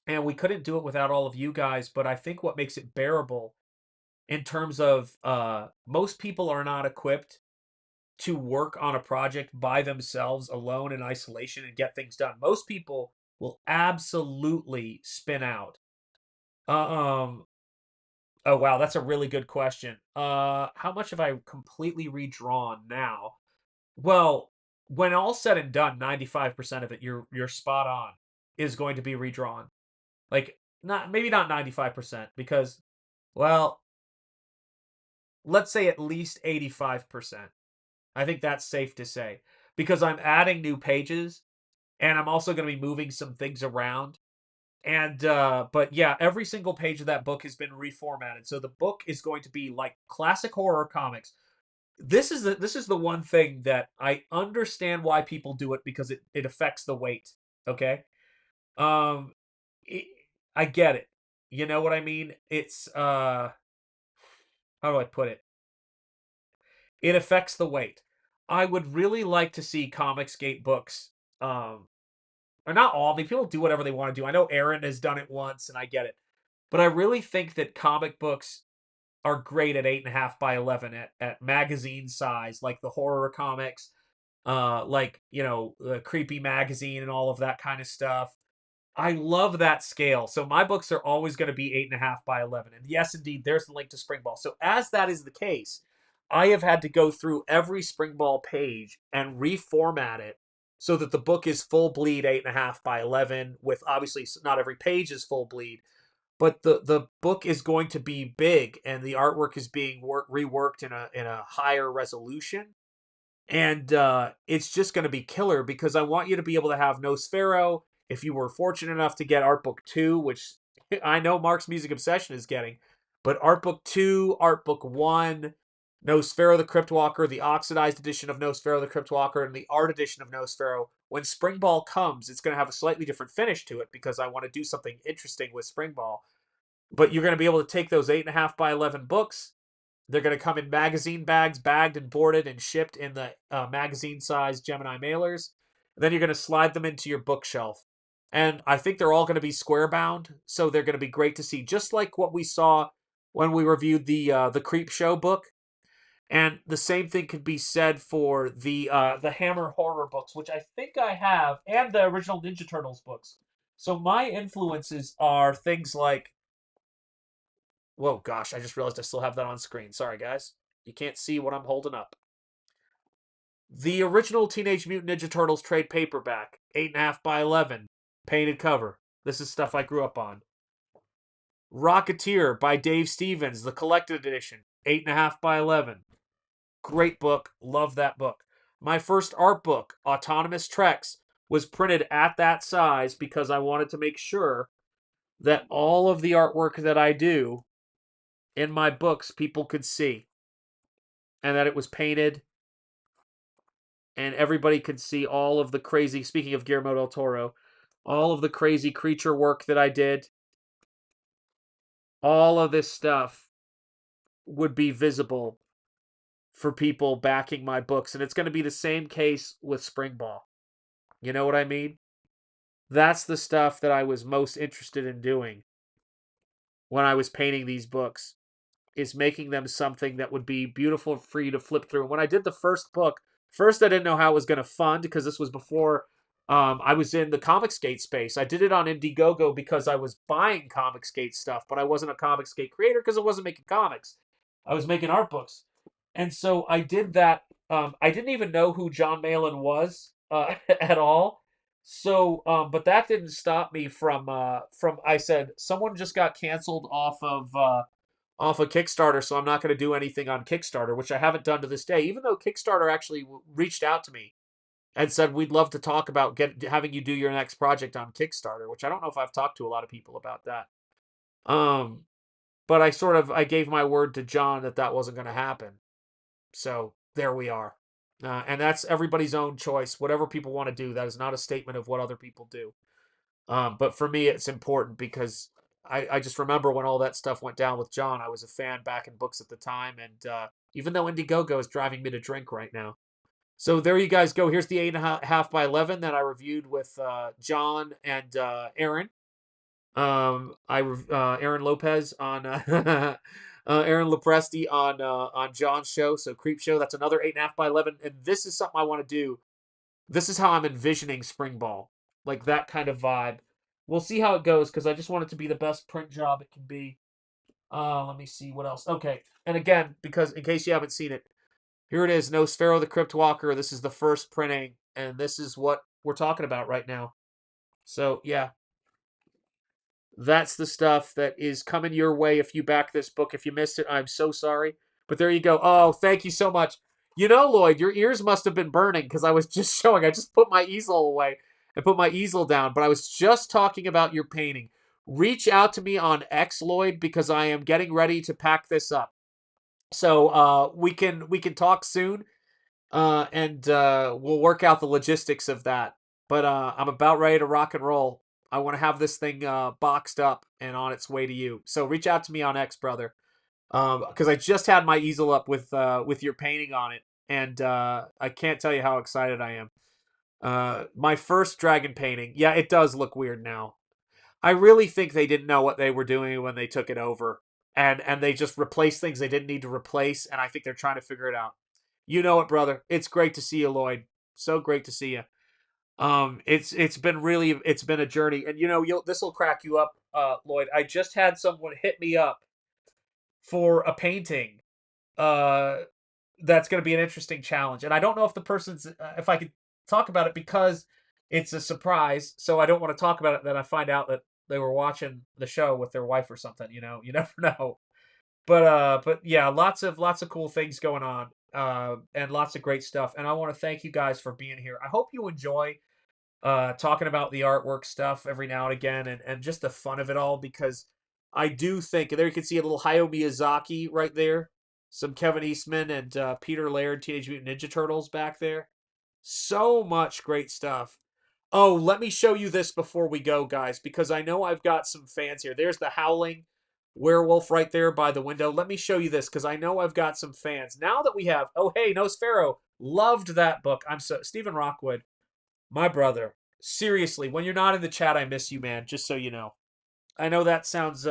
and we couldn't do it without all of you guys, but I think what makes it bearable in terms of most people are not equipped to work on a project by themselves alone in isolation and get things done. Most people will absolutely spin out. Oh wow, that's a really good question. How much have I completely redrawn now? Well, when all said and done, 95% of it, you're spot on, is going to be redrawn. Like, not maybe not 95%, because, well, let's say at least 85%. I think that's safe to say, because I'm adding new pages and I'm also going to be moving some things around. And but yeah, every single page of that book has been reformatted. So the book is going to be like classic horror comics. This is the one thing that I understand why people do it, because it affects the weight. Okay? Um it, I get it. You know what I mean? It's how do I put it? It affects the weight. I would really like to see Comicsgate books, or not all. I mean, people do whatever they want to do. I know Aaron has done it once, and I get it. But I really think that comic books are great at 8.5 by 11 at magazine size, like the horror comics, like, the creepy magazine and all of that kind of stuff. I love that scale. So my books are always going to be 8.5 by 11. And yes, indeed, there's the link to Springball. So as that is the case, I have had to go through every Springball page and reformat it so that the book is full bleed 8.5 by 11, with obviously not every page is full bleed, but the book is going to be big and the artwork is being reworked in a higher resolution. And it's just going to be killer, because I want you to be able to have Nosfero. If you were fortunate enough to get Art Book 2, which I know Mark's Music Obsession is getting, but Art Book 2, Art Book 1, Nosfero the Crypt Walker, the oxidized edition of Nosfero the Crypt Walker, and the art edition of Nosfero, when Springball comes, it's going to have a slightly different finish to it, because I want to do something interesting with Springball. But you're going to be able to take those 8.5 by 11 books. They're going to come in magazine bags, bagged and boarded and shipped in the magazine size Gemini mailers. Then you're going to slide them into your bookshelf. And I think they're all going to be square bound, so they're going to be great to see, just like what we saw when we reviewed the Creep Show book. And the same thing could be said for the Hammer horror books, which I think I have, and the original Ninja Turtles books. So my influences are things like, whoa, gosh, I just realized I still have that on screen. Sorry, guys. You can't see what I'm holding up. The original Teenage Mutant Ninja Turtles trade paperback, 8.5 by 11, painted cover. This is stuff I grew up on. Rocketeer by Dave Stevens, the collected edition, 8.5 by 11. Great book. Love that book. My first art book, Autonomous Treks, was printed at that size because I wanted to make sure that all of the artwork that I do in my books people could see, and that it was painted and everybody could see all of the crazy, speaking of Guillermo del Toro, all of the crazy creature work that I did. All of this stuff would be visible for people backing my books, and it's going to be the same case with Springball. You know what I mean? That's the stuff that I was most interested in doing when I was painting these books, is making them something that would be beautiful for you to flip through. And when I did the first book, first I didn't know how I was going to fund, because this was before I was in the Comicsgate space. I did it on Indiegogo because I was buying Comicsgate stuff, but I wasn't a Comicsgate creator because I wasn't making comics. I was making art books. And so I did that. I didn't even know who John Malin was at all. So, but that didn't stop me from I said, someone just got canceled off of Kickstarter, so I'm not going to do anything on Kickstarter, which I haven't done to this day, even though Kickstarter actually reached out to me and said, we'd love to talk about having you do your next project on Kickstarter, which I don't know if I've talked to a lot of people about that. But I gave my word to John that that wasn't going to happen. So there we are. And that's everybody's own choice. Whatever people want to do, that is not a statement of what other people do. But for me, it's important because I just remember when all that stuff went down with John. I was a fan back in books at the time, and even though Indiegogo is driving me to drink right now. So there you guys go. Here's the 8.5 by 11 that I reviewed with John and Aaron. Aaron Lopez on Aaron Lopresti on John's show, so Creep Show. That's another 8.5 by 11, and this is something I want to do. This is how I'm envisioning Spring Ball, like that kind of vibe. We'll see how it goes because I just want it to be the best print job it can be. Let me see what else. Okay, and again, because in case you haven't seen it, here it is, Nosfero the Crypt Walker. This is the first printing, and this is what we're talking about right now. So yeah, that's the stuff that is coming your way if you back this book. If you missed it, I'm so sorry. But there you go. Oh, thank you so much. You know, Lloyd, your ears must have been burning because I was just showing. I just put my easel away and put my easel down, but I was just talking about your painting. Reach out to me on X, Lloyd, because I am getting ready to pack this up. So we can talk soon, and we'll work out the logistics of that. But I'm about ready to rock and roll. I want to have this thing boxed up and on its way to you. So reach out to me on X, brother, because I just had my easel up with your painting on it, and I can't tell you how excited I am. My first dragon painting, yeah, it does look weird now. I really think they didn't know what they were doing when they took it over, and they just replaced things they didn't need to replace, and I think they're trying to figure it out. You know it, brother. It's great to see you, Lloyd. So great to see you. It's been a journey, and this will crack you up, Lloyd. I just had someone hit me up for a painting, uh, that's going to be an interesting challenge, and I don't know if the person's if I could talk about it because it's a surprise, so I don't want to talk about it. Then I find out that they were watching the show with their wife or something. You never know. But yeah, lots of cool things going on, and lots of great stuff. And I want to thank you guys for being here. I hope you enjoy talking about the artwork stuff every now and again, and just the fun of it all, because I do think, and there you can see a little Hayao Miyazaki right there, some Kevin Eastman and Peter Laird, Teenage Mutant Ninja Turtles back there. So much great stuff. Oh, let me show you this before we go, guys, because I know I've got some fans here. There's the Howling Werewolf right there by the window. Let me show you this because I know I've got some fans. Now that we have, oh, hey, Nosfero, loved that book. I'm so, Stephen Rockwood, my brother. Seriously, when you're not in the chat, I miss you, man, just so you know. I know that sounds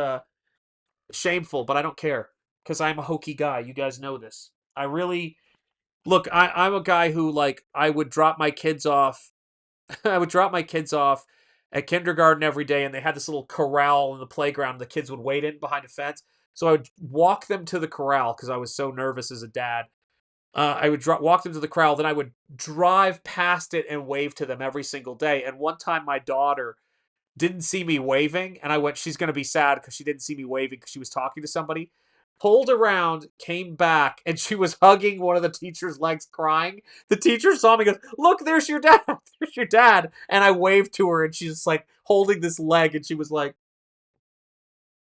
shameful, but I don't care because I'm a hokey guy. You guys know this. I really, look, I'm a guy who, like, I would drop my kids off I would drop my kids off at kindergarten every day, and they had this little corral in the playground. The kids would wait in behind a fence. So I would walk them to the corral because I was so nervous as a dad. I would walk them to the corral, then I would drive past it and wave to them every single day. And one time my daughter didn't see me waving, and I went, she's going to be sad because she didn't see me waving because she was talking to somebody. Pulled around, came back, and she was hugging one of the teacher's legs, crying. The teacher saw me, goes, "Look, there's your dad. There's your dad." And I waved to her, and she's just like holding this leg, and she was like,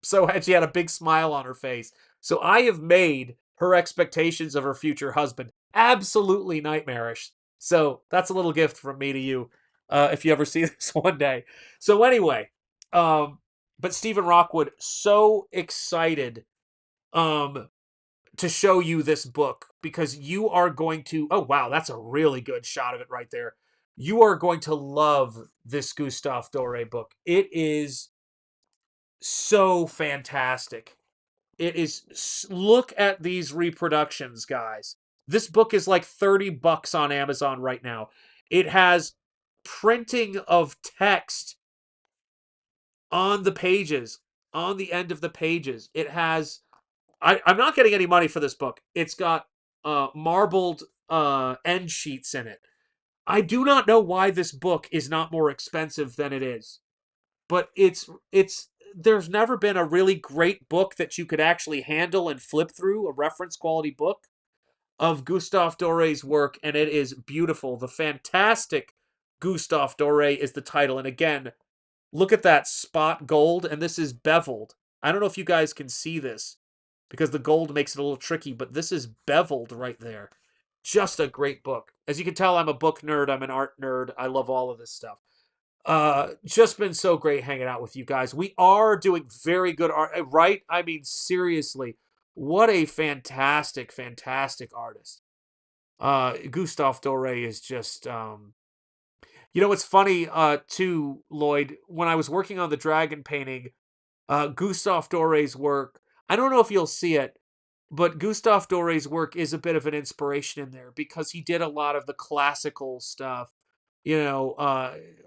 so she had a big smile on her face. So I have made her expectations of her future husband absolutely nightmarish. So that's a little gift from me to you, if you ever see this one day. So anyway, but Stephen Rockwood, so excited to show you this book because you are going to, oh wow, that's a really good shot of it right there. You are going to love this Gustave Doré book. It is so fantastic. It is, look at these reproductions, guys. This book is like $30 on Amazon right now. It has printing of text on the pages, on the end of the pages. It has, I'm not getting any money for this book. It's got marbled end sheets in it. I do not know why this book is not more expensive than it is. But it's there's never been a really great book that you could actually handle and flip through, a reference quality book of Gustave Doré's work, and it is beautiful. The Fantastic Gustave Doré is the title, and again, look at that spot gold, and this is beveled. I don't know if you guys can see this because the gold makes it a little tricky, but this is beveled right there. Just a great book. As you can tell, I'm a book nerd. I'm an art nerd. I love all of this stuff. Just been so great hanging out with you guys. We are doing very good art, right? I mean, seriously, what a fantastic artist. Gustave Doré is just, You know, it's funny, too, Lloyd, when I was working on the dragon painting, Gustave Doré's work, I don't know if you'll see it, but Gustave Doré's work is a bit of an inspiration in there because he did a lot of the classical stuff. You know,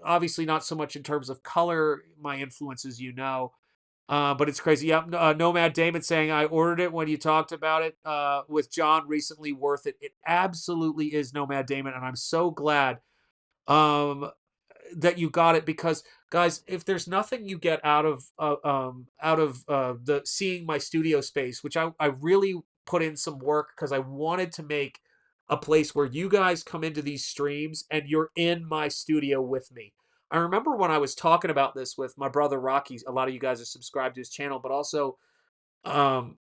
obviously not so much in terms of color, my influences, but it's crazy. Yep, Nomad Damon saying, I ordered it when you talked about it with John recently. Worth it. It absolutely is, Nomad Damon, and I'm so glad um, that you got it because, guys, if there's nothing you get out of the seeing my studio space, which I really put in some work because I wanted to make a place where you guys come into these streams and you're in my studio with me. I remember when I was talking about this with my brother Rocky. A lot of you guys are subscribed to his channel, but also, um,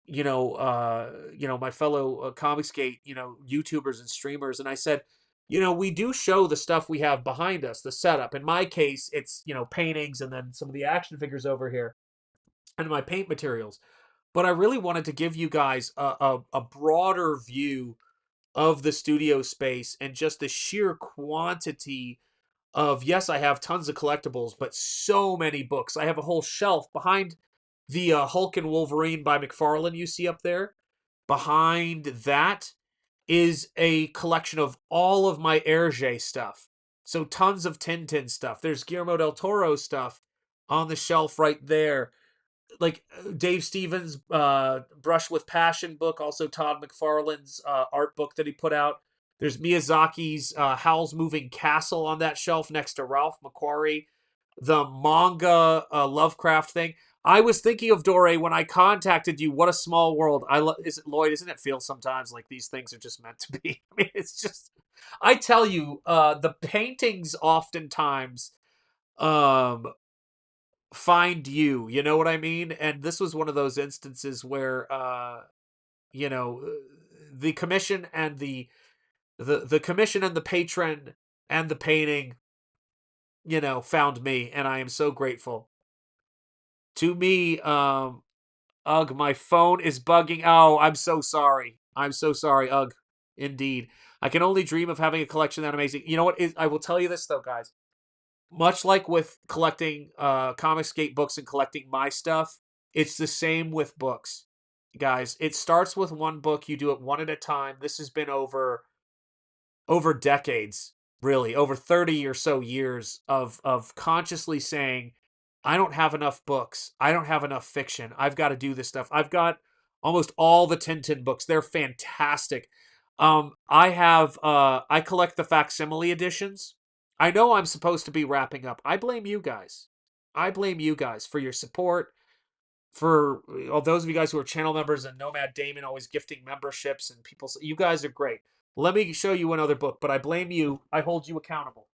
my fellow Comicsgate, YouTubers and streamers, and I said, we do show the stuff we have behind us, the setup. In my case, it's paintings and then some of the action figures over here and my paint materials. But I really wanted to give you guys a broader view of the studio space and just the sheer quantity of, yes, I have tons of collectibles, but so many books. I have a whole shelf behind the Hulk and Wolverine by McFarlane you see up there. Behind that is a collection of all of my Hergé stuff. So tons of Tintin stuff. There's Guillermo del Toro stuff on the shelf right there. Like Dave Stevens' Brush with Passion book, also Todd McFarlane's art book that he put out. There's Miyazaki's Howl's Moving Castle on that shelf next to Ralph McQuarrie. The manga Lovecraft thing. I was thinking of Dore when I contacted you. What a small world! Is it Lloyd? Isn't it feel sometimes like these things are just meant to be? I mean, it's just. I tell you, the paintings oftentimes find you. You know what I mean? And this was one of those instances where, you know, the commission and the commission and the patron and the painting, found me, and I am so grateful. To me, ugh, my phone is bugging. Oh, I'm so sorry. I'm so sorry, ugh. Indeed. I can only dream of having a collection that amazing. You know what? I will tell you this though, guys. Much like with collecting Comicsgate books and collecting my stuff, it's the same with books. Guys, it starts with one book, you do it one at a time. This has been over decades, really, over 30 or so years of consciously saying, I don't have enough books. I don't have enough fiction. I've got to do this stuff. I've got almost all the Tintin books. They're fantastic. I collect the facsimile editions. I know I'm supposed to be wrapping up. I blame you guys. I blame you guys for your support, for all those of you guys who are channel members and Nomad Damon always gifting memberships and people. You guys are great. Let me show you another book, but I blame you. I hold you accountable.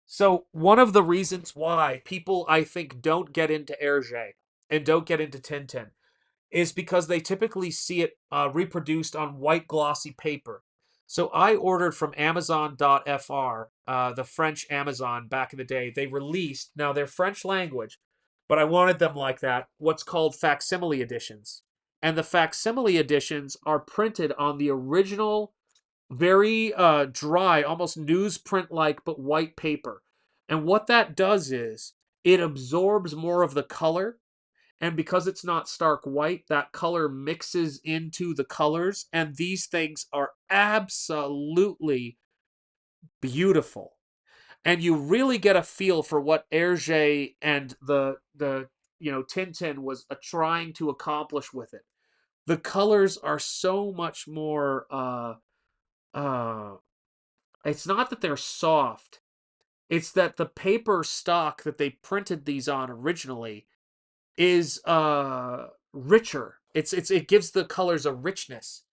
So one of the reasons why people, I think, don't get into Hergé and don't get into Tintin is because they typically see it reproduced on white glossy paper. So I ordered from Amazon.fr, the French Amazon back in the day. They released, now they're French language, but I wanted them like that, what's called facsimile editions. And the facsimile editions are printed on the original, very dry, almost newsprint like, but white paper. And what that does is it absorbs more of the color, and because it's not stark white, that color mixes into the colors, and these things are absolutely beautiful. And you really get a feel for what Hergé and the Tintin was trying to accomplish with it. The colors are so much more it's not that they're soft. It's that the paper stock that they printed these on originally is richer. It gives the colors a richness.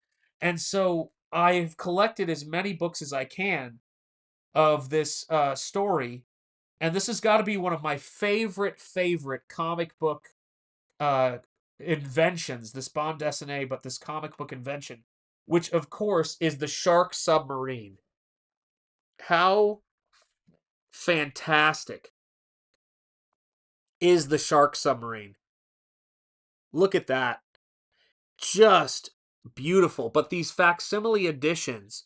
And so I've collected as many books as I can of this story, and this has got to be one of my favorite comic book inventions, this bande dessinée, but this comic book invention, which of course is the Shark Submarine. How fantastic is the Shark Submarine? Look at that. Just beautiful. But these facsimile editions,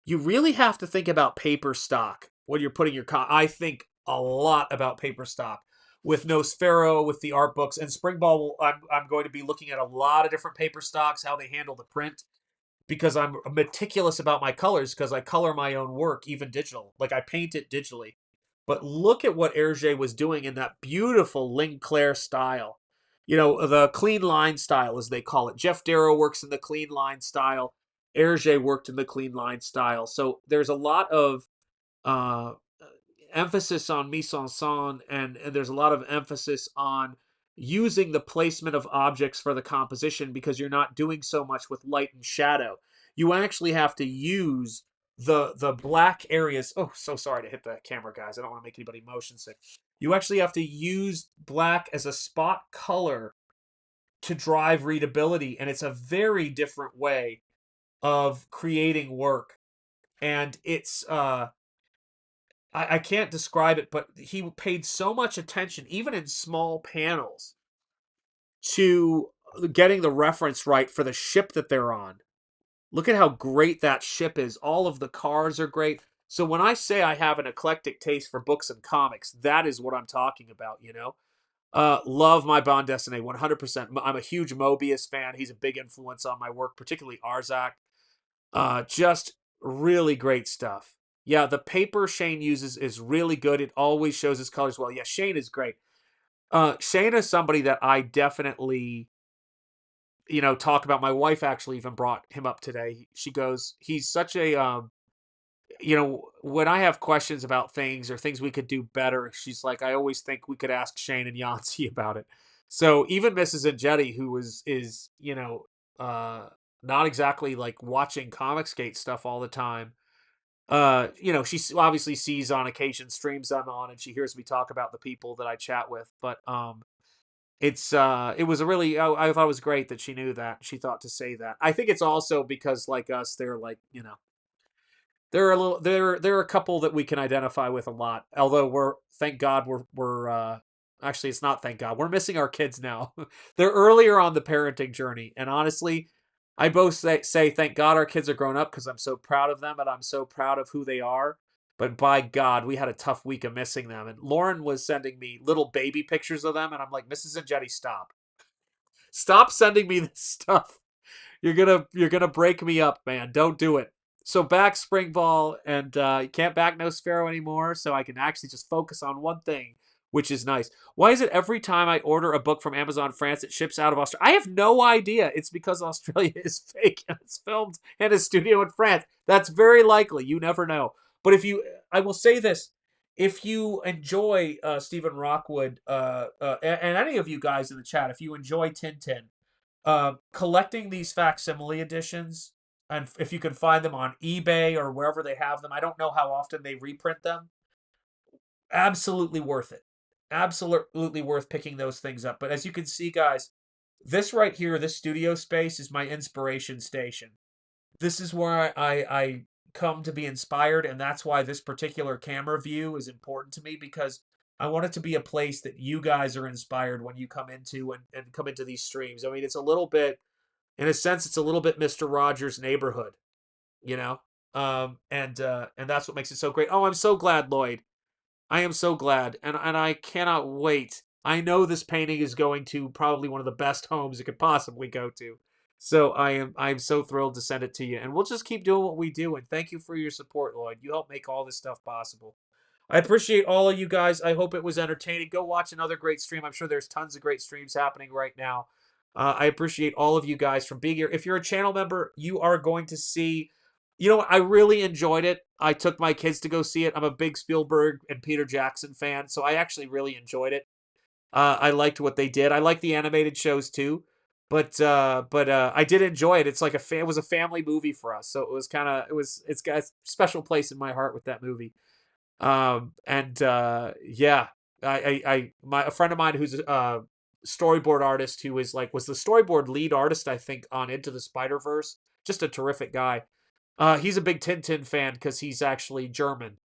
you really have to think about paper stock when you're putting your. I think a lot about paper stock with Nosfero, with the art books, and Springball. I'm going to be looking at a lot of different paper stocks, how they handle the print, because I'm meticulous about my colors because I color my own work, even digital. Like I paint it digitally. But look at what Hergé was doing in that beautiful Ligne Claire style. You know, the clean line style, as they call it. Jeff Darrow works in the clean line style. Hergé worked in the clean line style. So there's a lot of uh, emphasis on mise en scène, and there's a lot of emphasis on using the placement of objects for the composition because you're not doing so much with light and shadow. You actually have to use the black areas. Oh, so sorry to hit the camera, guys. I don't want to make anybody motion sick. You actually have to use black as a spot color to drive readability, and it's a very different way of creating work. And it's I can't describe it, but he paid so much attention, even in small panels, to getting the reference right for the ship that they're on. Look at how great that ship is. All of the cars are great. So when I say I have an eclectic taste for books and comics, that is what I'm talking about, you know? Love my Bond Destiny, 100%. I'm a huge Mobius fan. He's a big influence on my work, particularly Arzak. Just really great stuff. Yeah, the paper Shane uses is really good. It always shows his colors well. Yeah, Shane is great. Shane is somebody that I definitely, talk about. My wife actually even brought him up today. She goes, he's such a, when I have questions about things or things we could do better, she's like, I always think we could ask Shane and Yancey about it. So even Mrs. Enjetti, who is, not exactly like watching Comicsgate stuff all the time, she obviously sees on occasion streams I'm on, and she hears me talk about the people that I chat with. But it was a really, I thought it was great that she knew that. She thought to say that. I think it's also because like us, they're like, they're a couple that we can identify with a lot. Although thank God we're actually it's not thank God. We're missing our kids now. They're earlier on the parenting journey, and honestly, I both say thank God our kids are grown up because I'm so proud of them and I'm so proud of who they are. But by God, we had a tough week of missing them. And Lauren was sending me little baby pictures of them, and I'm like, Mrs. Enjetti, stop. Stop sending me this stuff. You're gonna break me up, man. Don't do it. So back Springball, and you can't back Nosfero anymore, so I can actually just focus on one thing, which is nice. Why is it every time I order a book from Amazon France, it ships out of Australia? I have no idea. It's because Australia is fake and it's filmed in a studio in France. That's very likely. You never know. But I will say this. If you enjoy Stephen Rockwood, and any of you guys in the chat, if you enjoy Tintin, collecting these facsimile editions, and if you can find them on eBay or wherever they have them, I don't know how often they reprint them. Absolutely worth it. Absolutely worth picking those things up. But as you can see, guys, this right here, this studio space is my inspiration station. This is where I come to be inspired, and that's why this particular camera view is important to me, because I want it to be a place that you guys are inspired when you come into and come into these streams. I mean, it's a little bit, in a sense, it's a little bit Mr. Rogers' Neighborhood, you know? And that's what makes it so great. Oh, I'm so glad, Lloyd. I am so glad, and I cannot wait. I know this painting is going to probably one of the best homes it could possibly go to. So I'm so thrilled to send it to you, and we'll just keep doing what we do. And thank you for your support, Lloyd. You help make all this stuff possible. I appreciate all of you guys. I hope it was entertaining. Go watch another great stream. I'm sure there's tons of great streams happening right now. I appreciate all of you guys for being here. If you're a channel member, you are going to see. You know what? I really enjoyed it. I took my kids to go see it. I'm a big Spielberg and Peter Jackson fan, so I actually really enjoyed it. I liked what they did. I like the animated shows too, but I did enjoy it. It's like it was a family movie for us, so it's got a special place in my heart with that movie. Yeah, a friend of mine who's a storyboard artist who was the storyboard lead artist, I think, on Into the Spider-Verse. Just a terrific guy. He's a big Tintin fan because he's actually German.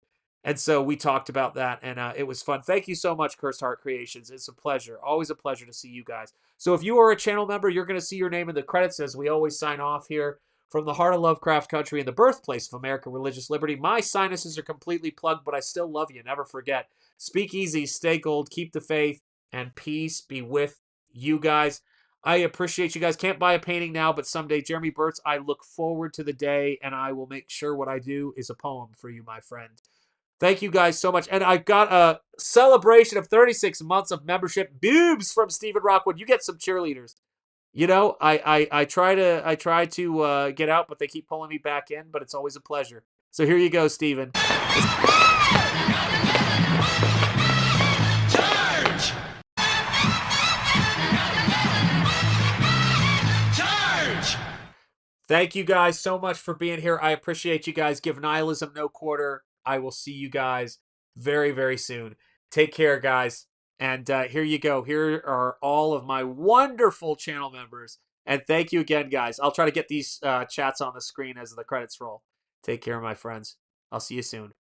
And so we talked about that, and it was fun. Thank you so much, Cursed Heart Creations. It's a pleasure. Always a pleasure to see you guys. So if you are a channel member, you're going to see your name in the credits as we always sign off here from the heart of Lovecraft country and the birthplace of American religious liberty. My sinuses are completely plugged, but I still love you. Never forget. Speak easy, stay gold, keep the faith, and peace be with you guys. I appreciate you guys. Can't buy a painting now, but someday, Jeremy Burtz, I look forward to the day, and I will make sure what I do is a poem for you, my friend. Thank you guys so much. And I've got a celebration of 36 months of membership. Boobs from Stephen Rockwood. You get some cheerleaders. You know, I try to get out, but they keep pulling me back in, but it's always a pleasure. So here you go, Stephen. Charge! Charge! Thank you guys so much for being here. I appreciate you guys. Give nihilism no quarter. I will see you guys very, very soon. Take care, guys. And here you go. Here are all of my wonderful channel members. And thank you again, guys. I'll try to get these chats on the screen as the credits roll. Take care, my friends. I'll see you soon.